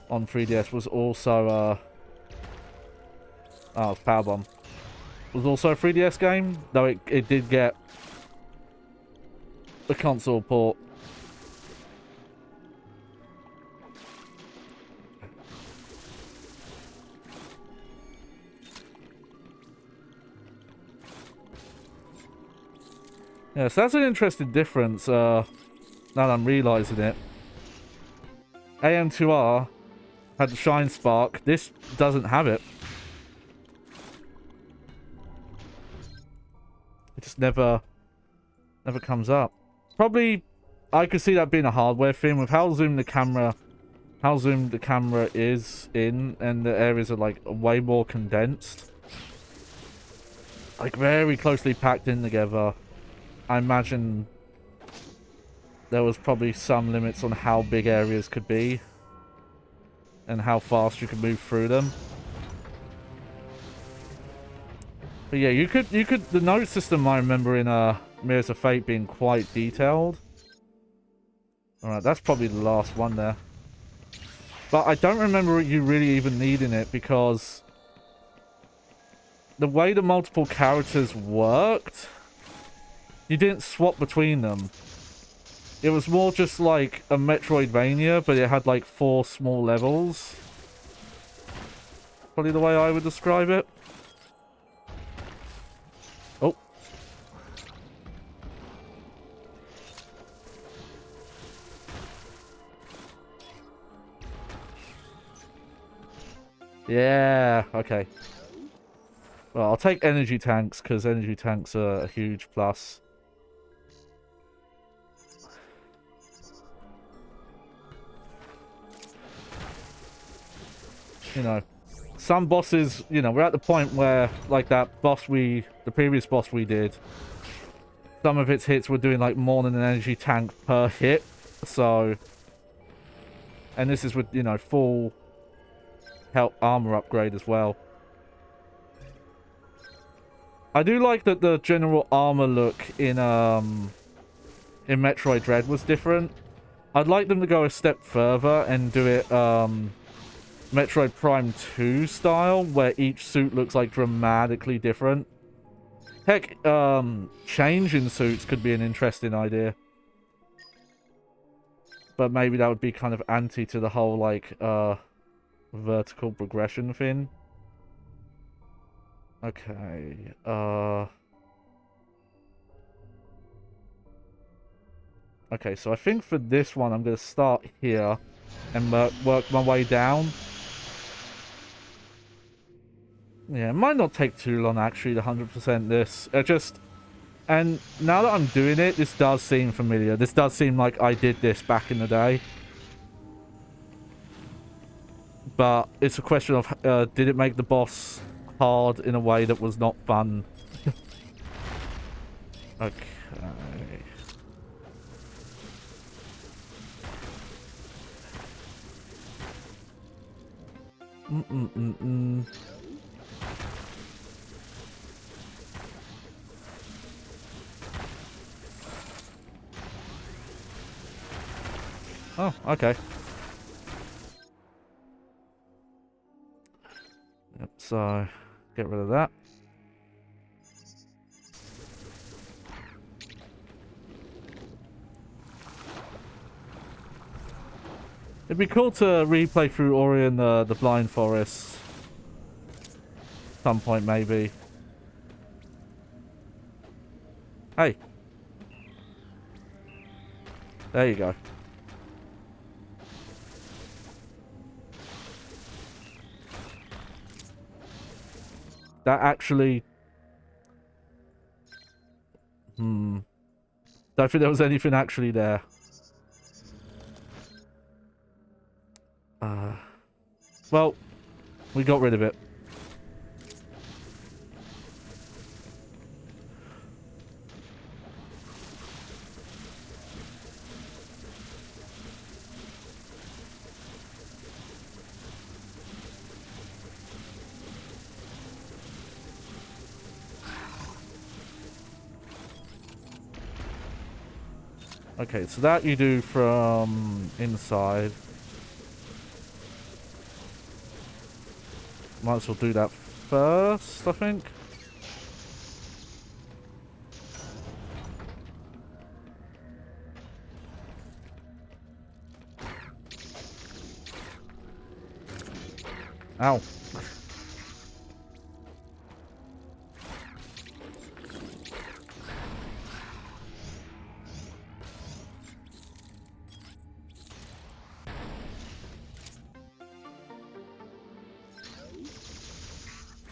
on 3DS was also oh, it's Powerbomb. Was also a 3DS game, though it did get the console port. Yeah, so that's an interesting difference, now that I'm realising it. AM2R had the Shine Spark. This doesn't have it. It just never comes up. Probably, I could see that being a hardware thing with how zoomed the camera is in, and the areas are like way more condensed. Like very closely packed in together. I imagine there was probably some limits on how big areas could be and how fast you could move through them. But yeah, you could the note system I remember in Mirrors of Fate being quite detailed. Alright, that's probably the last one there. But I don't remember you really even needing it, because the way the multiple characters worked, you didn't swap between them. It was more just like a Metroidvania, but it had like 4 small levels. Probably the way I would describe it. Oh. Yeah, okay. Well, I'll take energy tanks, because energy tanks are a huge plus. You know, some bosses, you know, we're at the point where, like that boss the previous boss we did, some of its hits were doing like more than an energy tank per hit, so, and this is with, you know, full health armor upgrade as well. I do like that the general armor look in Metroid Dread was different. I'd like them to go a step further and do it, Metroid Prime 2 style, where each suit looks like dramatically different. Heck, changing suits could be an interesting idea. But maybe that would be kind of anti to the whole, like, vertical progression thing. Okay, okay, so I think for this one, I'm going to start here and work my way down. Yeah, it might not take too long, actually, to 100% this. And now that I'm doing it, this does seem familiar. This does seem like I did this back in the day. But it's a question of, did it make the boss hard in a way that was not fun? Okay. Oh, okay. Yep, so get rid of that. It'd be cool to replay through Ori and the Blind Forest. Some point, maybe. Hey. There you go. That actually... Don't think there was anything actually there. Well, we got rid of it. Okay, so that you do from inside. Might as well do that first, I think. Ow.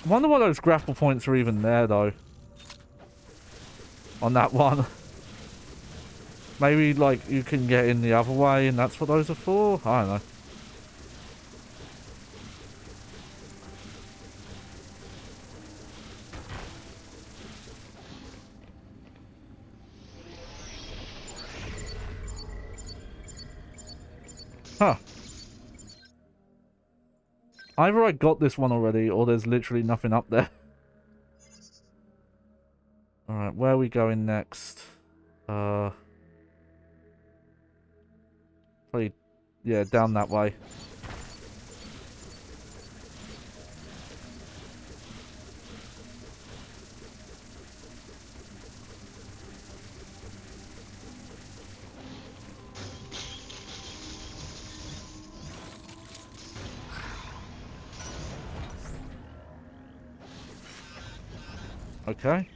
I wonder why those grapple points are even there, though. On that one. Maybe, like, you can get in the other way and that's what those are for? I don't know. Huh. Either I got this one already, or there's literally nothing up there. Alright, where are we going next? Probably, yeah, down that way. Okay.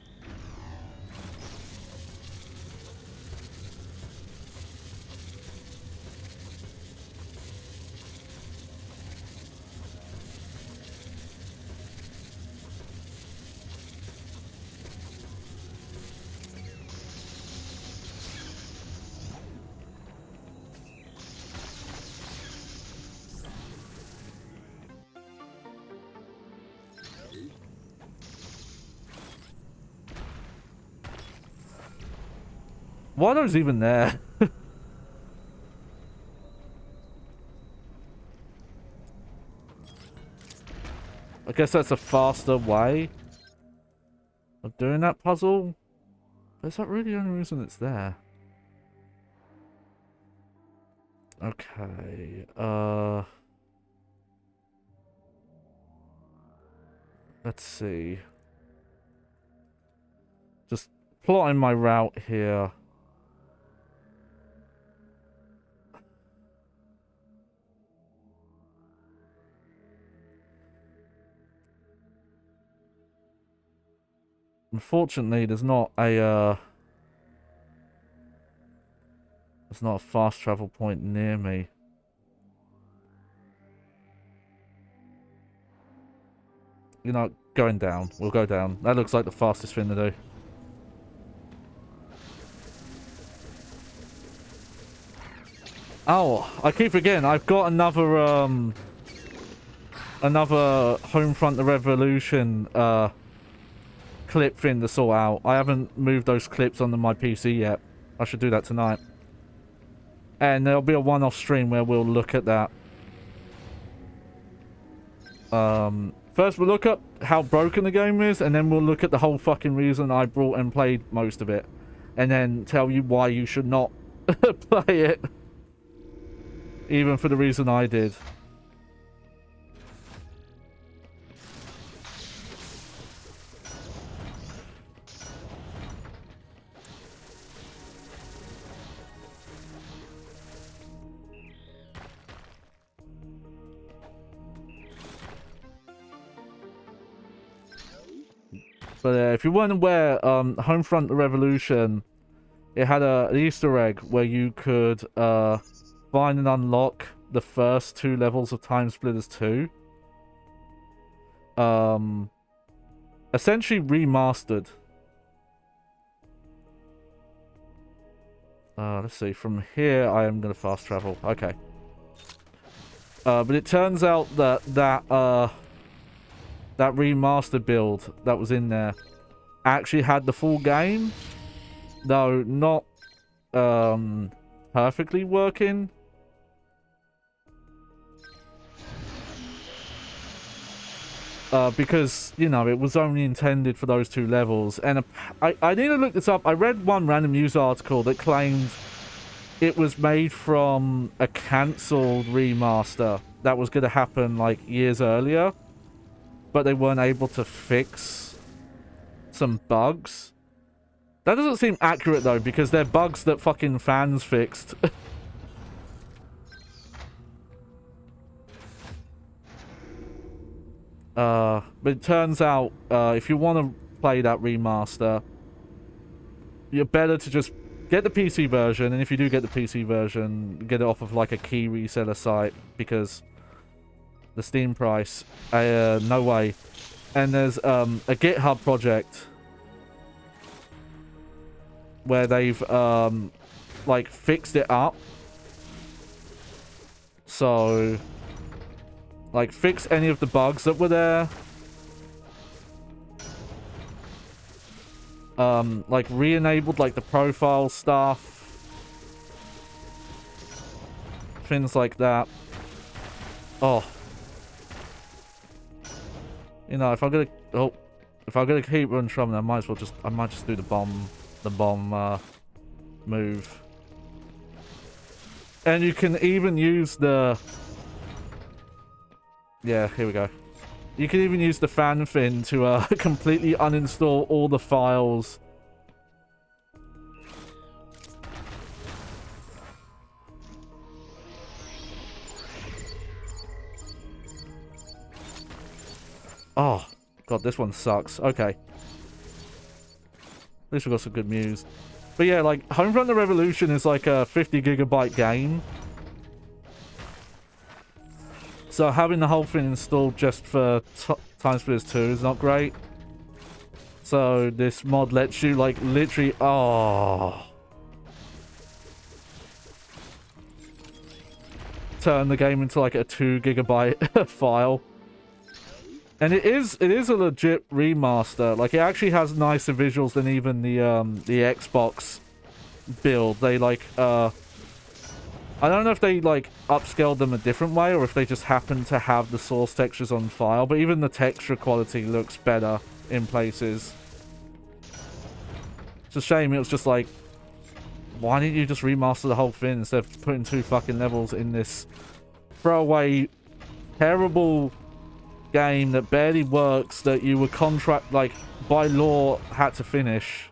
Why are those even there? I guess that's a faster way of doing that puzzle. But is that really the only reason it's there? Okay, let's see. Just plotting my route here. Unfortunately, there's not a fast travel point near me. You know, going down. We'll go down. That looks like the fastest thing to do. Oh, I keep forgetting. I've got another Homefront: The Revolution clip thing to sort out. I haven't moved those clips onto my PC yet. I should do that tonight. And there'll be a one-off stream where we'll look at that. First we'll look up how broken the game is, and then we'll look at the whole fucking reason I brought and played most of it. And then tell you why you should not play it. Even for the reason I did. But if you weren't aware, Homefront: The Revolution, it had an Easter egg where you could find and unlock the first 2 levels of Time Splitters 2. Essentially remastered. Let's see. From here, I am going to fast travel. Okay. But it turns out that that remastered build that was in there actually had the full game, though not perfectly working. Because, you know, it was only intended for those 2 levels. And I need to look this up. I read one random news article that claimed it was made from a cancelled remaster that was going to happen, like, years earlier. But they weren't able to fix some bugs. That doesn't seem accurate, though, because they're bugs that fucking fans fixed. But it turns out, if you want to play that remaster, you're better to just get the PC version, and if you do get the PC version, get it off of, like, a key reseller site, because the Steam price, no way. And there's a GitHub project where they've, like, fixed it up. So, like, fix any of the bugs that were there. Like, re-enabled, like, the profile stuff. Things like that. Oh. You know, if I'm gonna keep running from, I might just do the bomb move. And you can even use the... Yeah, here we go. You can even use the fan fin to completely uninstall all the files. Oh, God, this one sucks. Okay. At least we got some good news. But yeah, like, Homefront: The Revolution is like a 50-gigabyte game. So having the whole thing installed just for Time Splitters 2 is not great. So this mod lets you, like, literally... Oh. Turn the game into, like, a 2-gigabyte file. And it is a legit remaster. Like, it actually has nicer visuals than even the Xbox build. They, like, I don't know if they, like, upscaled them a different way or if they just happen to have the source textures on file, but even the texture quality looks better in places. It's a shame it was just like, why didn't you just remaster the whole thing instead of putting 2 fucking levels in this throwaway, terrible game that barely works, that you were like, by law, had to finish.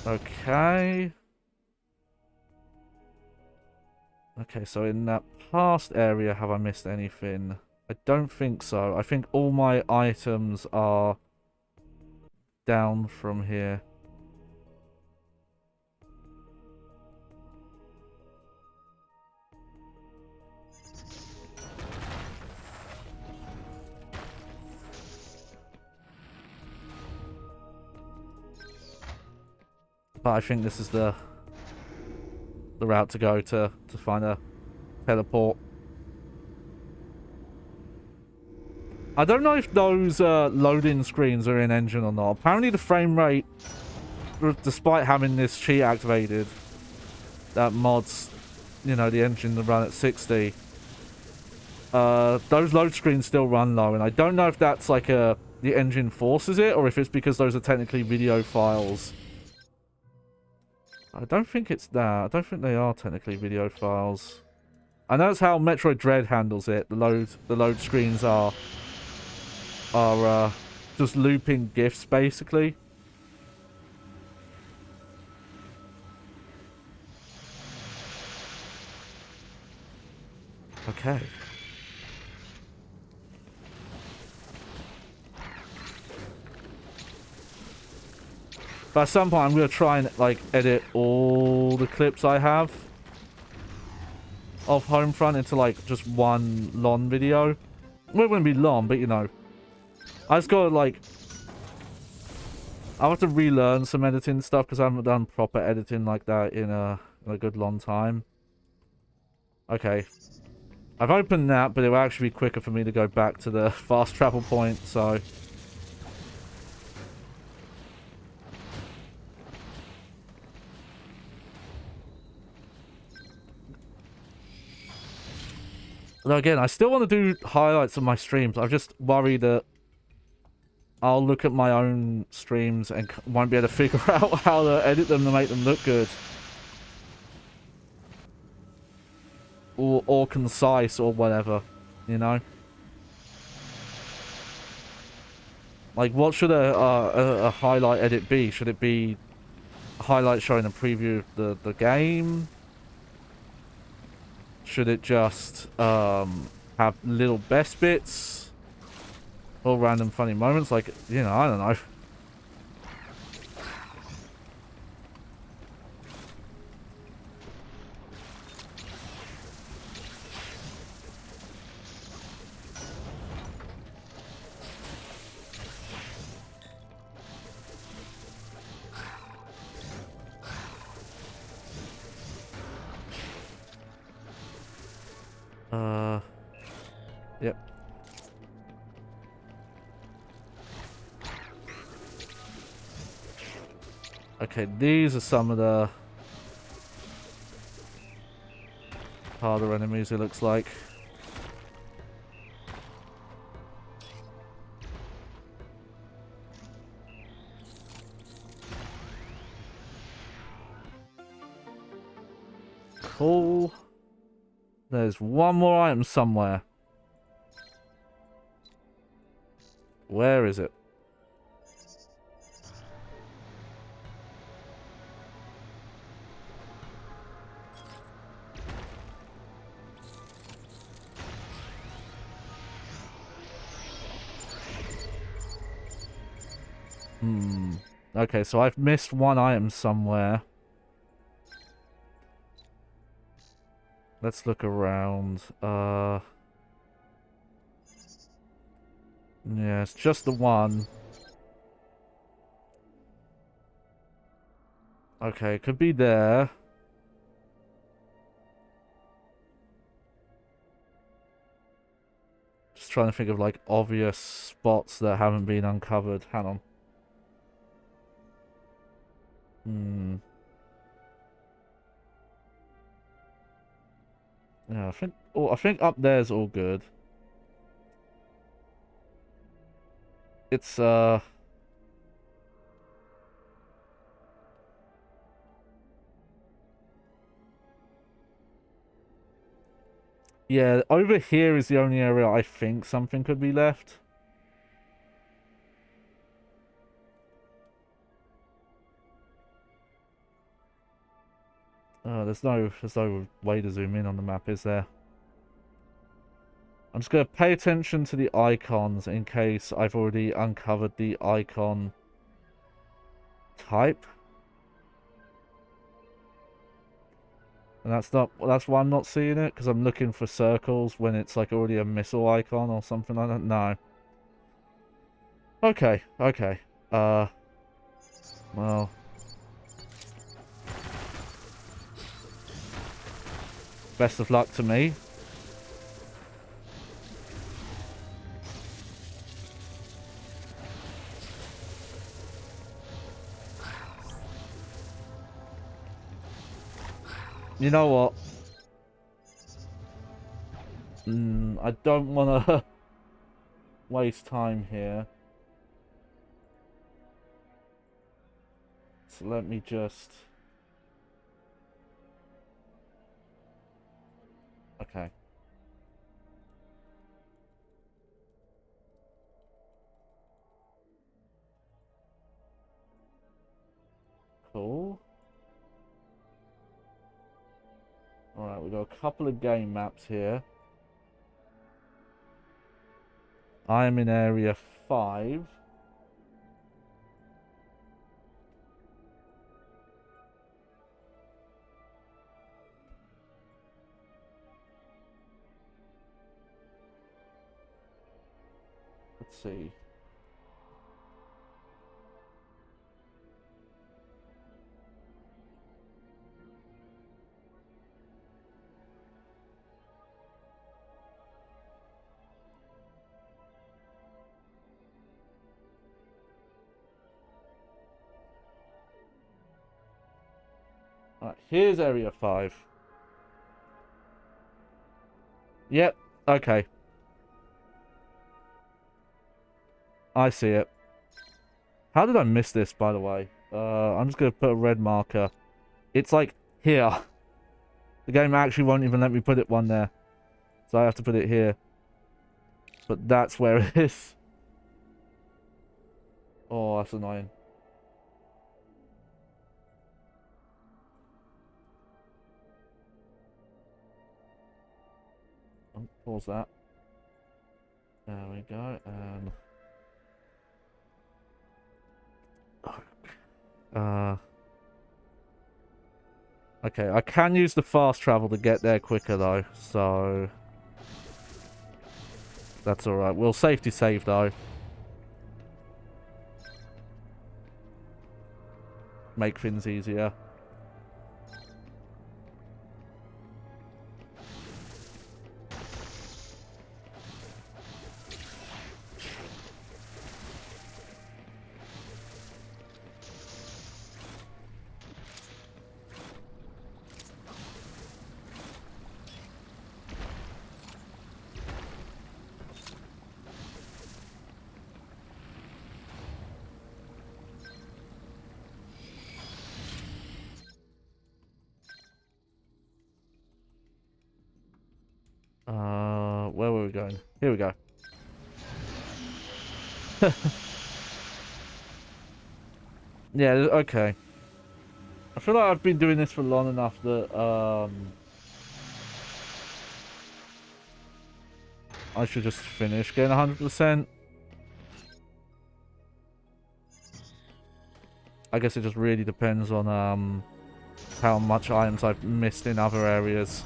Okay. Okay, so in that past area, have I missed anything? I don't think so. I think all my items are down from here. But I think this is the route to go to find a teleport. I don't know if those loading screens are in engine or not. Apparently the frame rate, despite having this cheat activated, that mods, you know, the engine to run at 60. Those load screens still run low, and I don't know if that's like the engine forces it, or if it's because those are technically video files. I don't think it's that. I don't think they are technically video files. I know it's how Metroid Dread handles it. The load screens are just looping GIFs basically. Okay. But at some point, I'm going to try and, like, edit all the clips I have of Homefront into, like, just one long video. Well, it wouldn't be long, but, you know. I just got to, like... I have to relearn some editing stuff because I haven't done proper editing like that in a good long time. Okay. I've opened that, but it will actually be quicker for me to go back to the fast travel point, so... Though again, I still want to do highlights of my streams. I just worry that I'll look at my own streams and won't be able to figure out how to edit them to make them look good. Or concise or whatever, you know? Like, what should a highlight edit be? Should it be a highlight showing a preview of the game? Should it just have little best bits? Or random funny moments? Like, you know, I don't know. Yep. Okay, these are some of the harder enemies, it looks like. Cool. There's one more item somewhere. Where is it? Okay, so I've missed one item somewhere. Let's look around. Yeah, it's just the one. Okay, it could be there. Just trying to think of, like, obvious spots that haven't been uncovered. Hang on. Yeah, I think up there's all good. It's yeah, over here is the only area I think something could be left. There's no way to zoom in on the map, is there? I'm just going to pay attention to the icons in case I've already uncovered the icon type. And that's why I'm not seeing it, because I'm looking for circles when it's like already a missile icon or something like that. No. Okay. Well. Best of luck to me. You know what? I don't want to waste time here. So let me just... Okay. Cool. Alright, we've got a couple of game maps here. I am in area 5. see. Alright, here's Area 5. Yep, okay. I see it. How did I miss this, by the way? I'm just going to put a red marker. It's like here. The game actually won't even let me put it one there. So I have to put it here. But that's where it is. Oh, that's annoying. Oh, pause that. There we go. Okay, I can use the fast travel to get there quicker though, so that's alright. We'll safety save though. Make things easier. Where were we going? Here we go. Yeah, okay. I feel like I've been doing this for long enough that, I should just finish getting 100%. I guess it just really depends on, how much items I've missed in other areas.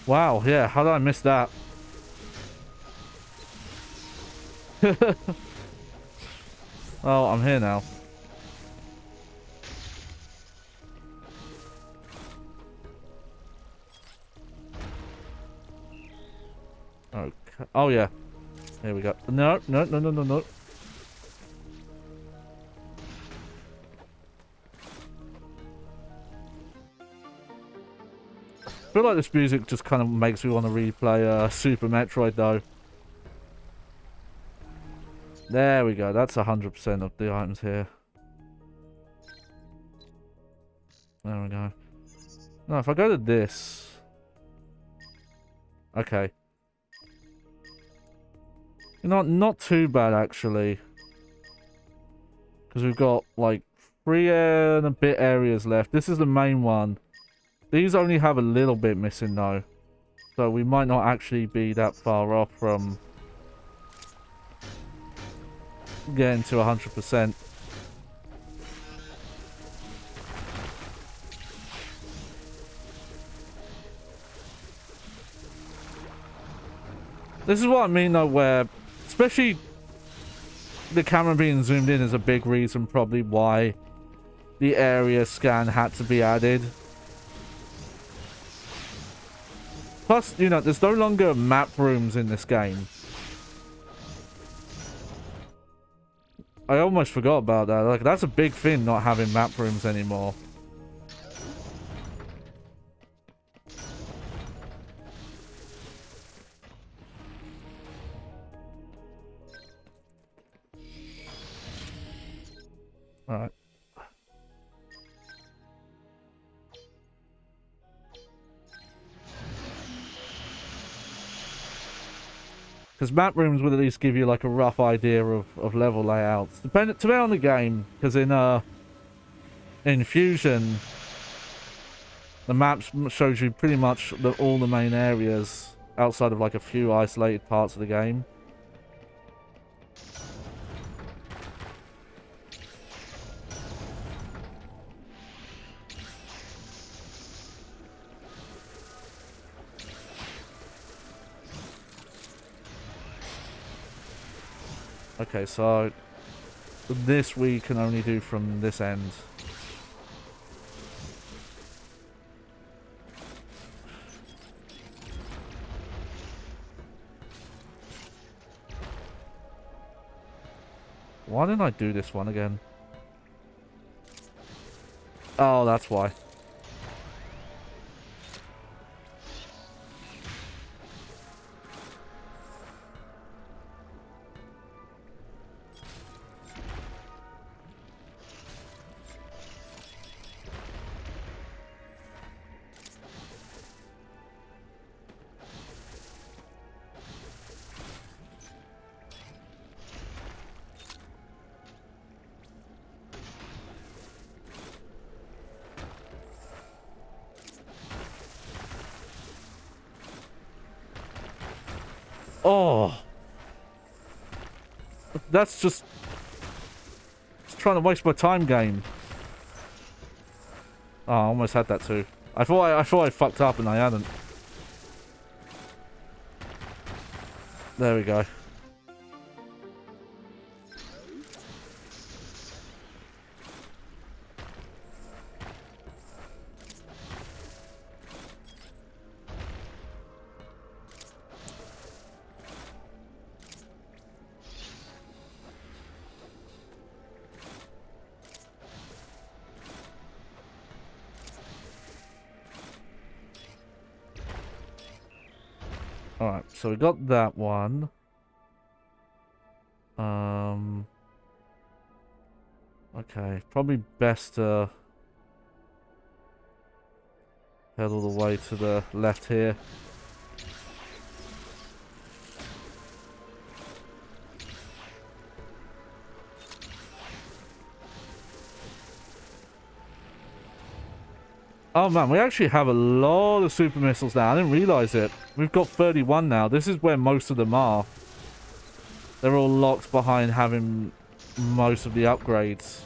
Wow, yeah, how did I miss that? Oh, I'm here now. Okay. Oh, yeah. Here we go. No, no, no, no, no, no. I feel like this music just kind of makes me want to replay Super Metroid, though. There we go. That's 100% of the items here. There we go. No, if I go to this... Okay. You know, not too bad, actually. Because we've got, like, 3 and a bit areas left. This is the main one. These only have a little bit missing, though. So we might not actually be that far off from getting to 100%. This is what I mean, though, where... Especially... The camera being zoomed in is a big reason, probably, why the area scan had to be added. Plus, you know, there's no longer map rooms in this game. I almost forgot about that. Like, that's a big thing, not having map rooms anymore. Alright. Because map rooms would at least give you like a rough idea of level layouts. Depending on the game, because in Fusion, the maps shows you pretty much all the main areas outside of like a few isolated parts of the game. Okay, so this we can only do from this end. Why didn't I do this one again? Oh, that's why. Oh, that's just trying to waste my time game. Oh, I almost had that too. I thought I fucked up and I hadn't. There we go. Alright, so we got that one. Okay, probably best to head all the way to the left here. Oh man, we actually have a lot of super missiles now. I didn't realize it. We've got 31 now. This is where most of them are. They're all locked behind having most of the upgrades.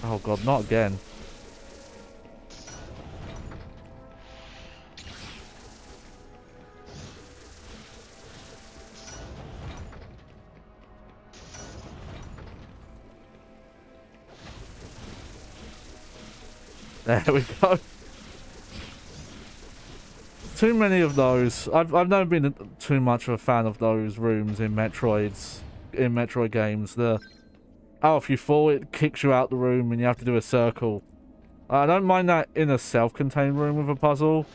Oh god, not again. There we go. Too many of those. I've never been too much of a fan of those rooms in Metroid games. If you fall, it kicks you out the room and you have to do a circle. I don't mind that in a self-contained room with a puzzle.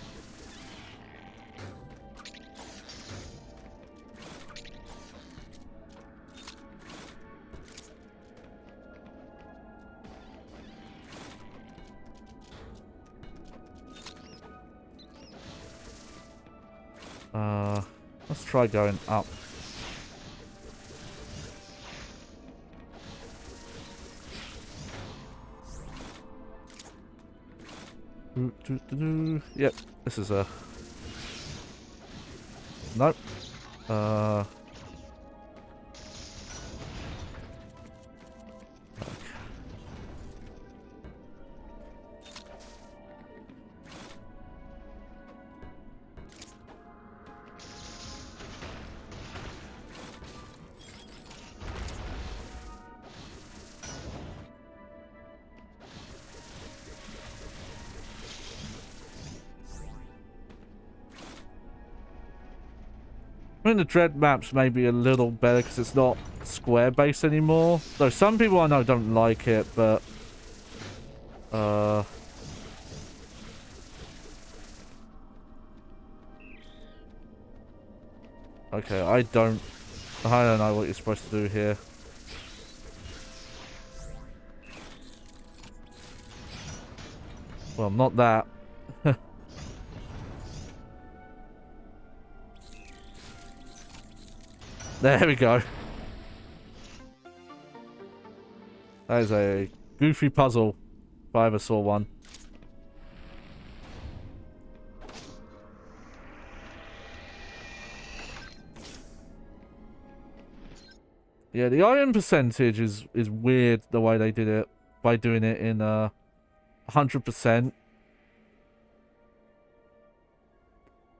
Let's try going up. Yep, this is a... Nope. I mean, the Dread maps may be a little better because it's not square based anymore. Though some people I know don't like it, but okay, I don't know what you're supposed to do here. Well, not that. There we go. That is a goofy puzzle, if I ever saw one. Yeah, the iron percentage is weird the way they did it by doing it in 100%.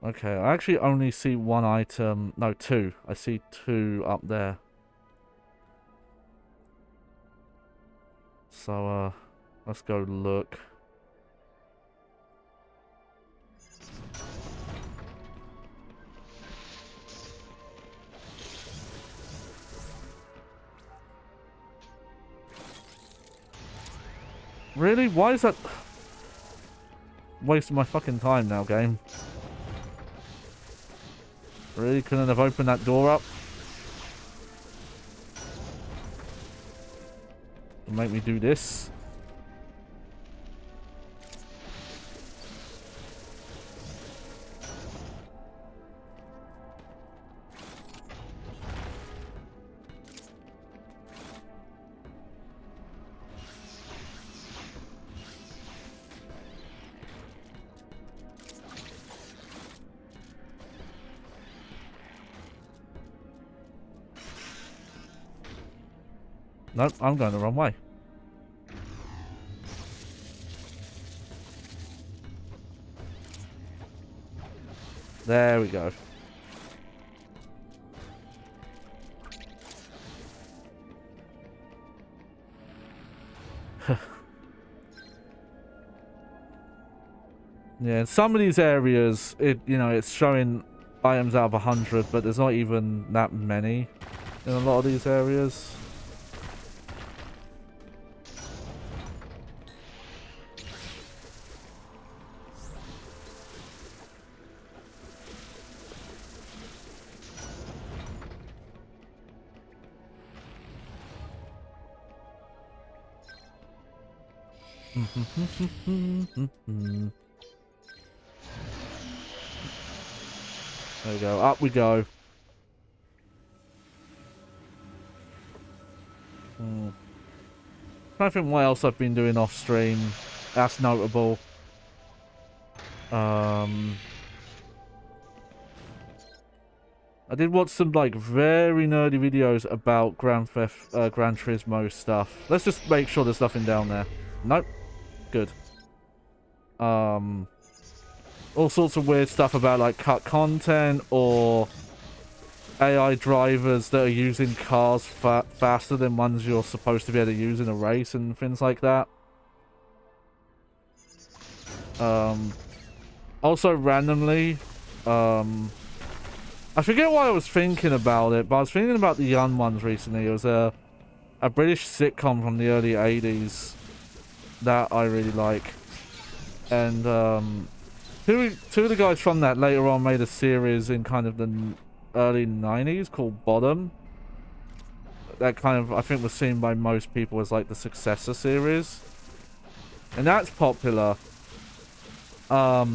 Okay, I actually only see one item. No, two. I see two up there. So, let's go look. Really? Why is that... wasting my fucking time now, game. Really? Couldn't have opened that door up? Make me do this? Nope, I'm going the wrong way. There we go. Yeah, in some of these areas, it's showing items out of 100, but there's not even that many in a lot of these areas. There we go. Up we go. I think what else I've been doing off stream that's notable. I did watch some very nerdy videos about Gran Turismo stuff. Let's just make sure there's nothing down there. Nope. Good. All sorts of weird stuff about cut content or AI drivers that are using cars faster than ones you're supposed to be able to use in a race and things like that. Also randomly, I forget why I was thinking about it, but I was thinking about the Young Ones recently. It was a British sitcom from the early 80s that I really like. And two of the guys from that later on made a series in kind of the early 90s called Bottom. That kind of, I think, was seen by most people as the successor series. And that's popular. But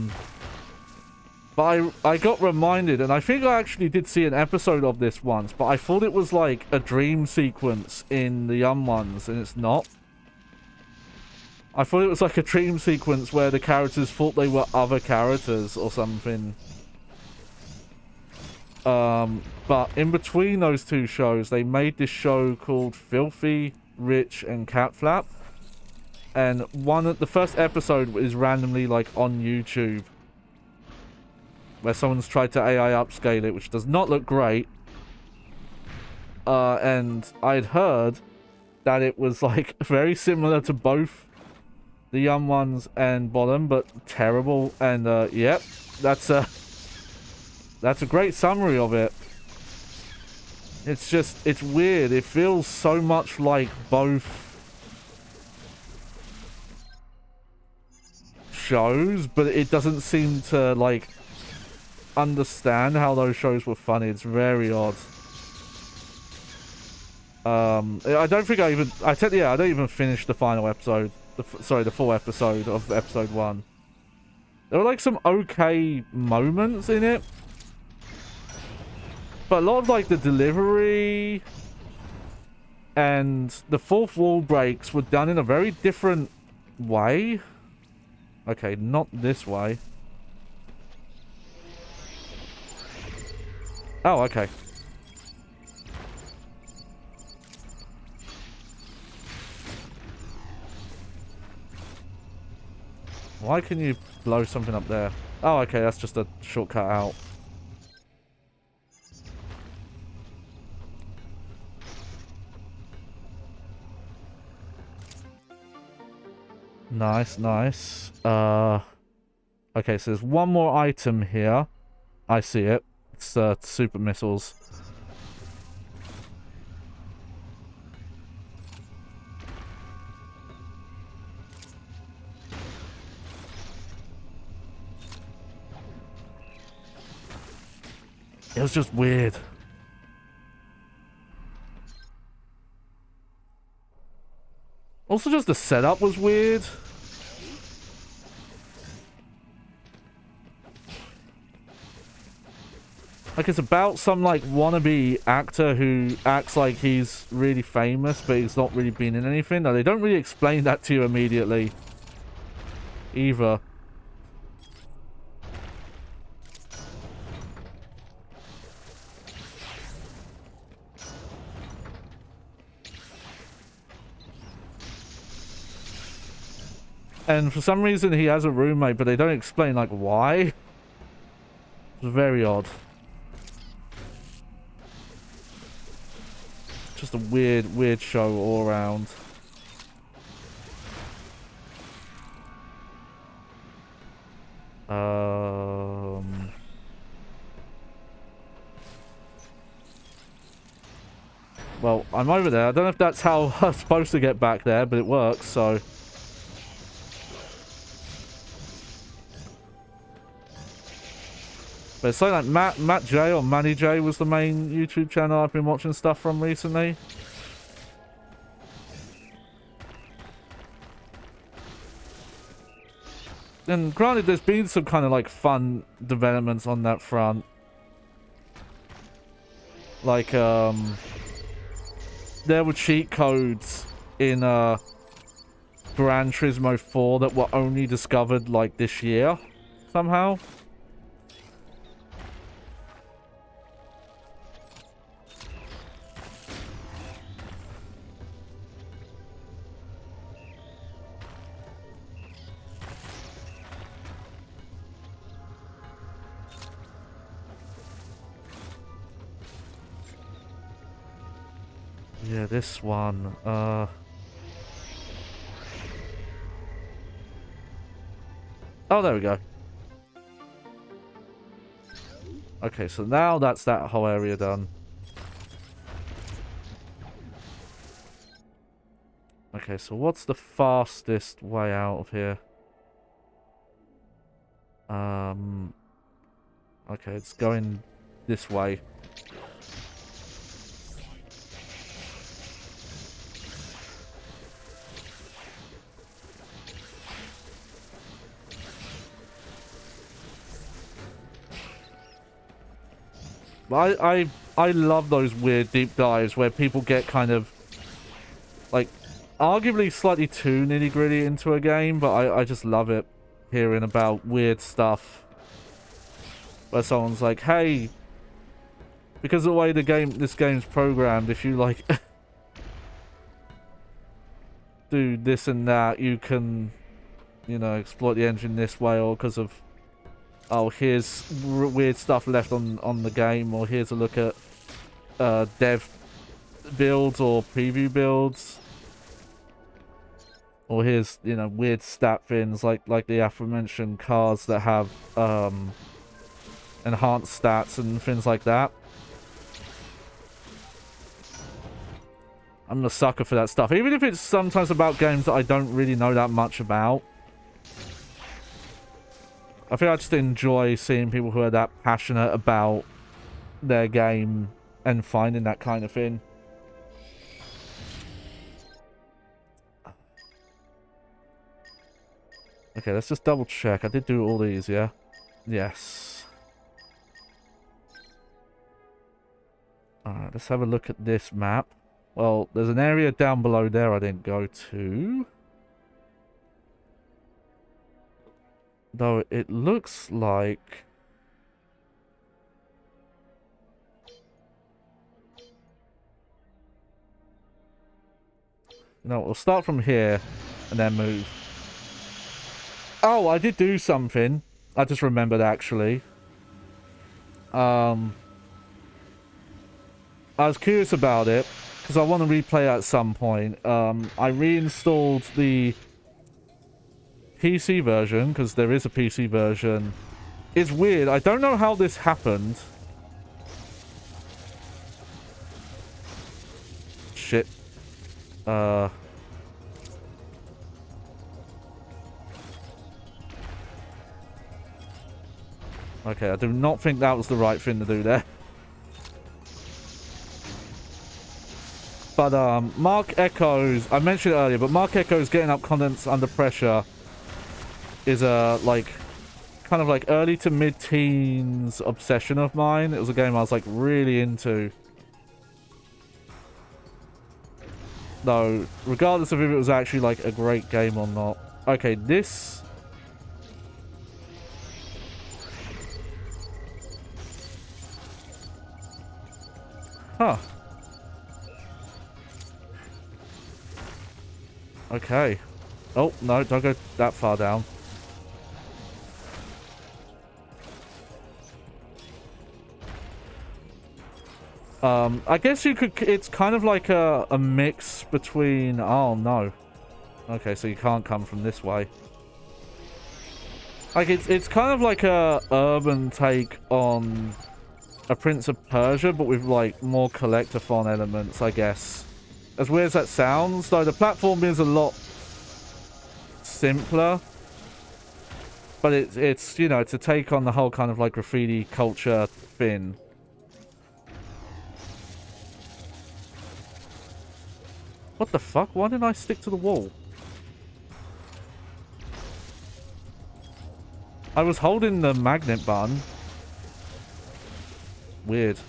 I got reminded, and I think I actually did see an episode of this once, but I thought it was a dream sequence in the Young Ones, and it's not. I thought it was a dream sequence where the characters thought they were other characters or something. But in between those two shows, they made this show called Filthy, Rich, and Cat Flap. And the first episode is randomly on YouTube, where someone's tried to AI upscale it, which does not look great. And I'd heard that it was very similar to both the Young Ones and Bottom, but terrible. And yep, that's a great summary of it. It's weird. It feels so much like both shows, but it doesn't seem to understand how those shows were funny. It's very odd. I don't think I don't even finish the final episode. The full episode of episode 1. There were some okay moments in it, But a lot of, like, the delivery and the fourth wall breaks were done in a very different way. Okay, not this way. Oh, okay. Why can you blow something up there? Oh, okay, that's just a shortcut out. Nice, nice. Okay, so there's one more item here. I see it. It's super missiles. It was just weird. Also, just the setup was weird. Like, it's about some, like, wannabe actor who acts like he's really famous, but he's not really been in anything. Now, they don't really explain that to you immediately. Either. And for some reason, he has a roommate, but they don't explain, like, why. It's very odd. Just a weird show all around. Well, I'm over there. I don't know if that's how I'm supposed to get back there, but it works, so... But it's something like Matt J or Manny J was the main YouTube channel I've been watching stuff from recently. And granted, there's been some kind of like fun developments on that front. Like, there were cheat codes in Gran Turismo 4 that were only discovered like this year, somehow. Yeah, this one, Oh, there we go. Okay, so now that's that whole area done. Okay, so what's the fastest way out of here? Okay, it's going this way. I love those weird deep dives where people get kind of like arguably slightly too nitty-gritty into a game, but I just love it, hearing about weird stuff where someone's like, hey, because of the way this game's programmed, if you like do this and that, you can, you know, exploit the engine this way, or because of, oh, here's weird stuff left on the game, or here's a look at dev builds or preview builds, or here's, you know, weird stat things like the aforementioned cars that have enhanced stats and things like that. I'm a sucker for that stuff, even if it's sometimes about games that I don't really know that much about. I think I just enjoy seeing people who are that passionate about their game and finding that kind of thing. Okay, let's just double check. I did do all these, yeah? Yes. Alright, let's have a look at this map. Well, there's an area down below there I didn't go to. Though it looks like... No, we'll start from here and then move. Oh, I did do something. I just remembered, actually. I was curious about it, because I want to replay at some point. I reinstalled the PC version, because there is a PC version. It's weird. I don't know how this happened. Shit. Okay, I do not think that was the right thing to do there. But, Mark Echoes, I mentioned it earlier, but Mark Echoes getting up contents under pressure is a, like, kind of like early to mid-teens obsession of mine. It was a game I was, like, really into. Though, regardless of if it was actually, like, a great game or not. Okay, this... Huh. Okay. Oh, no, don't go that far down. I guess you could... It's kind of like a mix between... Oh, no. Okay, so you can't come from this way. Like, it's kind of like a urban take on a Prince of Persia, but with, like, more collectathon elements, I guess. As weird as that sounds, though, the platform is a lot simpler. But it's, you know, it's a take on the whole kind of, like, graffiti culture thing. What the fuck? Why didn't I stick to the wall? I was holding the magnet button. Weird.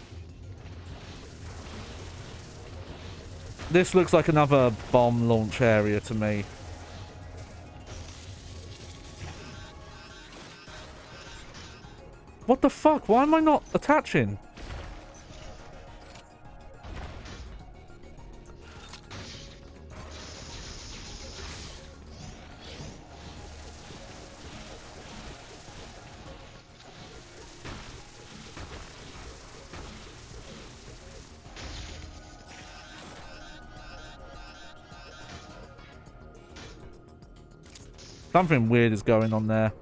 This looks like another bomb launch area to me. What the fuck? Why am I not attaching? Something weird is going on there.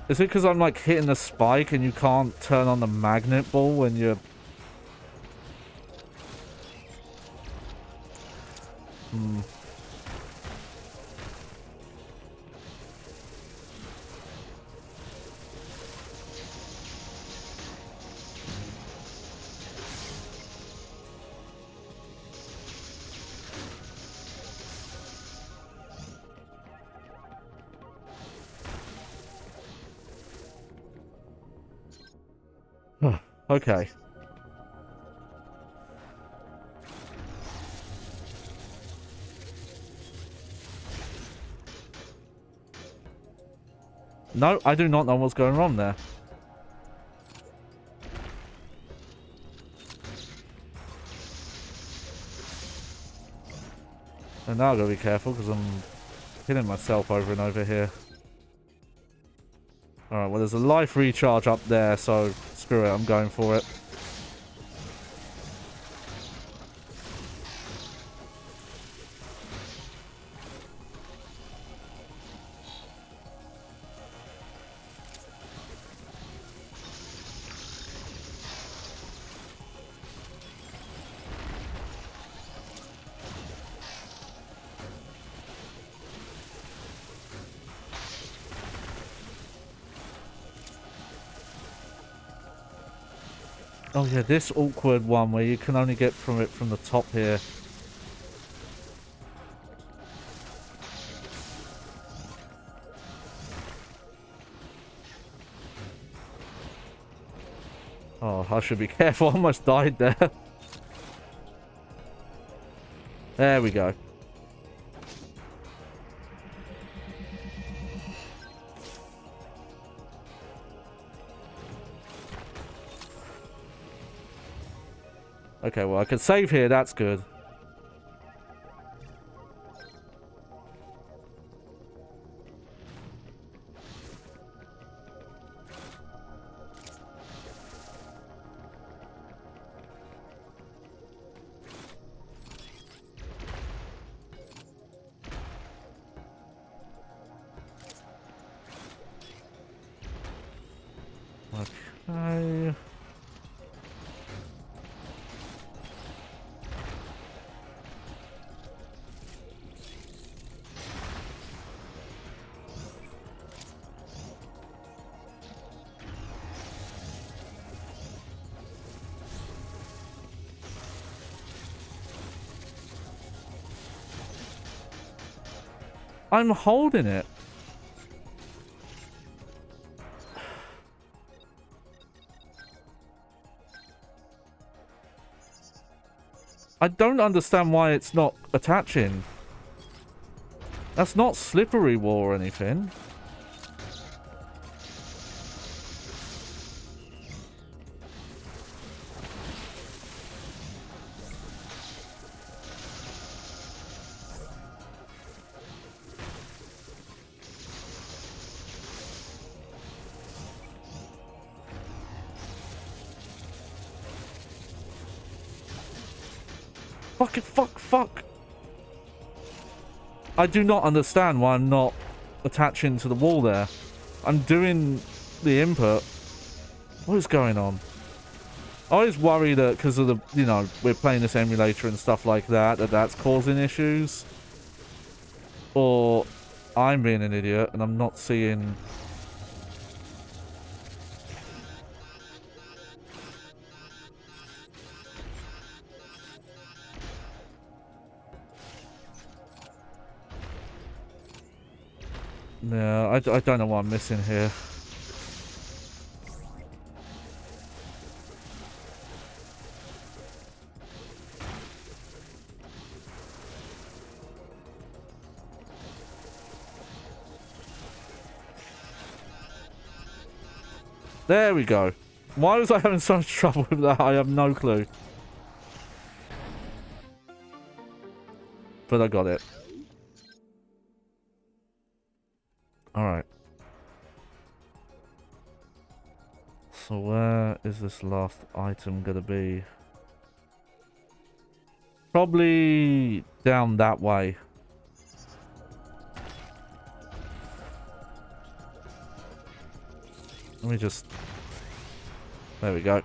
Is it because I'm like hitting the spike and you can't turn on the magnet ball when you're... Okay. No, I do not know what's going on there. And now I've got to be careful because I'm hitting myself over and over here. Alright, well there's a life recharge up there, so screw it, I'm going for it. Oh yeah, this awkward one where you can only get from it from the top here. Oh, I should be careful. I almost died there. There we go. Okay, well, I can save here. That's good. Okay. I'm holding it. I don't understand why it's not attaching. That's not slippery wall or anything. Fuck. I do not understand why I'm not attaching to the wall there. I'm doing the input. What is going on? I always worry that because of the, you know, we're playing this emulator and stuff like that, that's causing issues. Or I'm being an idiot and I'm not seeing... No, I don't know what I'm missing here. There we go. Why was I having so much trouble with that? I have no clue. But I got it. Alright. So where is this last item gonna be? Probably down that way. Let me just... There we go.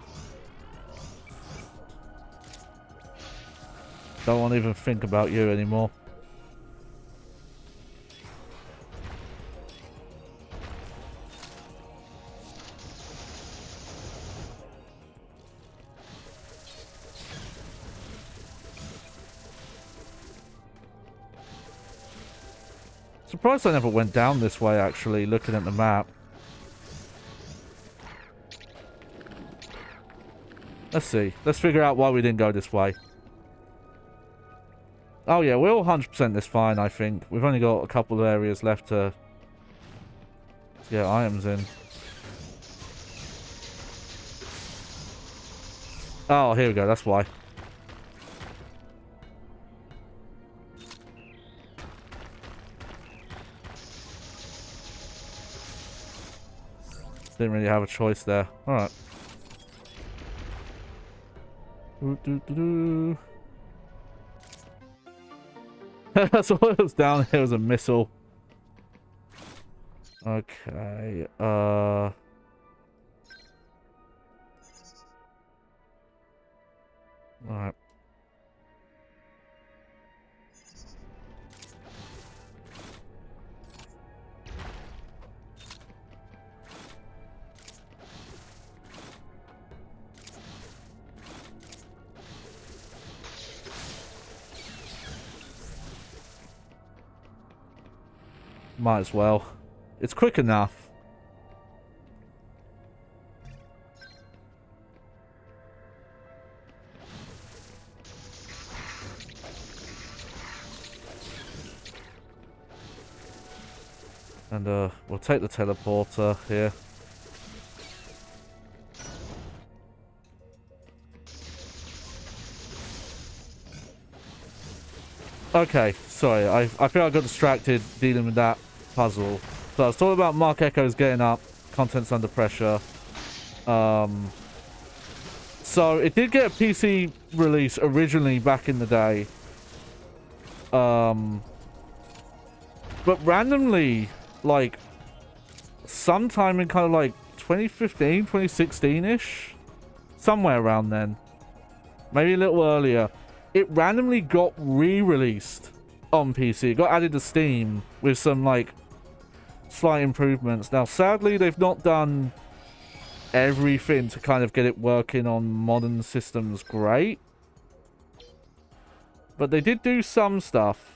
Don't want to even think about you anymore. Surprised I never went down this way, actually, looking at the map. Let's see. Let's figure out why we didn't go this way. Oh yeah, we're all 100% this fine, I think. We've only got a couple of areas left to get items in. Oh, here we go. That's why. Didn't really have a choice there. Alright. That's all it was down here was a missile. Okay. Alright. Might as well. It's quick enough. And we'll take the teleporter here. Okay, sorry, I feel I got distracted dealing with that puzzle. So I was talking about Mark Echoes getting up, contents under pressure. So it did get a PC release originally back in the day. But randomly, like, sometime in kind of like 2015, 2016-ish, somewhere around then, maybe a little earlier, it randomly got re-released on PC. It got added to Steam with some, like, slight improvements. Now, sadly, they've not done everything to kind of get it working on modern systems great. But they did do some stuff.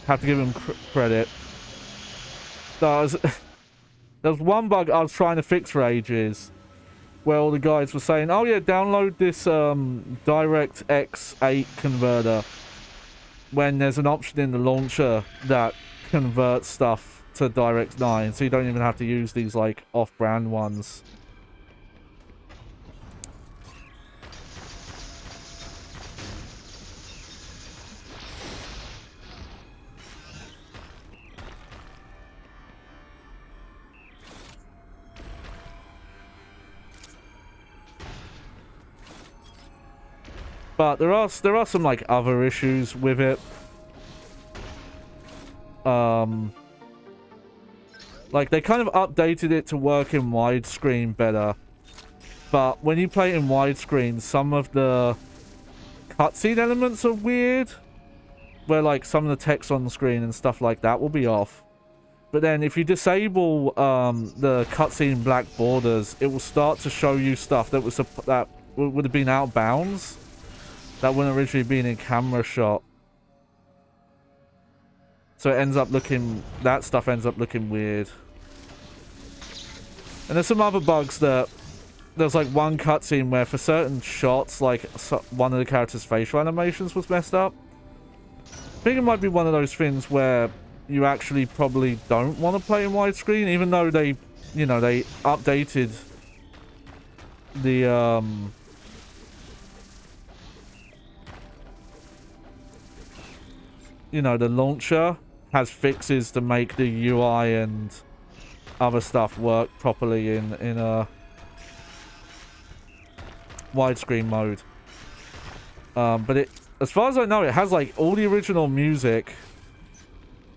Have to give them credit. There's one bug I was trying to fix for ages, where all the guys were saying, oh yeah, download this DirectX 8 converter, when there's an option in the launcher that converts stuff to DirectX 9, so you don't even have to use these like off-brand ones. But there are some like other issues with it. Like they kind of updated it to work in widescreen better. But when you play it in widescreen, some of the cutscene elements are weird. Where like some of the text on the screen and stuff like that will be off. But then if you disable the cutscene black borders, it will start to show you stuff that would have been out of bounds. That wouldn't originally been in camera shot. So it ends up looking... that stuff ends up looking weird. And there's some other bugs that... there's like one cutscene where for certain shots, like one of the characters' facial animations was messed up. I think it might be one of those things where you actually probably don't want to play in widescreen, even though they, you know, they updated the, you know, the launcher has fixes to make the UI and other stuff work properly in a widescreen mode. But it, as far as I know, it has like all the original music.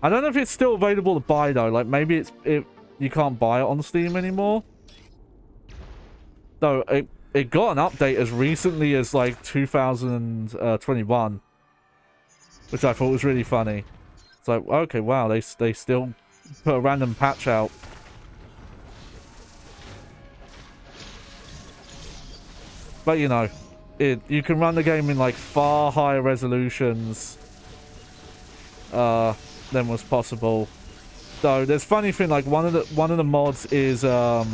I don't know if it's still available to buy though. Like maybe you can't buy it on Steam anymore. Though it got an update as recently as like 2021. Which I thought was really funny. It's like, okay, wow, they still put a random patch out. But you know, you can run the game in like far higher resolutions than was possible. Though there's funny thing, like one of the mods is for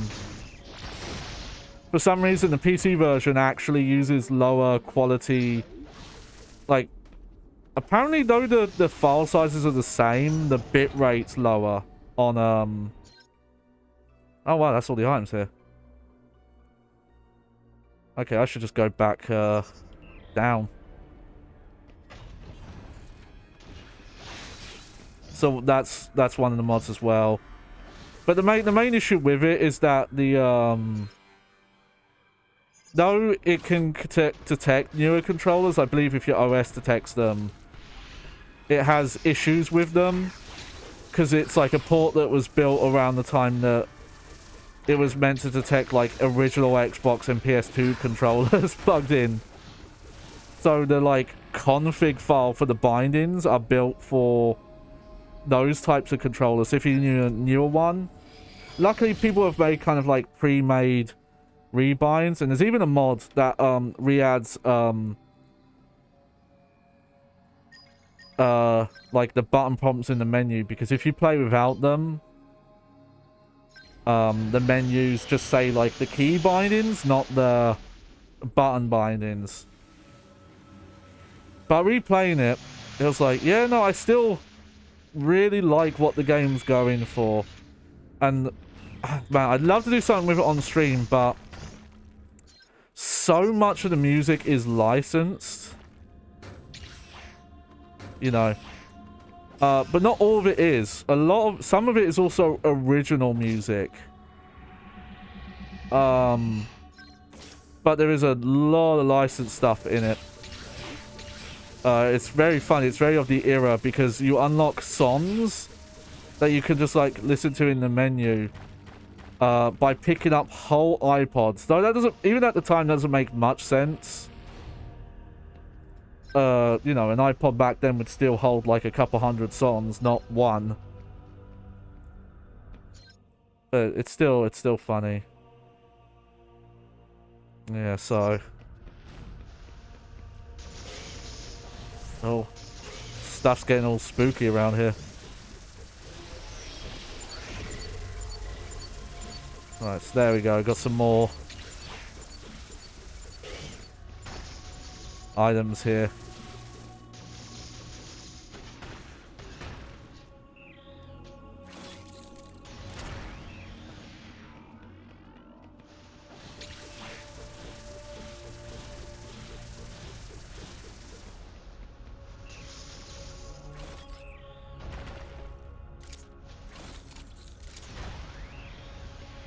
some reason the PC version actually uses lower quality, like. Apparently, though the file sizes are the same, the bit rate's lower on, oh wow, that's all the items here. Okay, I should just go back, down. So that's one of the mods as well. But the main issue with it is that the, though it can detect newer controllers, I believe if your OS detects them, it has issues with them because it's like a port that was built around the time that it was meant to detect like original Xbox and PS2 controllers plugged in. So the like config file for the bindings are built for those types of controllers. If you need a newer one, luckily people have made kind of like pre-made rebinds, and there's even a mod that re-adds like the button prompts in the menu, because if you play without them, the menus just say like the key bindings, not the button bindings. But replaying it, it was like, yeah, no, I still really like what the game's going for. And, man, I'd love to do something with it on stream, but so much of the music is licensed. You know. But not all of it is. Some of it is also original music. But there is a lot of licensed stuff in it. It's very funny. It's very of the era because you unlock songs that you can just like listen to in the menu by picking up whole iPods. Though that doesn't, even at the time, doesn't make much sense. You know, an iPod back then would still hold like a couple hundred songs, not one. But it's still funny. Yeah, so. Oh, stuff's getting all spooky around here. Right, so there we go. Got some more items here.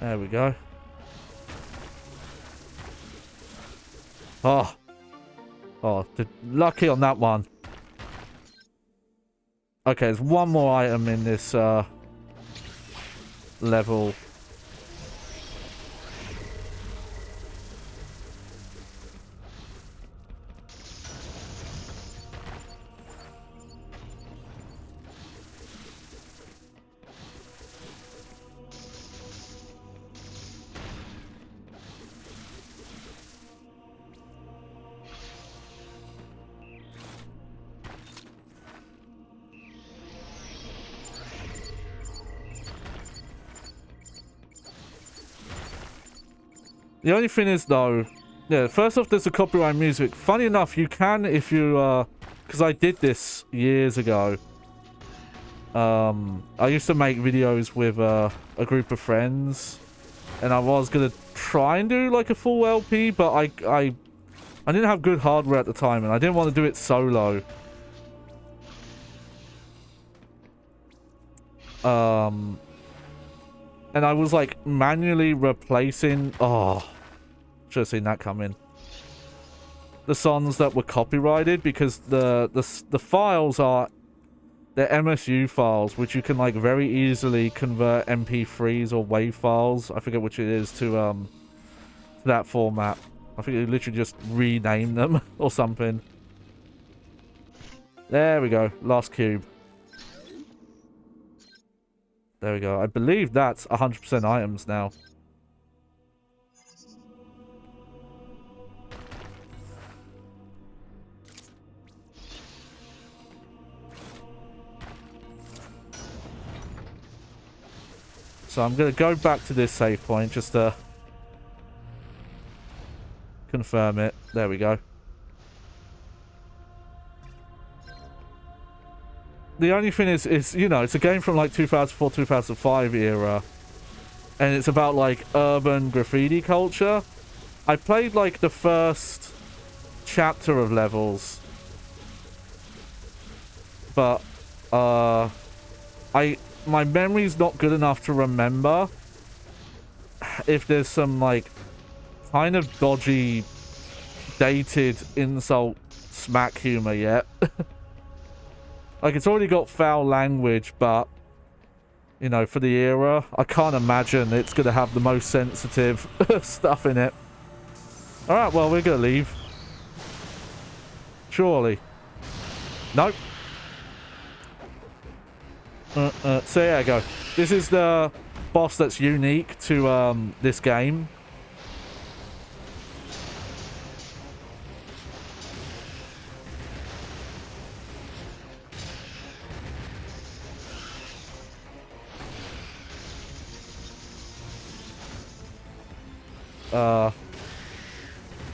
There we go. Oh. Oh, lucky on that one. Okay, there's one more item in this level. The only thing is, though, yeah, first off, there's the copyright music. Funny enough, you can if you, because I did this years ago. I used to make videos with a group of friends, and I was gonna try and do like a full LP, but I didn't have good hardware at the time, and I didn't want to do it solo. And I was like manually replacing. Oh. Should have seen that coming. The songs that were copyrighted because the files are, they're MSU files, which you can like very easily convert MP3s or WAV files. I forget which it is to that format. I think you literally just rename them or something. There we go. Last cube. There we go. I believe that's 100% items now. So I'm going to go back to this save point just to confirm it. There we go. The only thing is, you know, it's a game from like 2004, 2005 era. And it's about like urban graffiti culture. I played like the first chapter of levels. But, my memory's not good enough to remember if there's some like kind of dodgy, dated insult smack humor yet. Like it's already got foul language, but you know, for the era, I can't imagine it's gonna have the most sensitive stuff in it. Alright, well, we're gonna leave. Surely. Nope. So there you go. This is the boss that's unique to this game.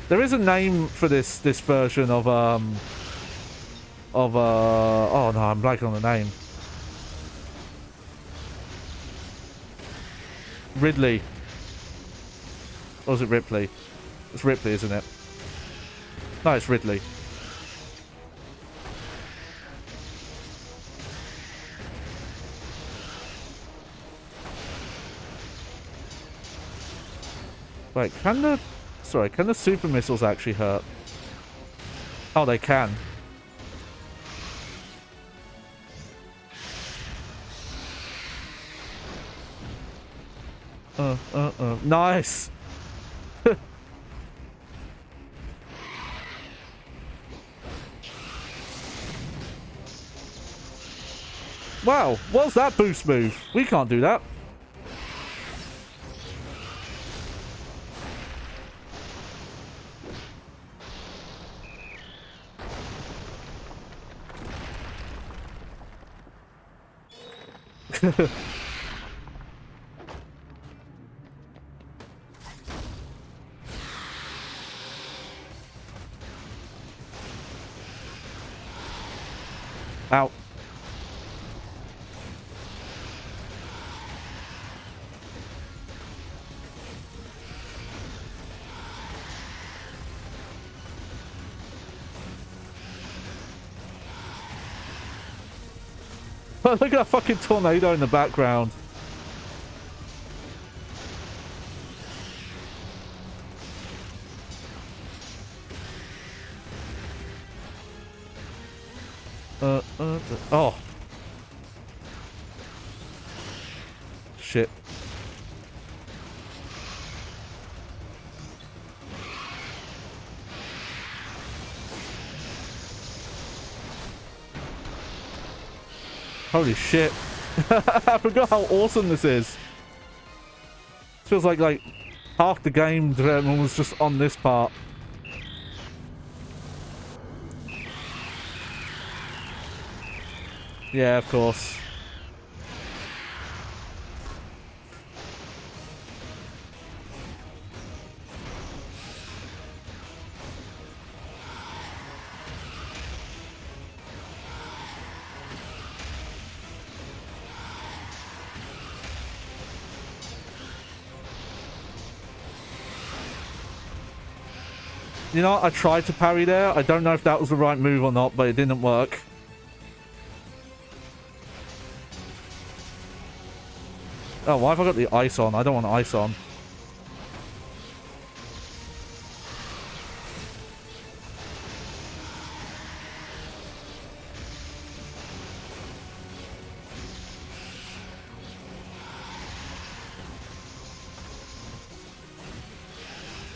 There is a name for this version of of oh no, I'm blanking on the name. Ridley. Or is it Ripley? It's Ripley, isn't it? No, it's Ridley. Wait, can the... Sorry, can the super missiles actually hurt? Oh, they can. Nice! Wow, what's that boost move? We can't do that. Ow. Look at that fucking tornado in the background. Oh. Shit. Holy shit. I forgot how awesome this is. Feels like half the game was just on this part. Yeah, of course. You know, I tried to parry there. I don't know if that was the right move or not, but it didn't work. Oh, why have I got the ice on? I don't want ice on.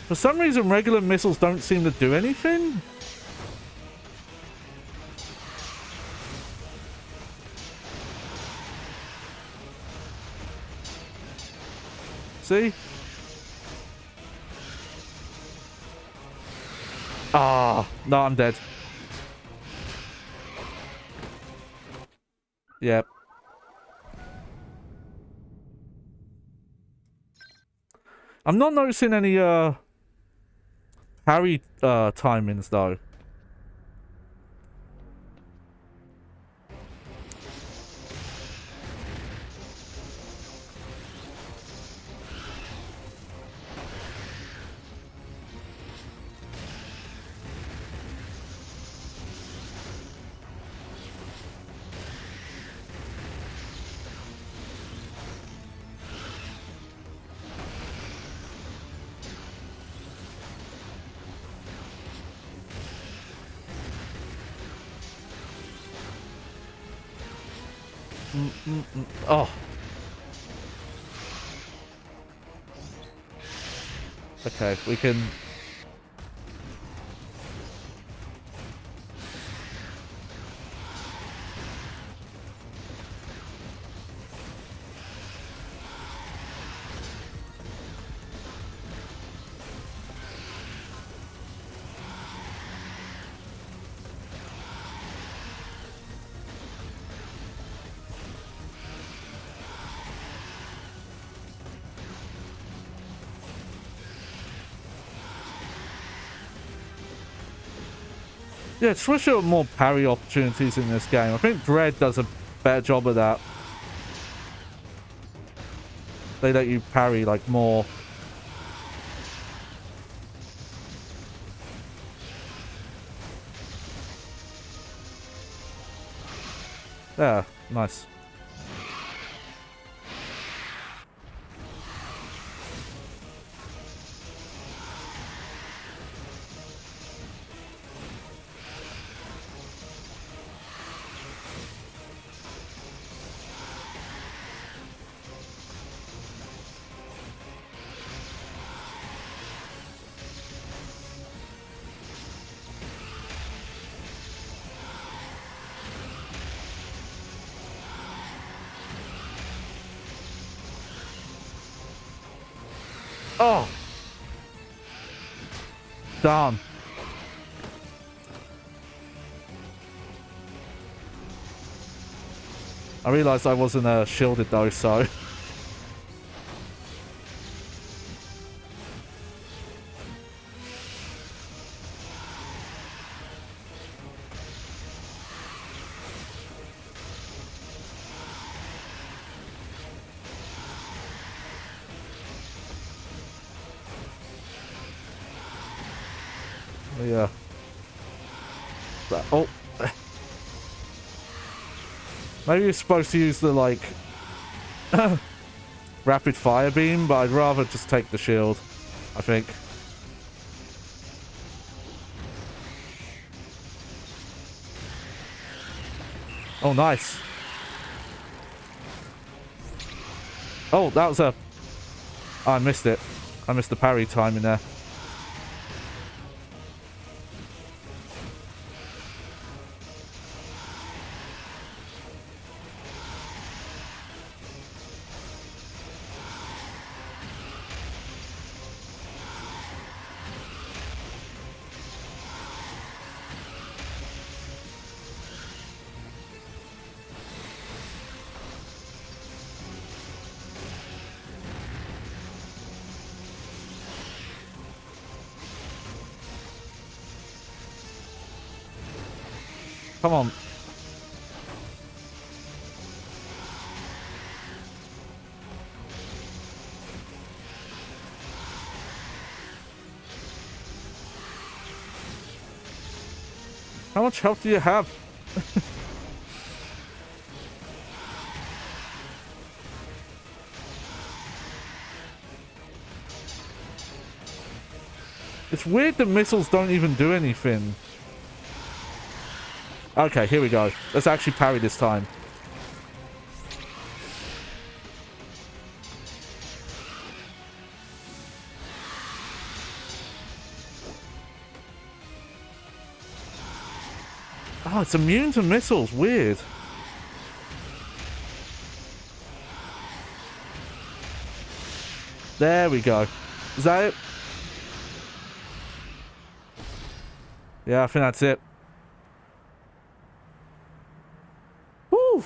For some reason, regular missiles don't seem to do anything. See? Ah, no, I'm dead. Yep. I'm not noticing any, parry, timings, though. Oh. Okay, we can... Yeah, just wish there were more parry opportunities in this game. I think Dread does a better job of that. They let you parry, like, more. Yeah, nice. Oh! Darn. I realized I wasn't shielded though, so... Yeah. Oh. Maybe you're supposed to use the, like, rapid fire beam, but I'd rather just take the shield, I think. Oh, nice. Oh, that was a... Oh, I missed it. I missed the parry time in there. Come on. How much health do you have? It's weird that missiles don't even do anything. Okay, here we go. Let's actually parry this time. Oh, it's immune to missiles. Weird. There we go. Is that it? Yeah, I think that's it. Woo!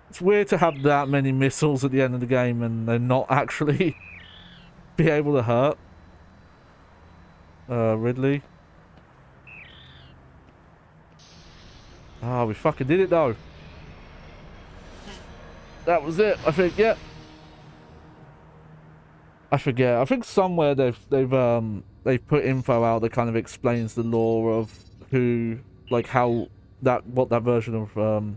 It's weird to have that many missiles at the end of the game and they're not actually be able to hurt. Ridley. Oh, we fucking did it though. That was it, I think, yeah. I forget. I think somewhere they've put info out that kind of explains the lore of who, like how what that version of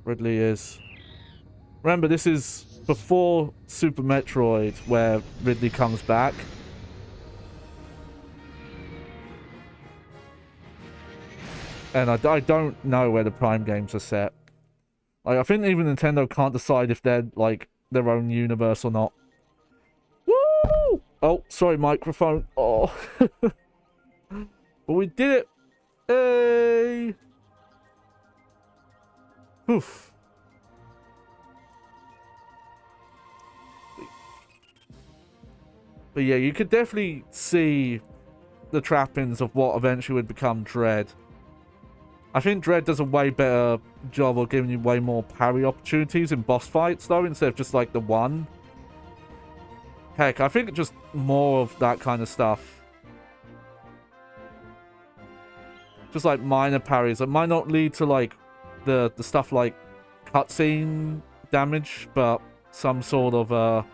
Ridley is. Remember, this is before Super Metroid, where Ridley comes back. And I don't know where the Prime games are set. Like, I think even Nintendo can't decide if they're, like, their own universe or not. Woo! Oh, sorry, microphone. Oh. But we did it. Hey! Oof. But yeah, you could definitely see the trappings of what eventually would become Dread. I think Dread does a way better job of giving you way more parry opportunities in boss fights, though, instead of just, like, the one Heck, I think just more of that kind of stuff. Just like minor parries. It might not lead to like the stuff like cutscene damage, but some sort of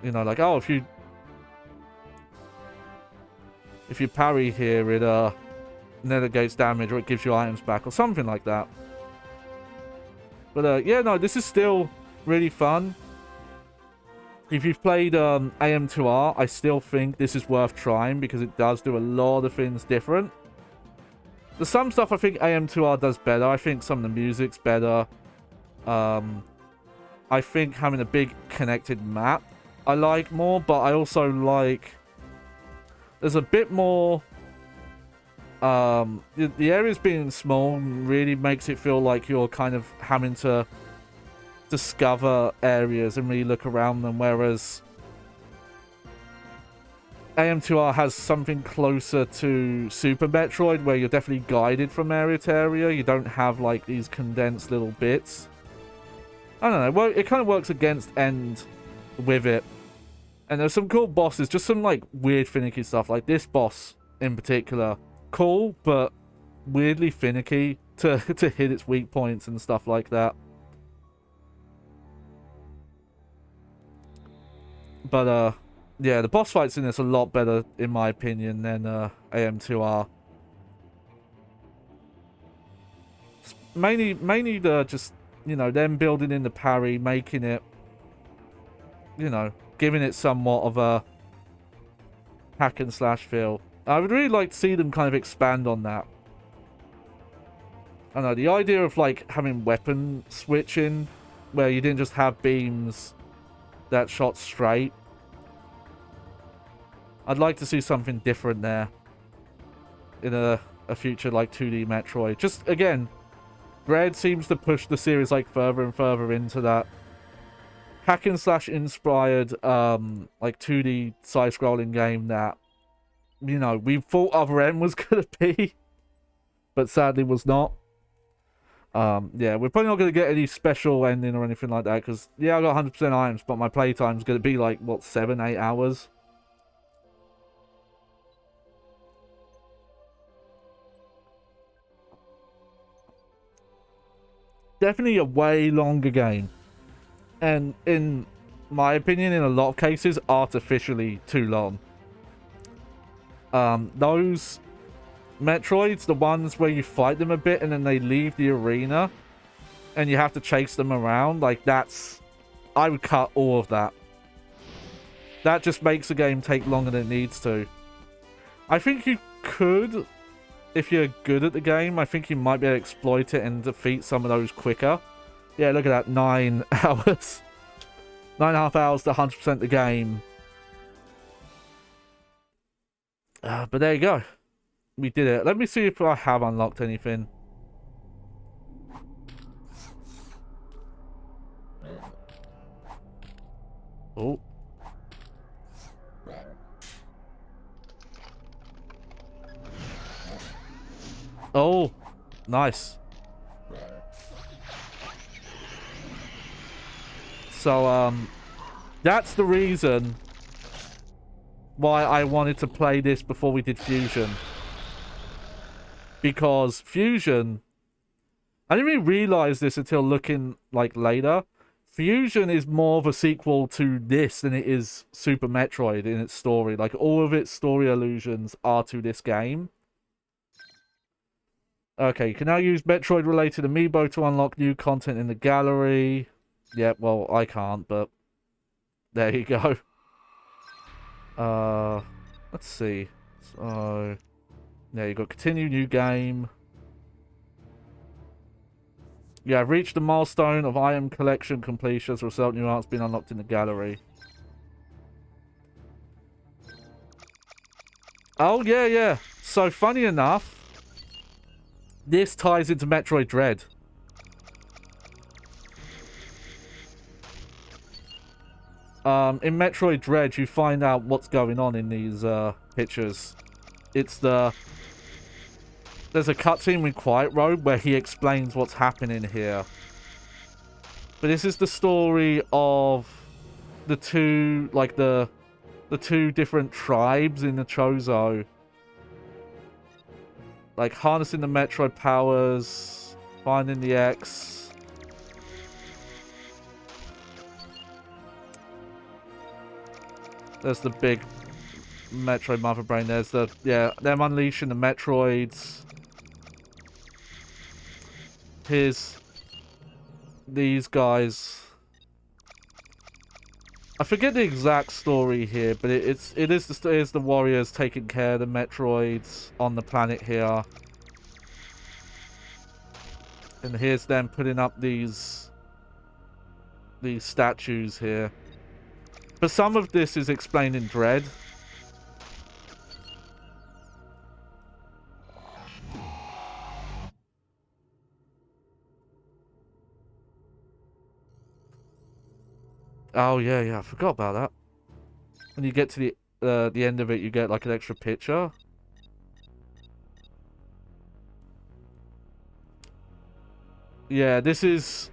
you know, like, oh, if you parry here, it negates damage, or it gives you items back, or something like that. But yeah, no, this is still really fun. If you've played AM2R, I still think this is worth trying, because it does do a lot of things different. There's some stuff I think AM2R does better. I think some of the music's better. I think having a big connected map I like more, but I also like... There's a bit more... the areas being small really makes it feel like you're kind of having to discover areas and really look around them, whereas AM2R has something closer to Super Metroid, where you're definitely guided from area to area. You don't have like these condensed little bits. I don't know, well, it kind of works against and with it. And there's some cool bosses, just some like weird finicky stuff, like this boss in particular. Cool, but weirdly finicky to hit its weak points and stuff like that. But yeah, the boss fights in this are a lot better, in my opinion, than AM2R. Mainly the just, you know, them building in the parry, making it, you know, giving it somewhat of a hack and slash feel. I would really like to see them kind of expand on that. I don't know, the idea of like having weapon switching, where you didn't just have beams that shot straight. I'd like to see something different there in a future like 2D Metroid. Just again, Dread seems to push the series like further and further into that hack and slash inspired like 2D side-scrolling game that, you know, we thought Other M was gonna be, but sadly was not. Yeah, we're probably not gonna get any special ending or anything like that, because yeah, I got 100% items, but my playtime's gonna be like, what, 7-8 hours? Definitely a way longer game, and in my opinion, in a lot of cases, artificially too long. Those Metroids, the ones where you fight them a bit and then they leave the arena and you have to chase them around, like, that's... I would cut all of that. That just makes the game take longer than it needs to. I think you could, if you're good at the game, I think you might be able to exploit it and defeat some of those quicker. Yeah, look at that, 9 hours. 9.5 hours to 100% the game. But there you go. We did it. Let me see if I have unlocked anything. Oh. Oh, nice. So, that's the reason why I wanted to play this before we did Fusion. Because Fusion... I didn't really realize this until looking, like, later. Fusion is more of a sequel to this than it is Super Metroid in its story. Like, all of its story allusions are to this game. Okay, you can now use Metroid-related amiibo to unlock new content in the gallery. Yeah, well, I can't, but... there you go. Let's see. So... yeah, you got continue new game. Yeah, I've reached the milestone of item collection completion as a result. New art's been unlocked in the gallery. Oh, yeah, yeah. So, funny enough, this ties into Metroid Dread. In Metroid Dread, you find out what's going on in these pictures. It's the... there's a cutscene with Quiet Road where he explains what's happening here. But this is the story of the two, like the two different tribes in the Chozo. Like harnessing the Metroid powers, finding the X. There's the big Metroid mother brain. There's the, yeah, them unleashing the Metroids. Here's these guys. I forget the exact story here, but it is the warriors taking care of the Metroids on the planet here. And here's them putting up these statues here. But some of this is explained in Dread. Oh yeah, I forgot about that. When you get to the end of it, you get like an extra picture. Yeah, this is,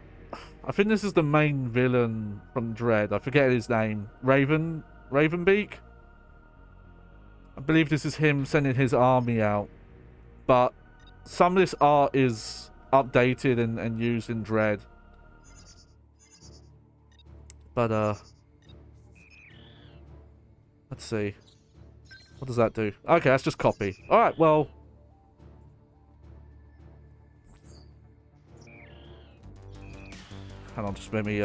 I think this is the main villain from Dread. I forget his name. Ravenbeak? I believe this is him sending his army out. But some of this art is updated and used in Dread. But, let's see. What does that do? Okay, that's just copy. Alright, well. Hang on, just let me,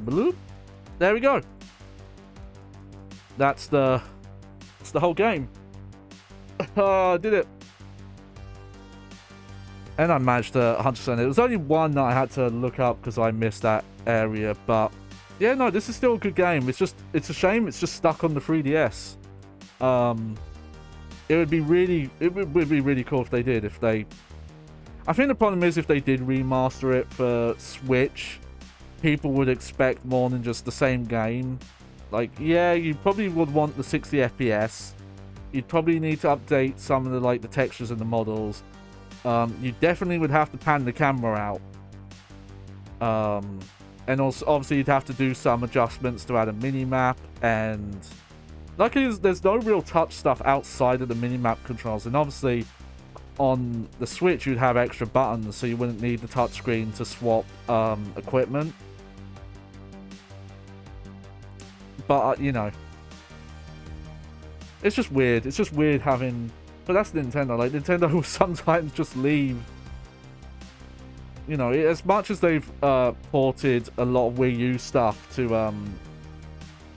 bloop. There we go. That's the whole game. I did it. And I managed to 100%. It was only one that I had to look up because I missed that area, but yeah, no, this is still a good game. It's a shame it's just stuck on the 3DS. It would be really cool if they did. I think the problem is if they did remaster it for Switch, people would expect more than just the same game. Like, yeah, you probably would want the 60 FPS. You'd probably need to update some of the textures and the models. You definitely would have to pan the camera out. And also, obviously, you'd have to do some adjustments to add a mini-map. And luckily, there's no real touch stuff outside of the mini-map controls. And obviously, on the Switch, you'd have extra buttons, so you wouldn't need the touchscreen to swap equipment. But, you know, it's just weird. It's just weird having... But that's Nintendo. Like, Nintendo will sometimes just leave... You know, as much as they've ported a lot of Wii U stuff to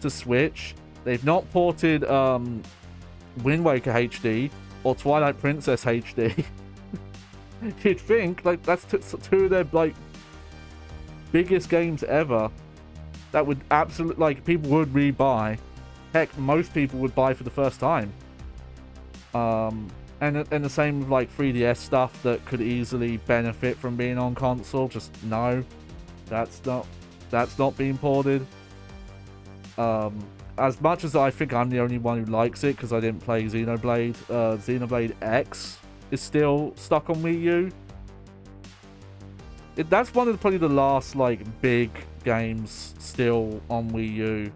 Switch, they've not ported Wind Waker HD or Twilight Princess HD. You'd think, like, that's two of their, like, biggest games ever that would absolutely, like, people would rebuy. Heck, most people would buy for the first time. And the same with, like, 3DS stuff that could easily benefit from being on console. Just no, that's not being ported. As much as I think I'm the only one who likes it because I didn't play Xenoblade, Xenoblade X is still stuck on Wii U. That's one of probably the last, like, big games still on Wii U.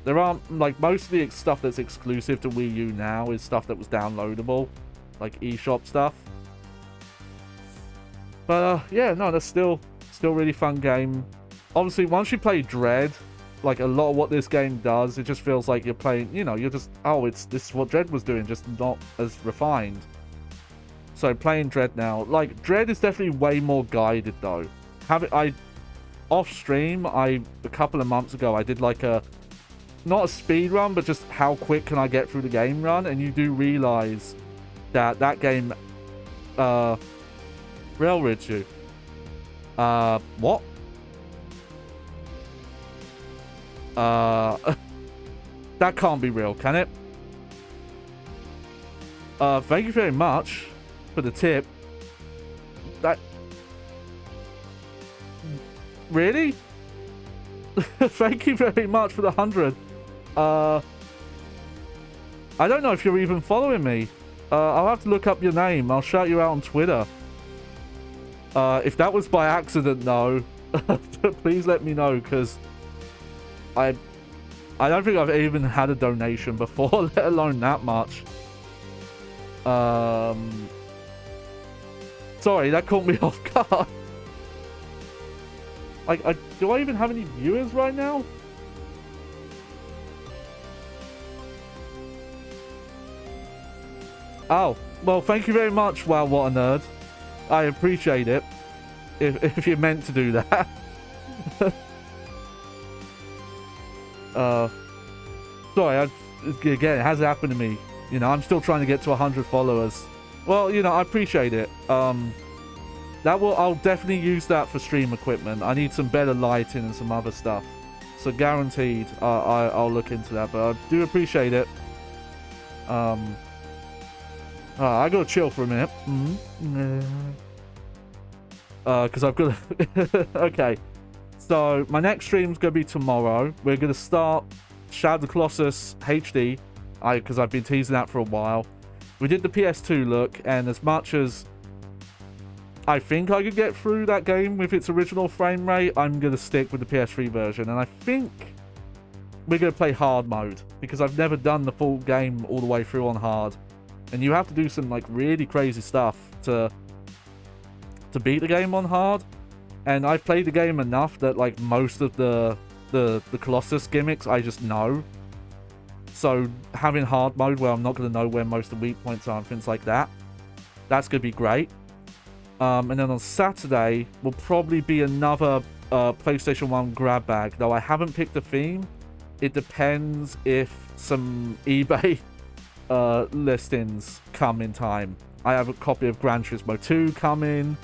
There aren't, like, most of the stuff that's exclusive to Wii U now is stuff that was downloadable, like eShop stuff. But yeah, no, that's still really fun game. Obviously, once you play Dread, like, a lot of what this game does, it just feels like you're playing, you know, you're just, oh, this is what Dread was doing, just not as refined. So playing Dread now, like, Dread is definitely way more guided though. Off stream, a couple of months ago, I did like not a speed run, but just how quick can I get through the game run, and you do realize that game railroads you. What? That can't be real, can it? Thank you very much for the tip. That... Really? Thank you very much for the 100. I don't know if you're even following me. I'll have to look up your name. I'll shout you out on Twitter. If that was by accident, though, please let me know, because I don't think I've even had a donation before, let alone that much. Sorry, that caught me off guard. Do I even have any viewers right now? Oh, well, thank you very much, Wow, what a nerd. I appreciate it. If you're meant to do that. Sorry, again, it hasn't happened to me. You know, I'm still trying to get to 100 followers. Well, you know, I appreciate it. I'll definitely use that for stream equipment. I need some better lighting and some other stuff. So guaranteed, I'll look into that. But I do appreciate it. I gotta chill for a minute. Because I've got to... Okay. So, my next stream's gonna be tomorrow. We're gonna start Shadow of the Colossus HD. Because I've been teasing that for a while. We did the PS2 look, and as much as I think I could get through that game with its original frame rate, I'm gonna stick with the PS3 version. And I think we're gonna play hard mode, because I've never done the full game all the way through on hard. And you have to do some like really crazy stuff to beat the game on hard. And I've played the game enough that like most of the Colossus gimmicks I just know. So having hard mode where I'm not going to know where most of the weak points are and things like that, that's going to be great. And then on Saturday will probably be another PlayStation 1 grab bag, though I haven't picked a theme. It depends if some eBay listings come in time. I have a copy of Gran Turismo 2 coming,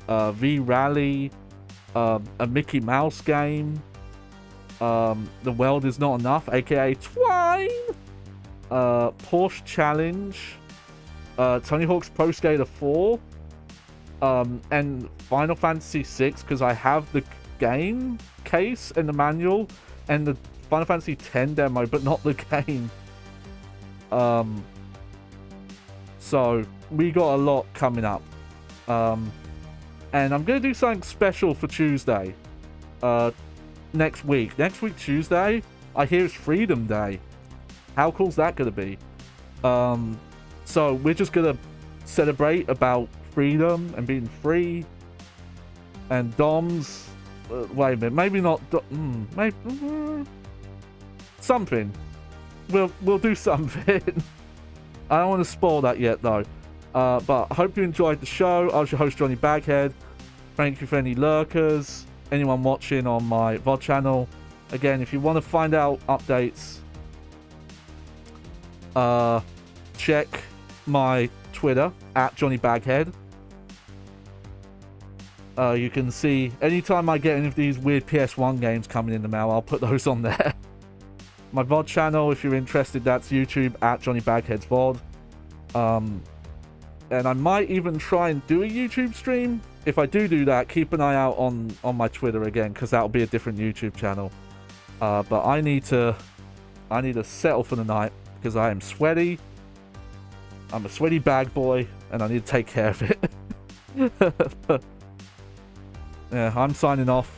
V-Rally, a Mickey Mouse game, The World Is Not Enough, aka Twine, Porsche Challenge, Tony Hawk's Pro Skater 4, and Final Fantasy 6, because I have the game case and the manual and the Final Fantasy 10 demo, but not the game. So we got a lot coming up. And I'm going to do something special for Tuesday. Next week, Tuesday, I hear it's Freedom Day. How cool's that going to be? So we're just going to celebrate about freedom and being free. And Doms, wait a minute, maybe not, maybe, something. We'll do something. I don't want to spoil that yet though. But I hope you enjoyed the show. I was your host, Johnny Baghead. Thank you for any lurkers, anyone watching on my VOD channel. Again, if you want to find out updates, check my Twitter, @JohnnyBagHead. You can see anytime I get any of these weird PS1 games coming in the mail, I'll put those on there. My VOD channel, if you're interested, that's YouTube, @JohnnyBagHeadVOD. And I might even try and do a YouTube stream. If I do that, keep an eye out on my Twitter again, because that'll be a different YouTube channel. But I need to settle for the night, because I am sweaty. I'm a sweaty bag boy, and I need to take care of it. Yeah, I'm signing off.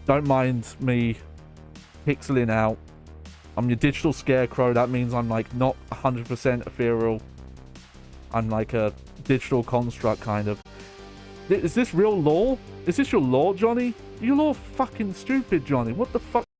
Don't mind me pixeling out. I'm your digital scarecrow. That means I'm like not 100% ethereal. I'm like a digital construct, kind of. Is this real lore? Is this your lore, Johnny? You're all fucking stupid, Johnny. What the fuck?